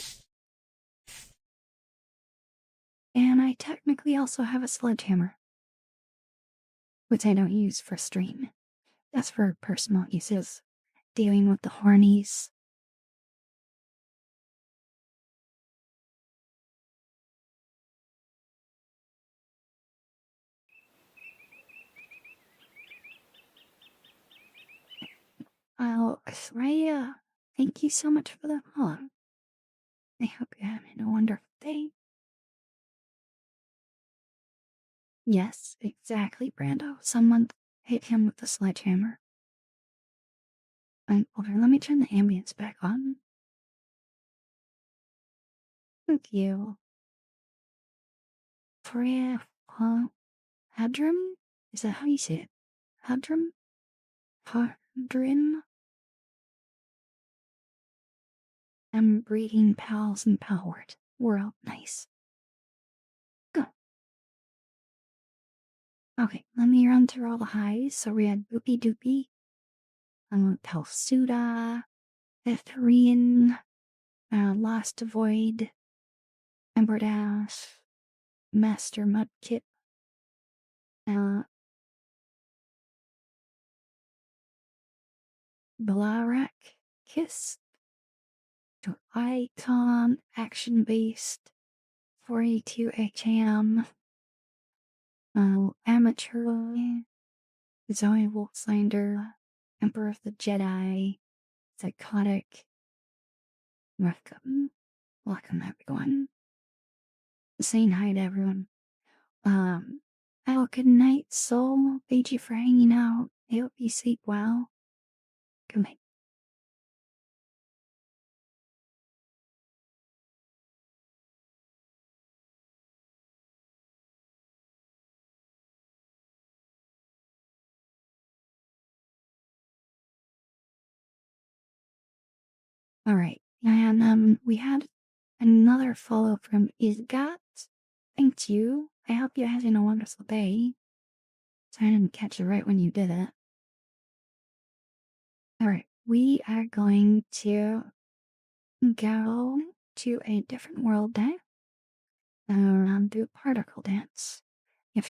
And I technically also have a sledgehammer, which I don't use for stream. That's for personal uses. Dealing with the hornies. Oh, Freya, thank you so much for the follow. I hope you're having a wonderful day. Yes, exactly, Brando. Someone hit him with a sledgehammer. And hold on, let me turn the ambience back on. Thank you. Freya, Hadrim? Is that how you say it? Hadrim? Hadrin? I'm breeding pals and powered. World, nice. Go. Okay, let me run through all the highs. So we had Boopy Doopy, Pelsuda, Etherian, Lost Void, Ember Dash, Master Mudkip, Balarak, Kiss, to Icon, Action Based, 8:42 a.m. Amateur Zoe Wolfslander, Emperor of the Jedi, Psychotic, welcome, welcome everyone. Saying hi to everyone. Um, oh, good night, Soul. Thank you for hanging out. I hope you sleep well. Good night. All right, and we had another follow from Isgat. Thank you. I hope you're having a wonderful day. So I didn't catch it right when you did it. All right, we are going to go to a different world now and do a particle dance. If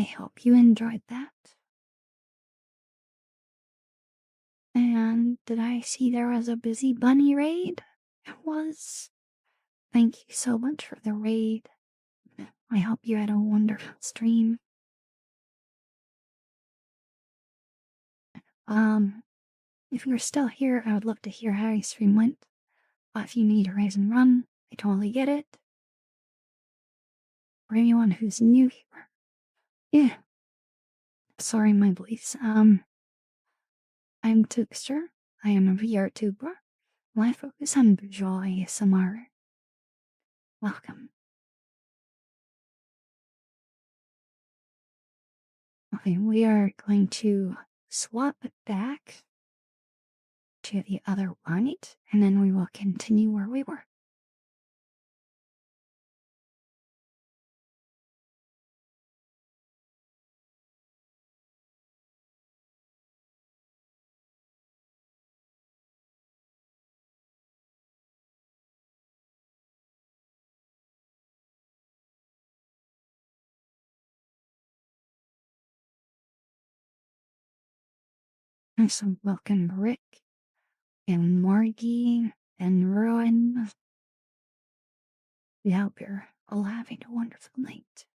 I hope you enjoyed that. And did I see there was a busy bunny raid? It was. Thank you so much for the raid. I hope you had a wonderful stream. Um, if you're still here, I would love to hear how your stream went. If you need a raise and run, I totally get it. For anyone who's new here, yeah, sorry my beliefs. I'm Tookster. I am a VR tuber. I focus on visual ASMR. Welcome. Okay, we are going to swap it back to the other light, and then we will continue where we were. And so welcome Rick and Margie and Rowan. We hope you're all having a wonderful night.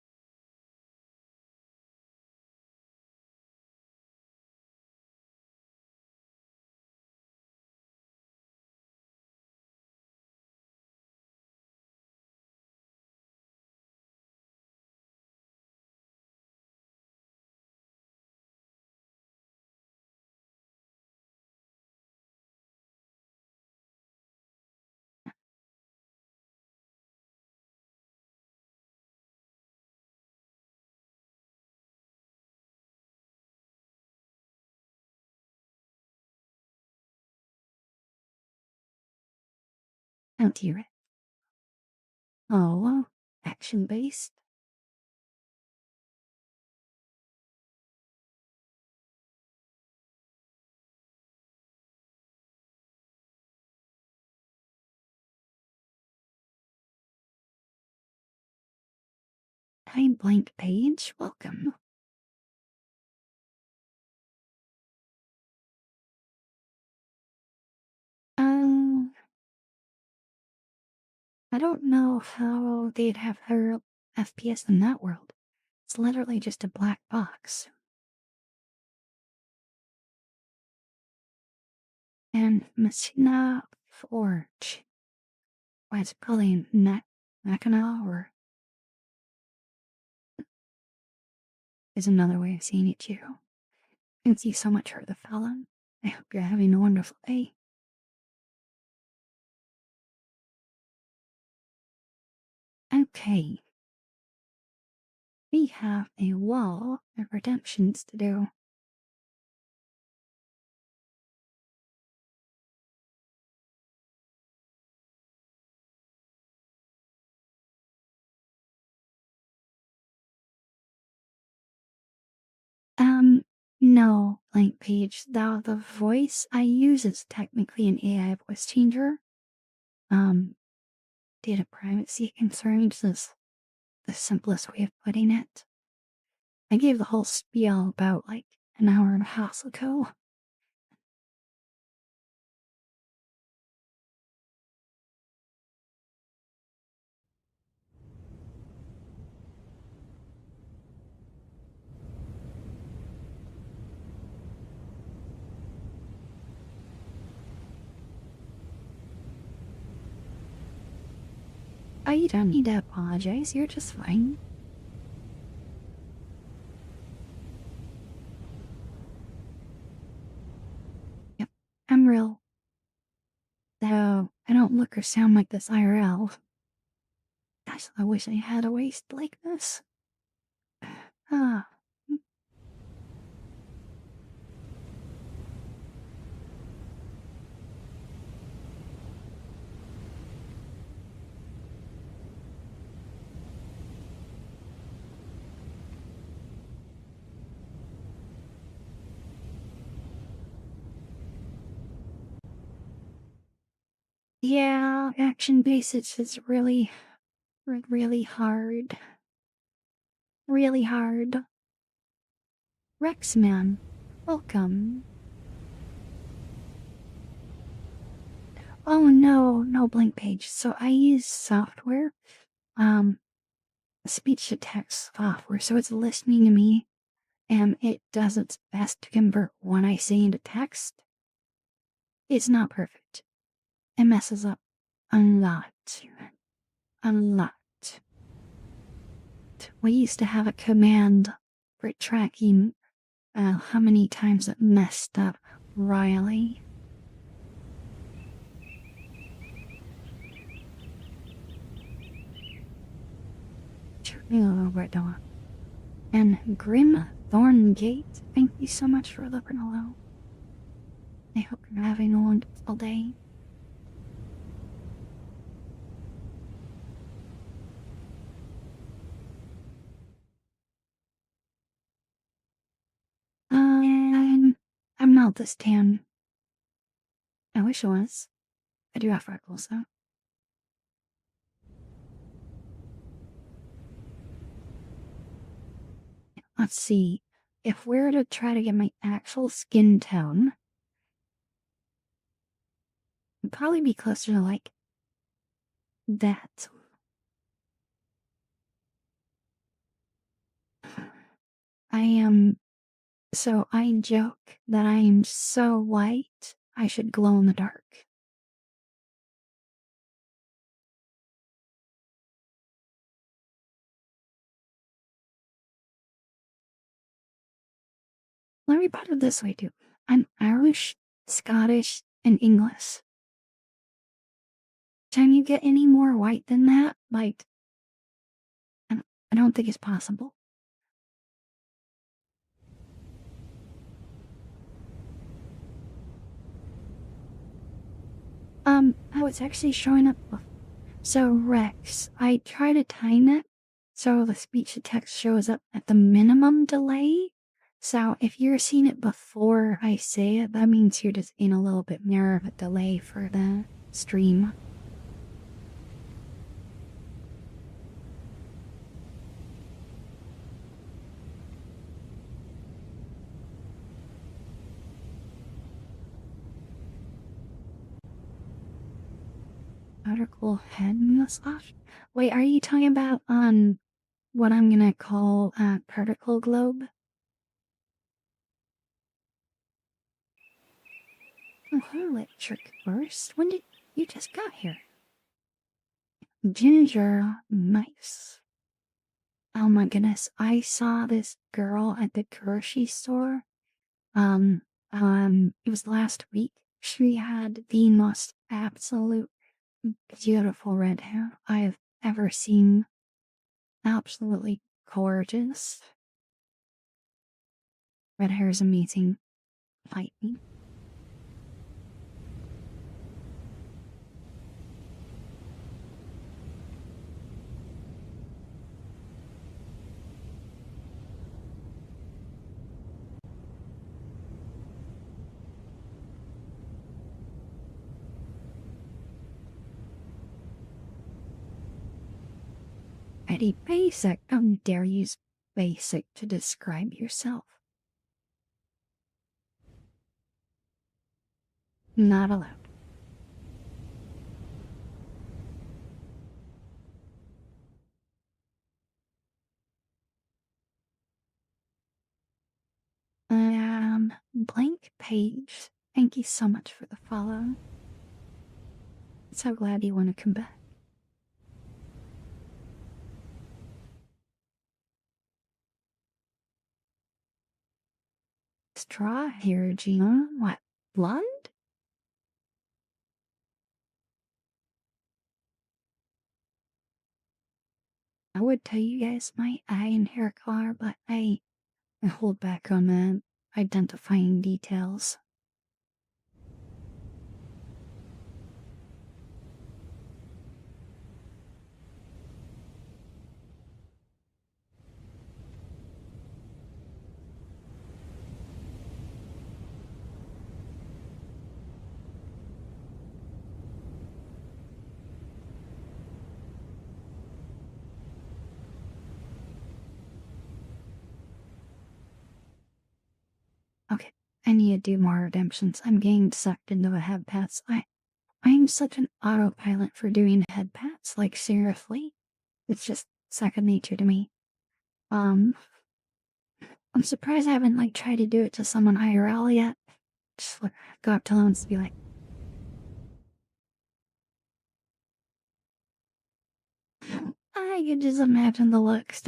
Out here. Oh, well, action based. Hi, blank page. Welcome. Um, I don't know how they'd have her FPS in that world. It's literally just a black box. And Messina Forge. Why, it's probably Mackinac or is another way of saying it too. Thank you so much for the follow. I hope you're having a wonderful day. Okay. We have a wall of redemptions to do. Um, no, blank page. Now the voice I use is technically an AI voice changer. Um, Data privacy concerns is the simplest way of putting it. I gave the whole spiel about like an hour and a half ago. Oh, you don't need to apologize. You're just fine. Yep, I'm real. Though I don't look or sound like this IRL. Gosh, I wish I had a waist like this. Ah, yeah, action basics is really, really hard. Really hard. Rexman, welcome. Oh no, no blank page. So I use software, um, speech to text software, so it's listening to me and it does its best to convert what I say into text. It's not perfect. It messes up a lot. A lot. We used to have a command for tracking how many times it messed up Riley. And Grim Thorngate, thank you so much for looking hello. I hope you're having a wonderful day. I'm not this tan. I wish I was. I do have freckles though. Let's see. If we're to try to get my actual skin tone, it'd probably be closer to like that. I am. So I joke that I am so white, I should glow in the dark. Let me put it this way too. I'm Irish, Scottish, and English. Can you get any more white than that? Like, I don't think it's possible. Oh, it's actually showing up. So, Rex, I try to time it so the speech to text shows up at the minimum delay. So, if you're seeing it before I say it, that means you're just in a little bit more of a delay for the stream. Particle head massage? Wait, are you talking about what I'm gonna call a particle globe? Oh, electric burst? When did you just got here? Ginger mice. Oh my goodness, I saw this girl at the grocery store. It was last week. She had the most absolute beautiful red hair I have ever seen. Absolutely gorgeous. Red hair is amazing. Fight me. Pretty basic. Don't dare use basic to describe yourself. Not allowed. Blank page. Thank you so much for the follow. So glad you want to come back. Straw hair, Gina. What? Blonde? I would tell you guys my eye and hair color, but I hold back on the identifying details. I need to do more redemptions. I'm getting sucked into the head pats. I'm such an autopilot for doing head pats. Like, seriously. It's just second nature to me. Um, I'm surprised I haven't, like, tried to do it to someone IRL yet. Just like, go up to them and be like, I can just imagine the looks.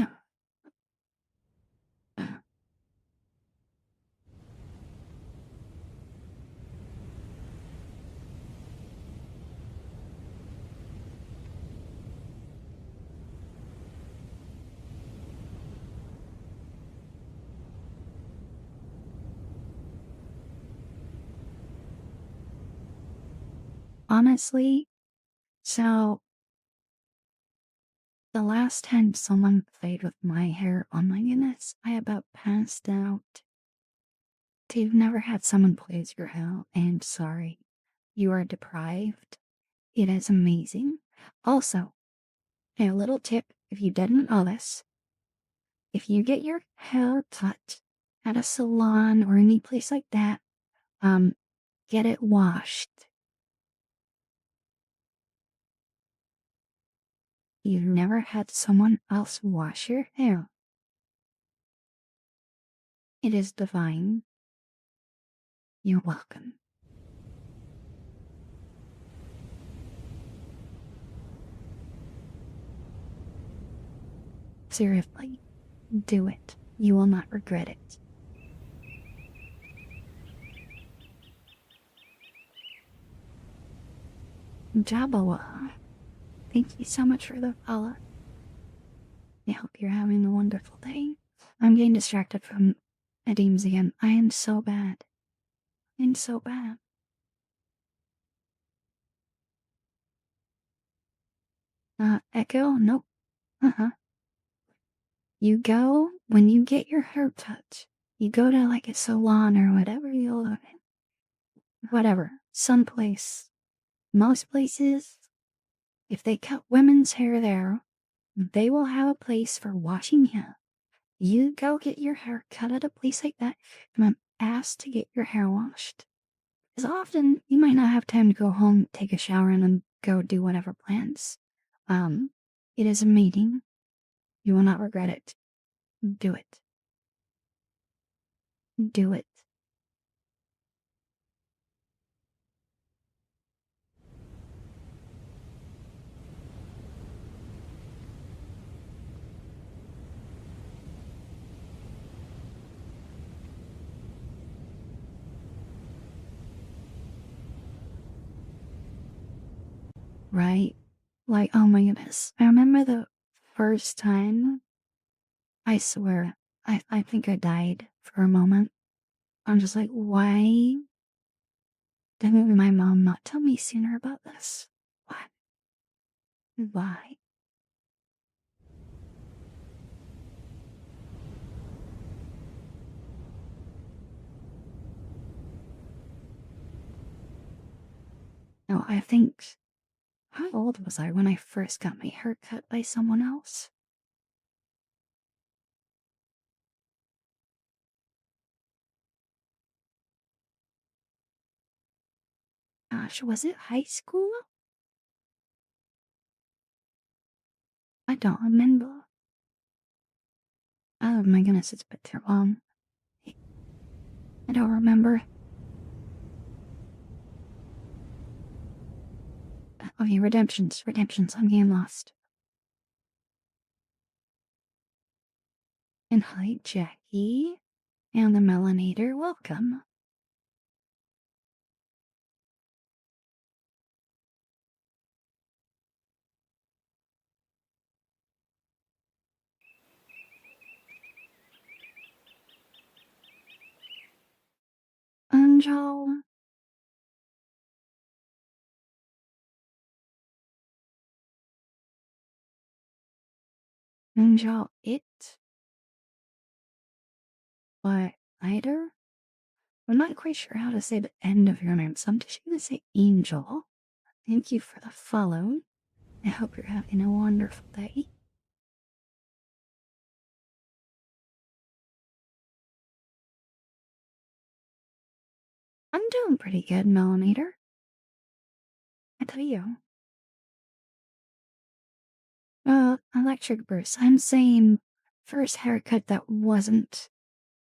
Honestly, so the last time someone played with my hair, oh my goodness, I about passed out. You've never had someone play with your hair, and sorry, you are deprived. It is amazing. Also, a little tip if you didn't know this, if you get your hair cut at a salon or any place like that, um, get it washed. You've never had someone else wash your hair. It is divine. You're welcome. Seriously, do it. You will not regret it. Jabawa, thank you so much for the follow. I hope you're having a wonderful day. I'm getting distracted from Edeem's again. I am so bad. I'm so bad. Echo? Nope. Uh-huh. You go, when you get your hair cut, you go to like a salon or whatever whatever, some place. Most places, if they cut women's hair there, they will have a place for washing hair. You go get your hair cut at a place like that, and I'm asked to get your hair washed. Because often you might not have time to go home, take a shower, and then go do whatever plans. It is a meeting. You will not regret it. Do it. Do it. Right? Like, oh my goodness. I remember the first time, I swear, I think I died for a moment. I'm just like, why didn't my mom not tell me sooner about this? What? Why? No, I think. How old was I when I first got my hair cut by someone else? Gosh, was it high school? I don't remember. Oh my goodness, it's been too long. I don't remember. Okay, redemptions, redemptions. I'm getting lost. And hi, Jackie. And the Melanator, welcome. Angel. Angel, it. But either? I'm not quite sure how to say the end of your name, so I'm just gonna say Angel. Thank you for the follow. I hope you're having a wonderful day. I'm doing pretty good, Melanator. I tell you. Electric Burst. I'm saying first haircut that wasn't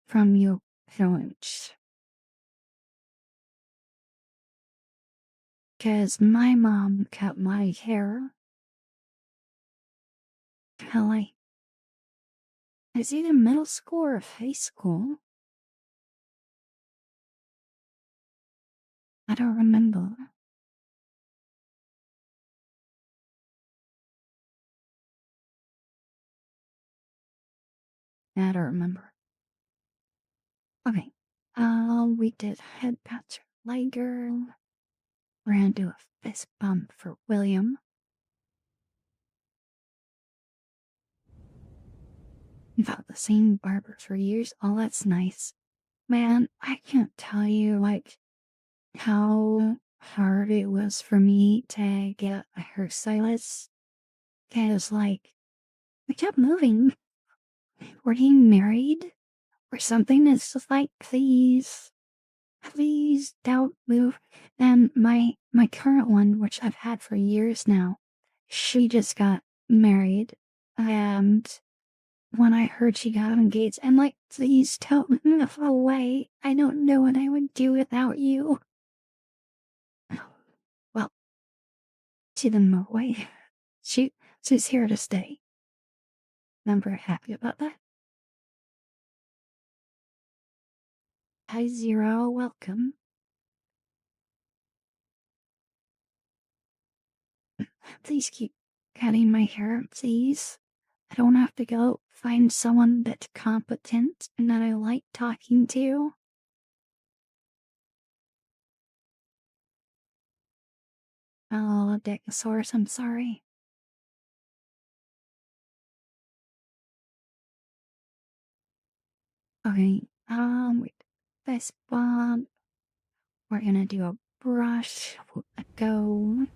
from your parents. Cause my mom cut my hair. Hell, it's either middle school or high school. I don't remember. I don't remember. Okay. We did head pats for Liger. We're gonna do a fist bump for William. We've had the same barber for years. Oh, that's nice. Man, I can't tell you, like, how hard it was for me to get a hairstylist. Cause, like, we kept moving. Were you married? Or something? It's just like, please don't move. And my current one, which I've had for years now, she just got married. And when I heard she got engaged, I'm like, please don't move away. I don't know what I would do without you. Well, she didn't move away. She's here to stay. And I'm very happy about that. Hi Zero, welcome. Please keep cutting my hair, please. I don't have to go find someone that's competent and that I like talking to. Oh, Decosaurus, I'm sorry. Okay, wait. This one, we're gonna do a brush. Let go.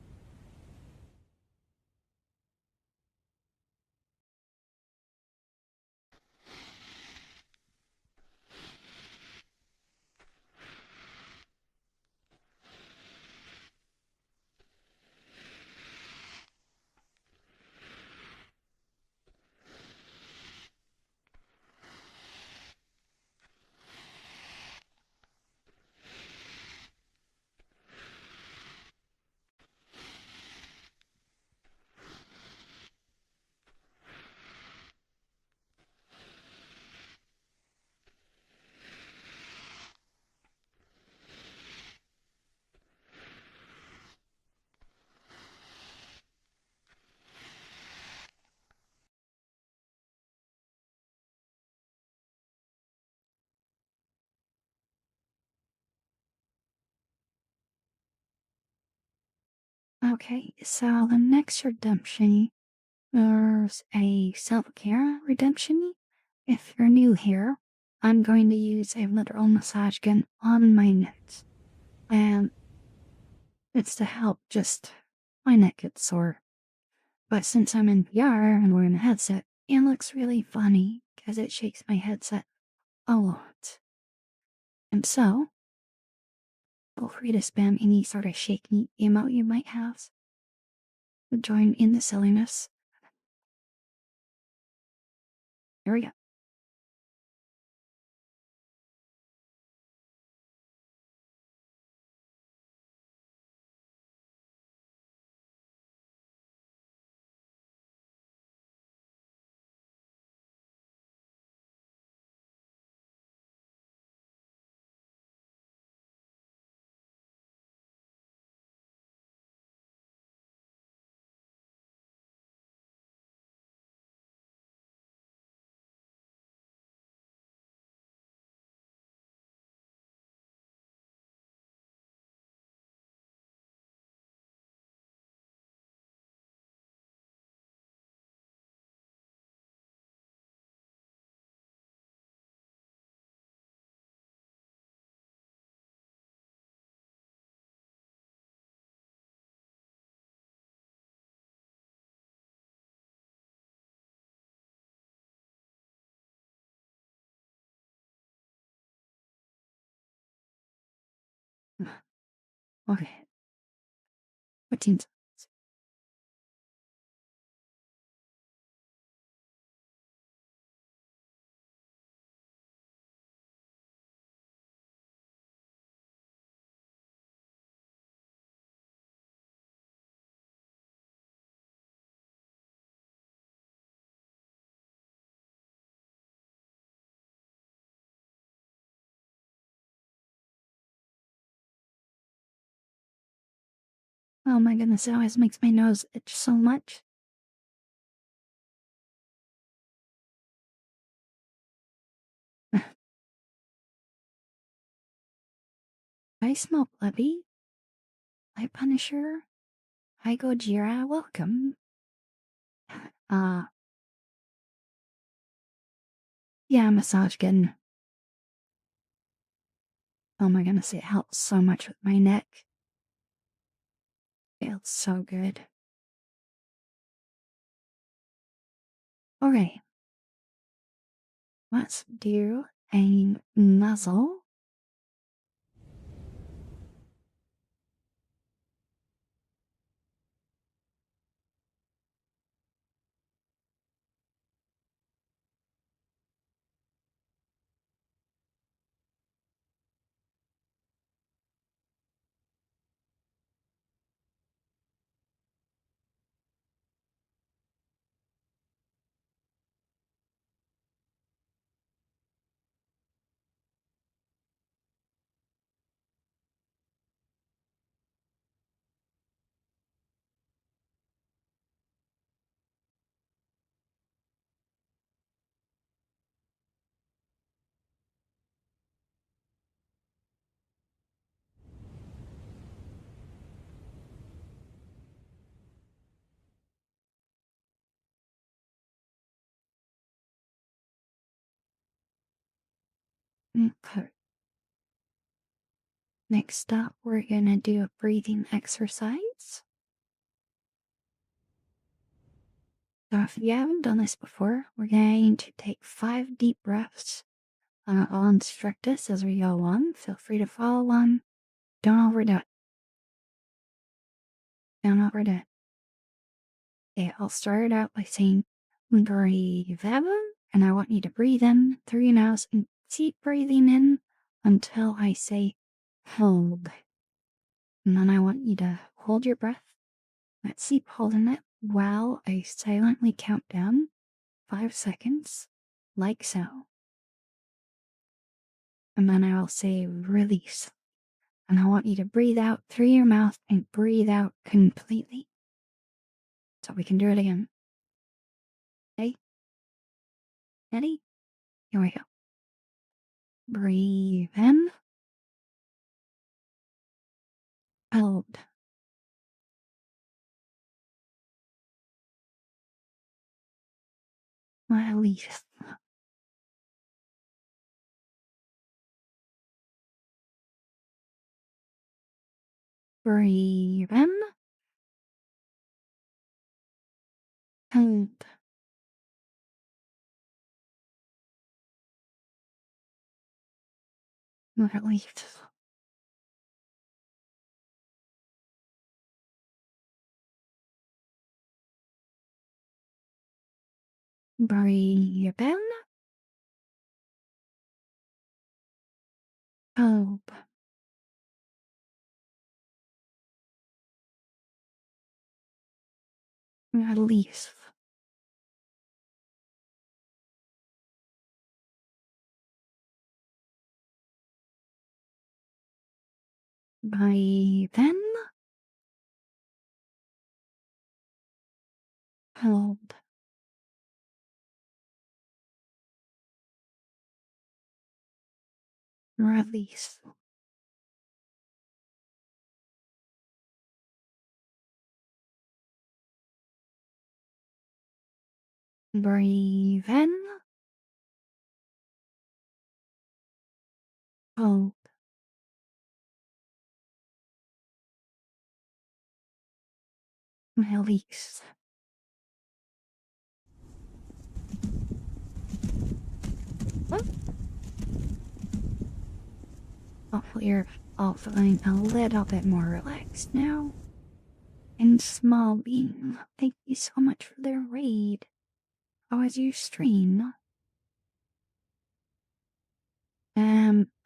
Okay, so the next redemption is a self-care redemption. If you're new here, I'm going to use a literal massage gun on my neck. And it's to help just my neck gets sore. But since I'm in VR and wearing a headset, it looks really funny because it shakes my headset a lot. And so, feel free to spam any sort of shaky emote you might have. Join in the silliness. Here we go. Okay. What teams? Oh my goodness, it always makes my nose itch so much. I smell bloody. Hi, Punisher. Hi, Gojira. Welcome. Uh, yeah, massage gun. Oh my goodness, it helps so much with my neck. It feels so good. Okay, let's do a muzzle. Okay. Next up, we're gonna do a breathing exercise. So if you haven't done this before, we're going to take 5 deep breaths. I'll instruct us as we go on. Feel free to follow along. Don't overdo it. Don't overdo it. Okay, I'll start out by saying breathe in, and I want you to breathe in through your nose and keep breathing in until I say hold. And then I want you to hold your breath. Let's keep holding it while I silently count down 5 seconds, like so. And then I will say release. And I want you to breathe out through your mouth and breathe out completely. So we can do it again. Okay? Ready? Here we go. Breathe in. Hold. Release. Breathe in. Hold. Release. Breathe in. Hold. Release. Breathe in. Hold. Release. Breathe in. Hold. Release. Oh, you're all feeling a little bit more relaxed now. And Small Bean, thank you so much for the raid. How was your stream?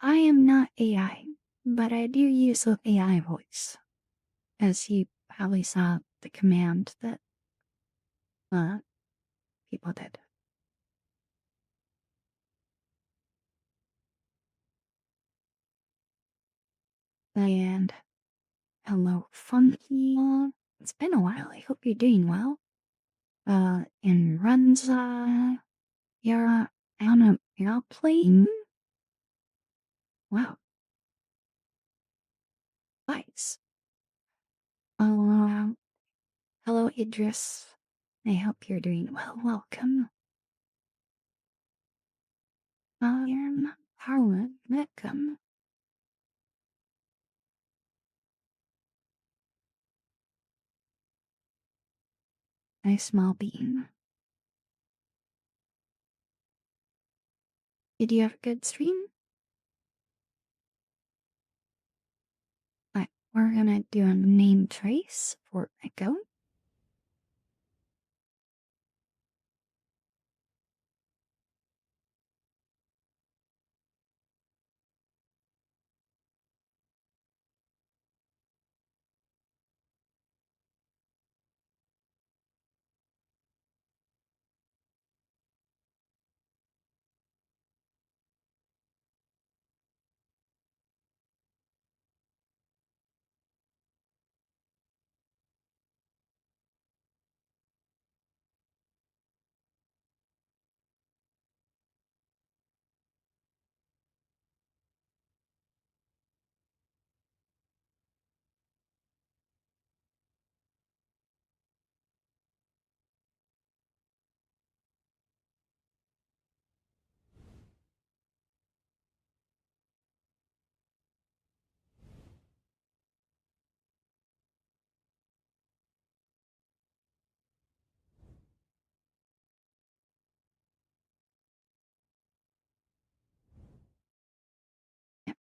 I am not AI, but I do use the AI voice. As you probably saw the command that uh people did. And hello, Funky. It's been a while. I hope you're doing well. And Runza, you're on a airplane? Wow, nice. Uh, hello, Idris. I hope you're doing well. Welcome. Harlan, welcome. Nice Small Bean. Did you have a good stream? We're gonna do a name trace for Echo. Yep.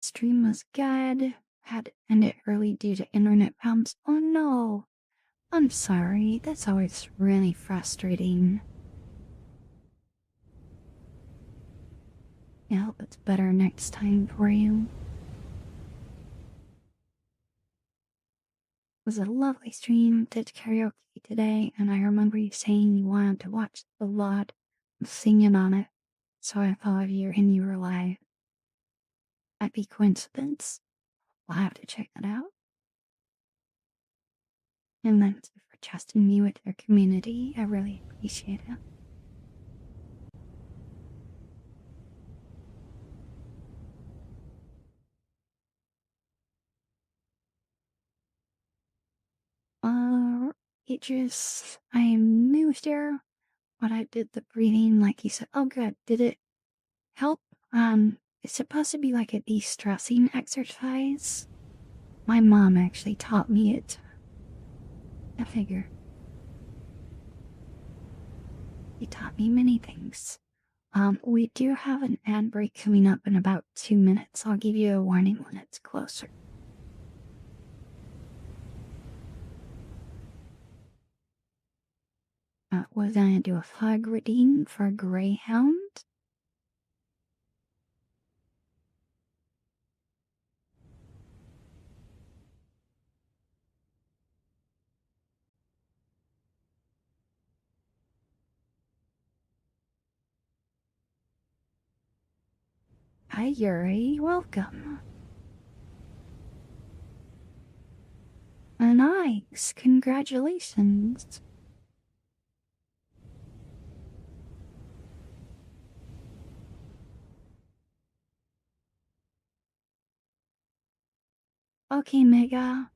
Stream was good. Had to end it early due to internet problems. Oh no. I'm sorry. That's always really frustrating. I hope it's better next time for you. It was a lovely stream. Did karaoke today, and I remember you saying you wanted to watch the lot of singing on it. So I thought of you and you were live. Might be coincidence. We'll have to check that out. And thanks for trusting me with your community. I really appreciate it. It just, I moved here, but I did the breathing like you said. Oh, good. Did it help? It's supposed to be like a de-stressing exercise. My mom actually taught me it. I figure. She taught me many things. We do have an ad break coming up in about 2 minutes. I'll give you a warning when it's closer. Was I gonna do a flag redeem for Greyhound? Hi, Yuri. Welcome. Nice. Congratulations. Okay, Mega.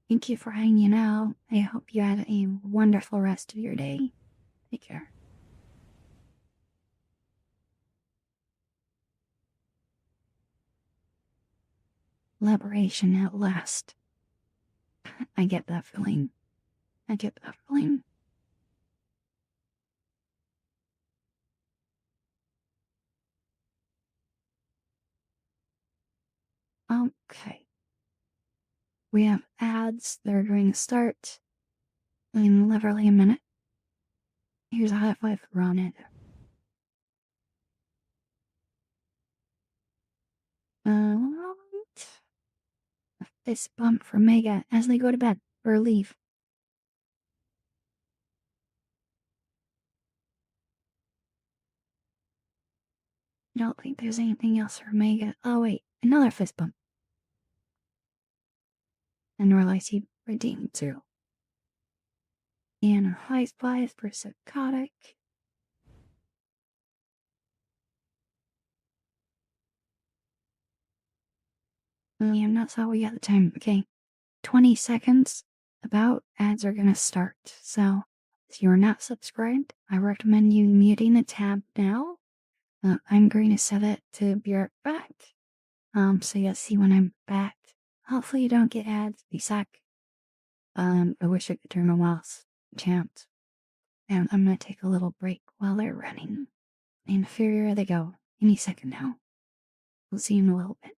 Thank you for hanging out. I hope you had a wonderful rest of your day. Take care. Liberation at last. I get that feeling. I get that feeling. Okay. We have ads that are going to start in literally a minute. Here's a high five for Ronald. Right. A fist bump for Mega as they go to bed or leave. I don't think there's anything else for Mega. Oh wait, another fist bump. And realize he redeemed too. And a high five for Psychotic. And that's how we got the time. Okay, 20 seconds. About ads are gonna start. So, if you're not subscribed, I recommend you muting the tab now. I'm going to set it to be right back. So you'll see when I'm back. Hopefully you don't get ads. They suck. I wish I could turn my mouse chant. And I'm gonna take a little break while they're running. And here they go. Any second now. We'll see you in a little bit.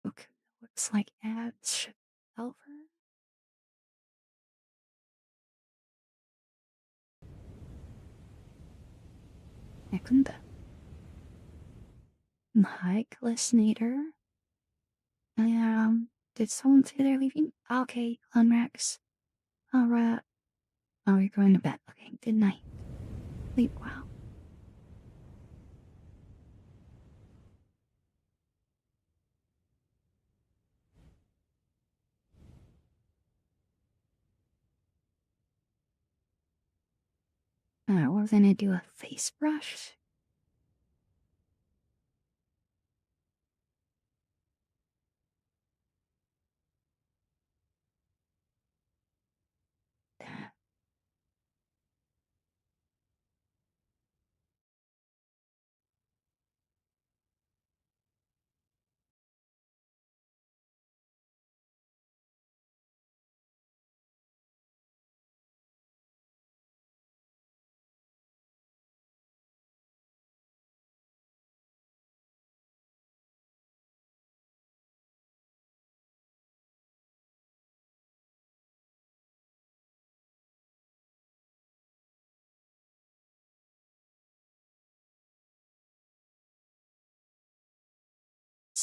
Okay, looks like ads should be over. Second. Mike Listener. Did someone say they're leaving? Okay, Unrex. Alright. Oh, you're going to bed. Okay, good night. Sleep well. Alright, we're gonna do a face brush.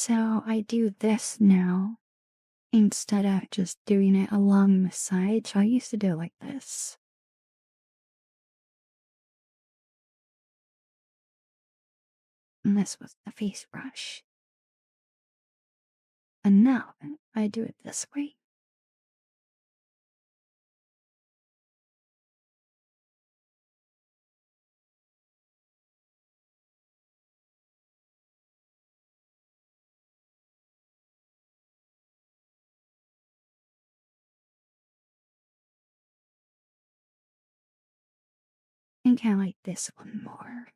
So I do this now instead of just doing it along the side. So I used to do it like this. And this was the face brush. And now I do it this way. And kind of like this one more.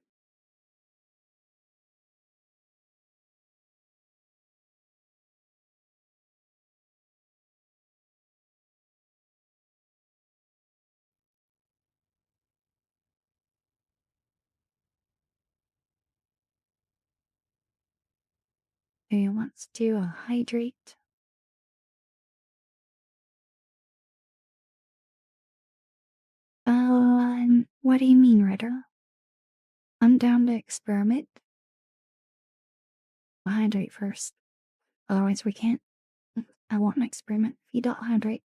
Do you want to hydrate? What do you mean, Ritter? I'm down to experiment. I'll hydrate first. Otherwise, we can't. I want an experiment if you don't hydrate.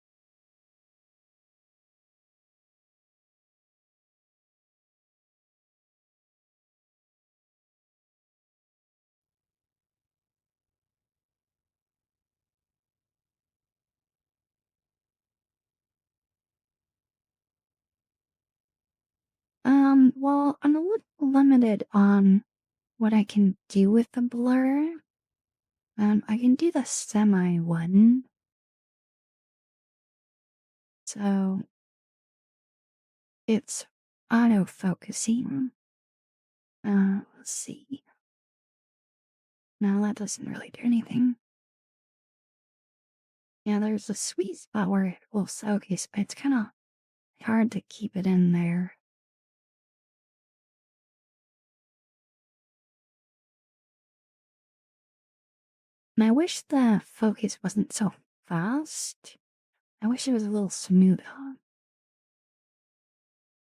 Well, I'm a little limited on what I can do with the blur. I can do the semi one. So it's auto focusing. Let's see. No, that doesn't really do anything. Yeah, there's a sweet spot where it will focus, but it's kind of hard to keep it in there. And I wish the focus wasn't so fast. I wish it was a little smoother.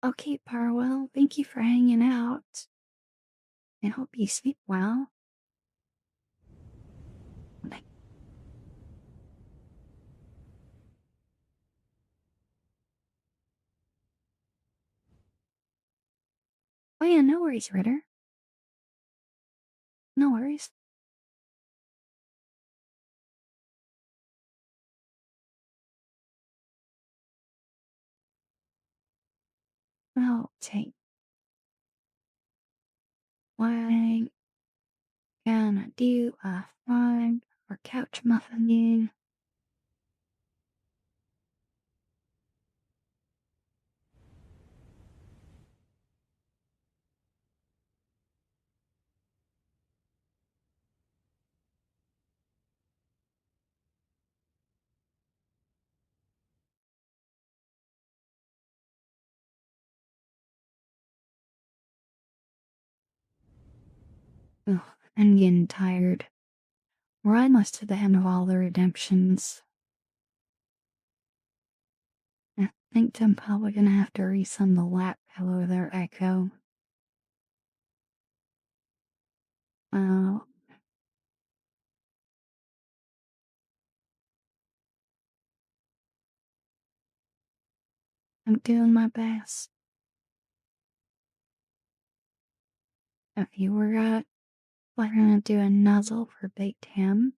Okay, Parwell, thank you for hanging out. I hope you sleep well. Oh yeah, no worries, Ritter. No worries. Oh, take. Why gonna do a fun or couch muffin? Ugh, I'm getting tired. We're almost to the end of all the redemptions. I think I'm probably gonna have to resend the lap pillow there, Echo. Oh, I'm doing my best. If you were we're gonna do a nuzzle for baked ham.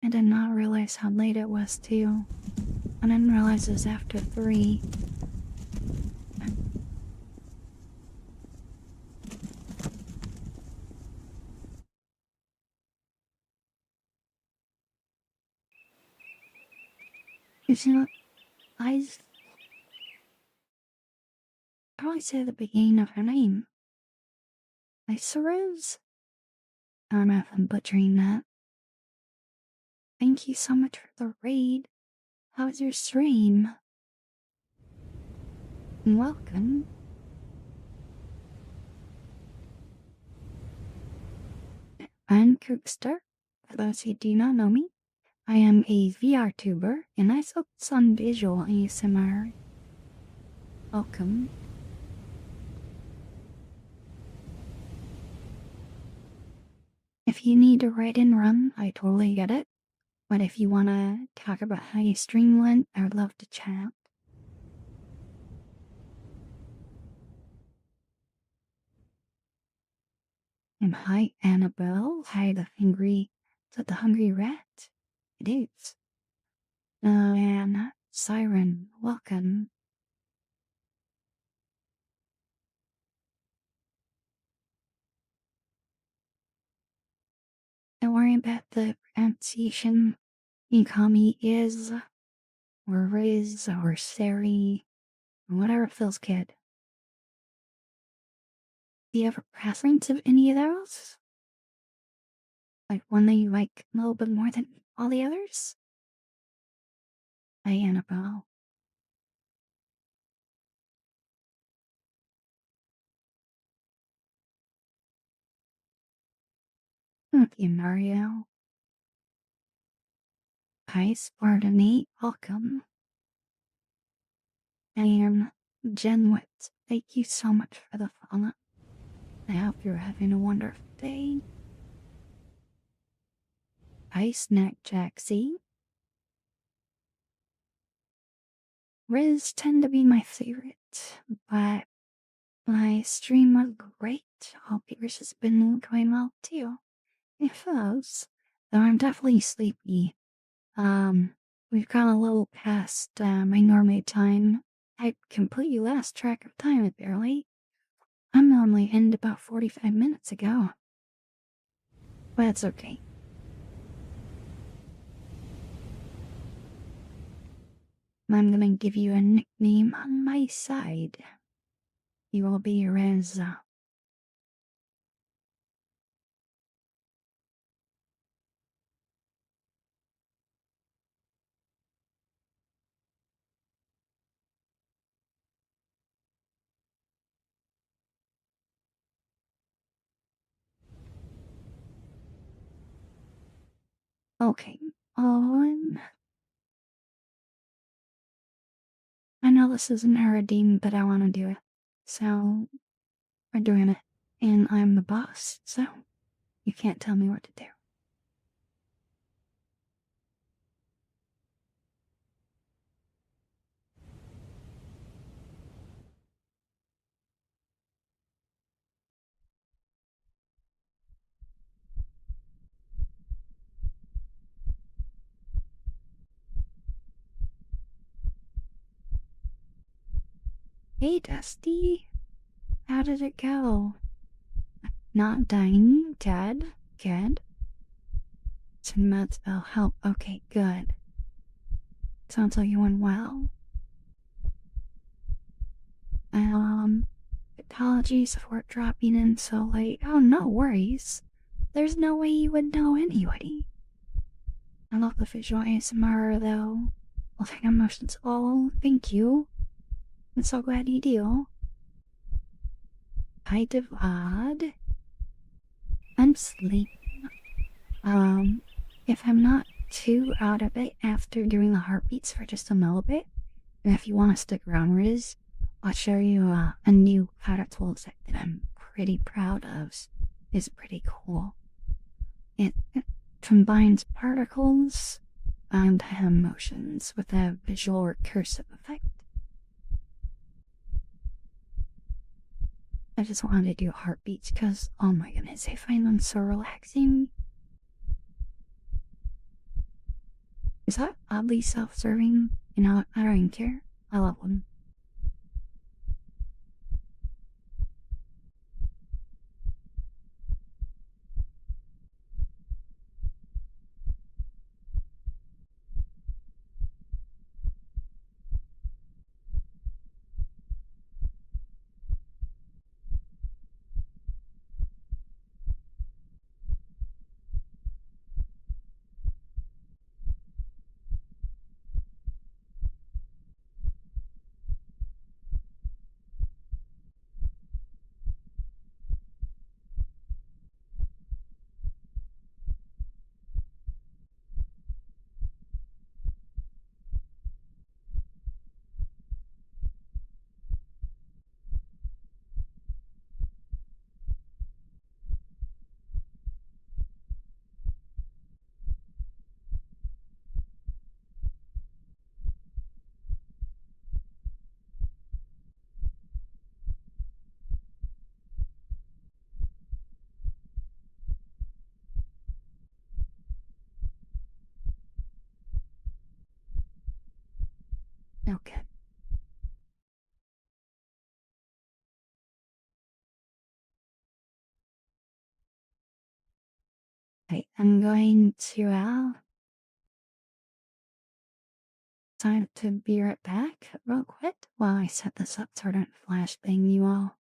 I did not realize how late it was, too. I didn't realize it was after 3. You know, I probably say the beginning of her name. Iceres? I don't know if I'm butchering that. Thank you so much for the raid. How was your stream? Welcome. I'm Cookster. For those who do not know me, I am a VR tuber and I focus on visual ASMR. Welcome. If you need to write and run, I totally get it. But if you want to talk about how you stream went, I would love to chat. And hi, Annabelle. Hi, the hungry. Is that the hungry rat? It is. And Siren, welcome. Don't worry about the pronunciation. You call me Is, or Riz, or Sari, or whatever feels good. Do you have a preference of any of those? Like one that you like a little bit more than all the others? Hi, Annabelle. Thank you, Mario. Hi, Spartanate. Welcome. And Genwit, thank you so much for the follow. I hope you're having a wonderful day. Hi, Snack Jaxie. Riz tend to be my favorite, but my stream was great. Hope yours has been going well too. It has. Though I'm definitely sleepy. We've gone a little past my normal time. I completely lost track of time apparently. I'm normally end about 45 minutes ago. But it's okay. I'm gonna give you a nickname on my side. You will be Reza. Okay. I know this isn't a redeem, but I want to do it. So, we're doing it. And I'm the boss, so you can't tell me what to do. Hey, Dusty. How did it go? Not dying, dead, good. Some meds will help. Okay, good. Sounds like you went well. Apologies for dropping in so late. Oh, no worries. There's no way you would know anyway. I love the visual ASMR though. Loving emotions all. Thank you. I'm so glad you do. Hi, Divad. I'm sleeping. If I'm not too out of it after doing the heartbeats for just a little bit, and if you want to stick around, Riz, I'll show you a new powder toolset that I'm pretty proud of. It's pretty cool. It combines particles and emotions with a visual recursive effect. I just wanted to do heartbeats because, oh my goodness, I find them so relaxing. Is that oddly self-serving? You know, I don't even care. I love them. Okay. Okay, I'm going to time to be right back real quick while I set this up so I don't flash bang you all.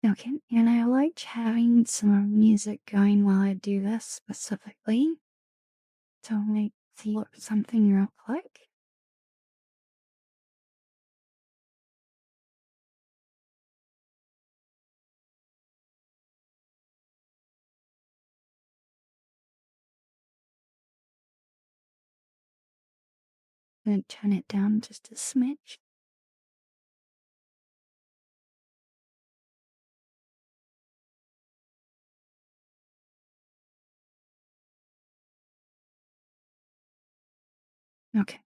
Okay, and I like having some music going while I do this specifically to make see something real quick. I'm gonna turn it down just a smidge. Okay.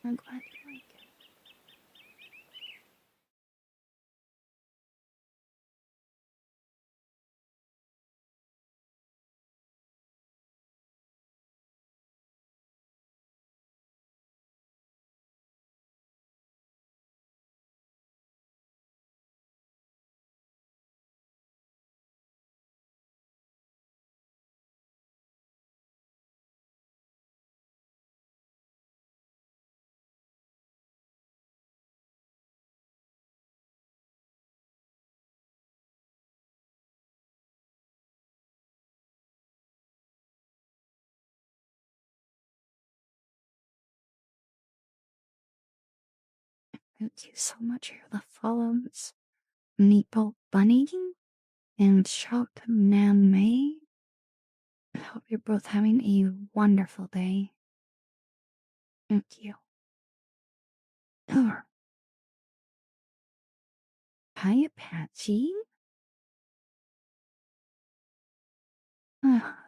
I'm glad you like it. Thank you so much for the follows. Meatball Bunny and Shout Nan May. I hope you're both having a wonderful day. Thank you. Oh, hi, Apache.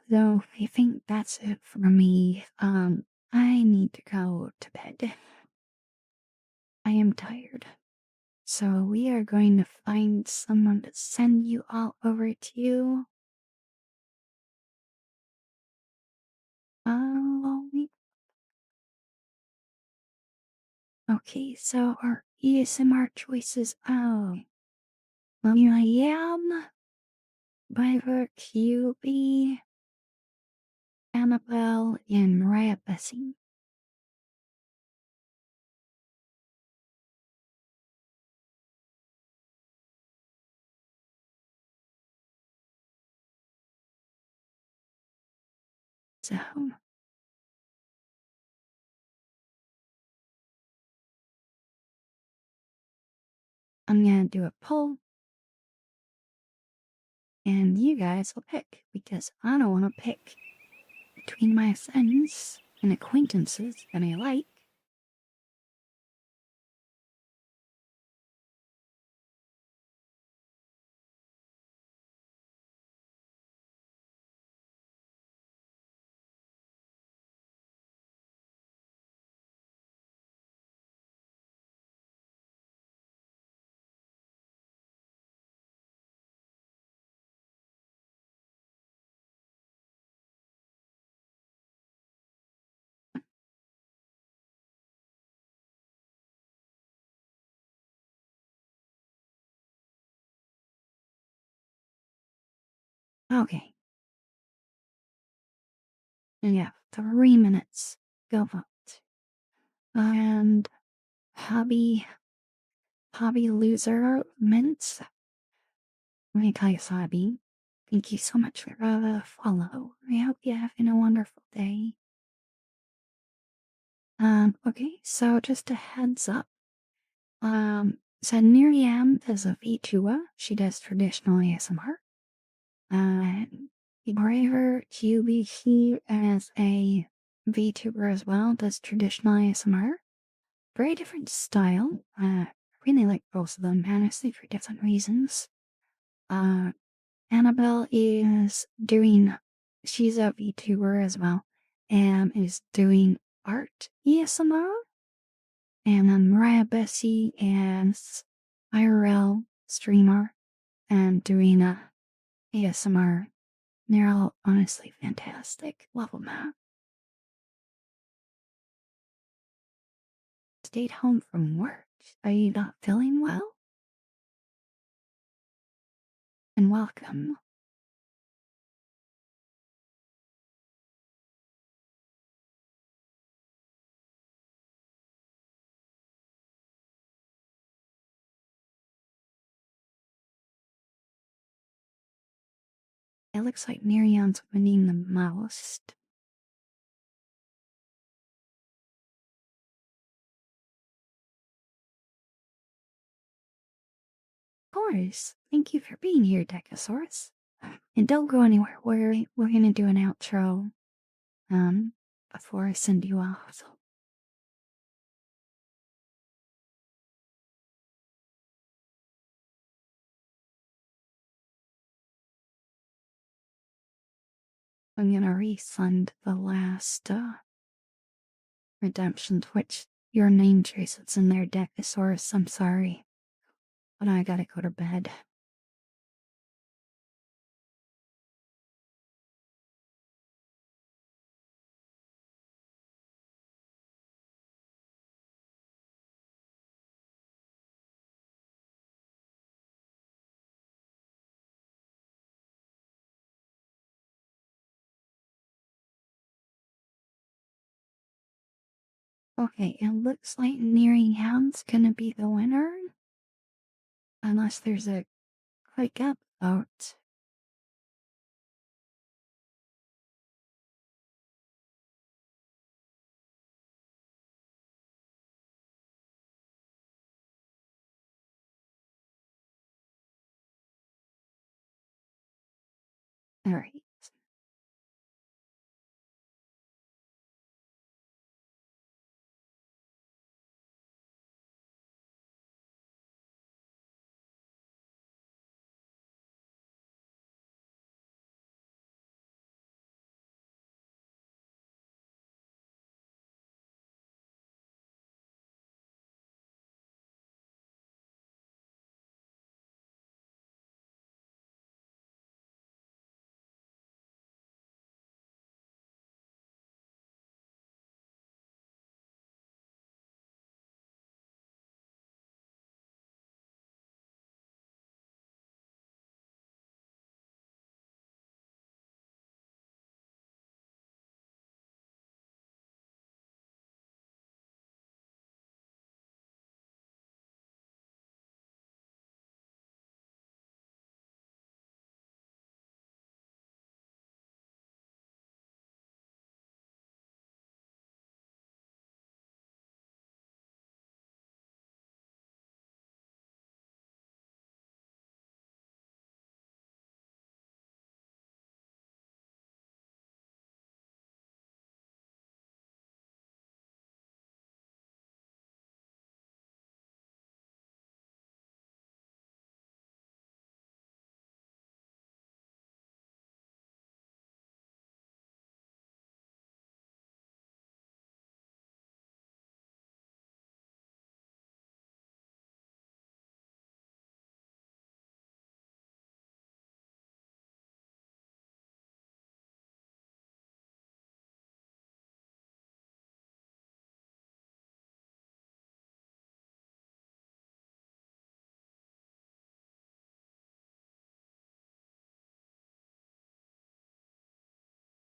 So I think that's it for me. I need to go to bed. I am tired. So we are going to find someone to send you all over to. We Okay, so our ASMR choices. I am by the QB, Annabelle, and Mariah Bessie. So I'm gonna do a poll, and you guys will pick because I don't want to pick between my friends and acquaintances that I like. Okay, and you have 3 minutes. Go vote. And Hobby Loser Mints. Let me call you Hobby. Thank you so much for the follow. I hope you're having a wonderful day. Okay, so just a heads up. So Miriam is a VTuber. She does traditional ASMR. Braver QBC as a VTuber as well, does traditional ASMR. Very different style. Really like both of them, honestly, for different reasons. Annabelle she's a VTuber as well, and is doing art ASMR. And then Mariah Bessie is IRL streamer and doing a ASMR. They're all honestly fantastic. Love them out. Stayed home from work. Are you not feeling well? And welcome. It looks like Miriam's winning the most. Of course. Thank you for being here, Decasaurus. And don't go anywhere. We're gonna do an outro. Before I send you off. So I'm gonna refund the last redemptions, which your name traces in there, Decasaurus. I'm sorry, but I gotta go to bed. Okay, it looks like Nearing Hound's gonna be the winner, unless there's a quick up vote. Alright.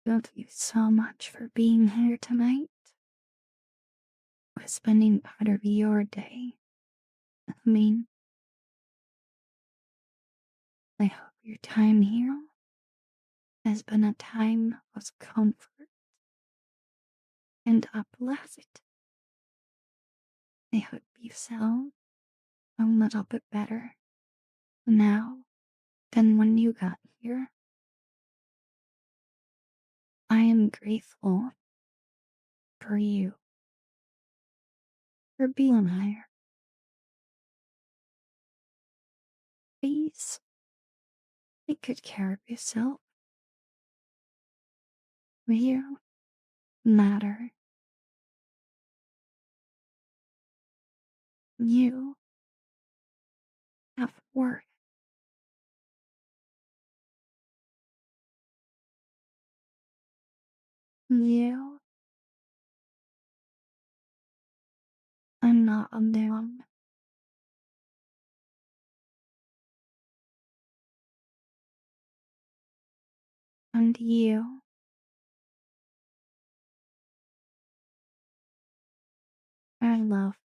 Thank you so much for being here tonight. For spending part of your day with me. I hope your time here has been a time of comfort and uplift. I hope you feel a little bit better now than when you got here. I am grateful for you, for being here. Please take good care of yourself. You matter. You have worth. You are not alone. And you are loved.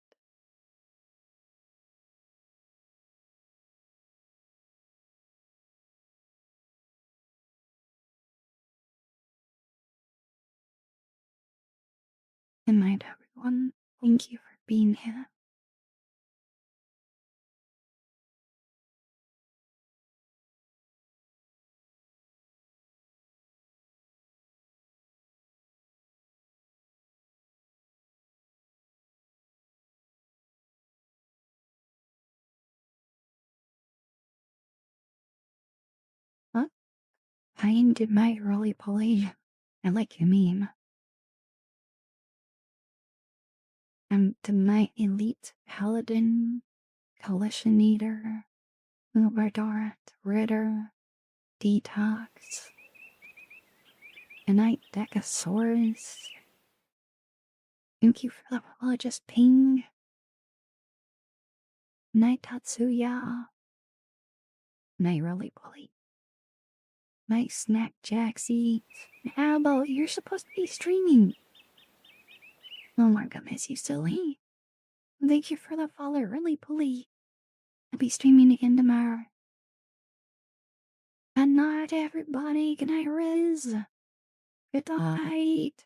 Good night, everyone. Thank you for being here. Huh? I ended my roly poly. I like your meme. to my elite paladin, coalition leader, Uberdorat, Ritter, Detox, a Knight Decasaurus. Thank you for the apologist ping. Knight Tatsuya. Knight Roly Poly. My Snack Jaxie. How about you're supposed to be streaming? Oh my goodness, you silly. Thank you for the follow, really pulley. I'll be streaming again tomorrow. Good night, everybody. Good night, Riz. Good night.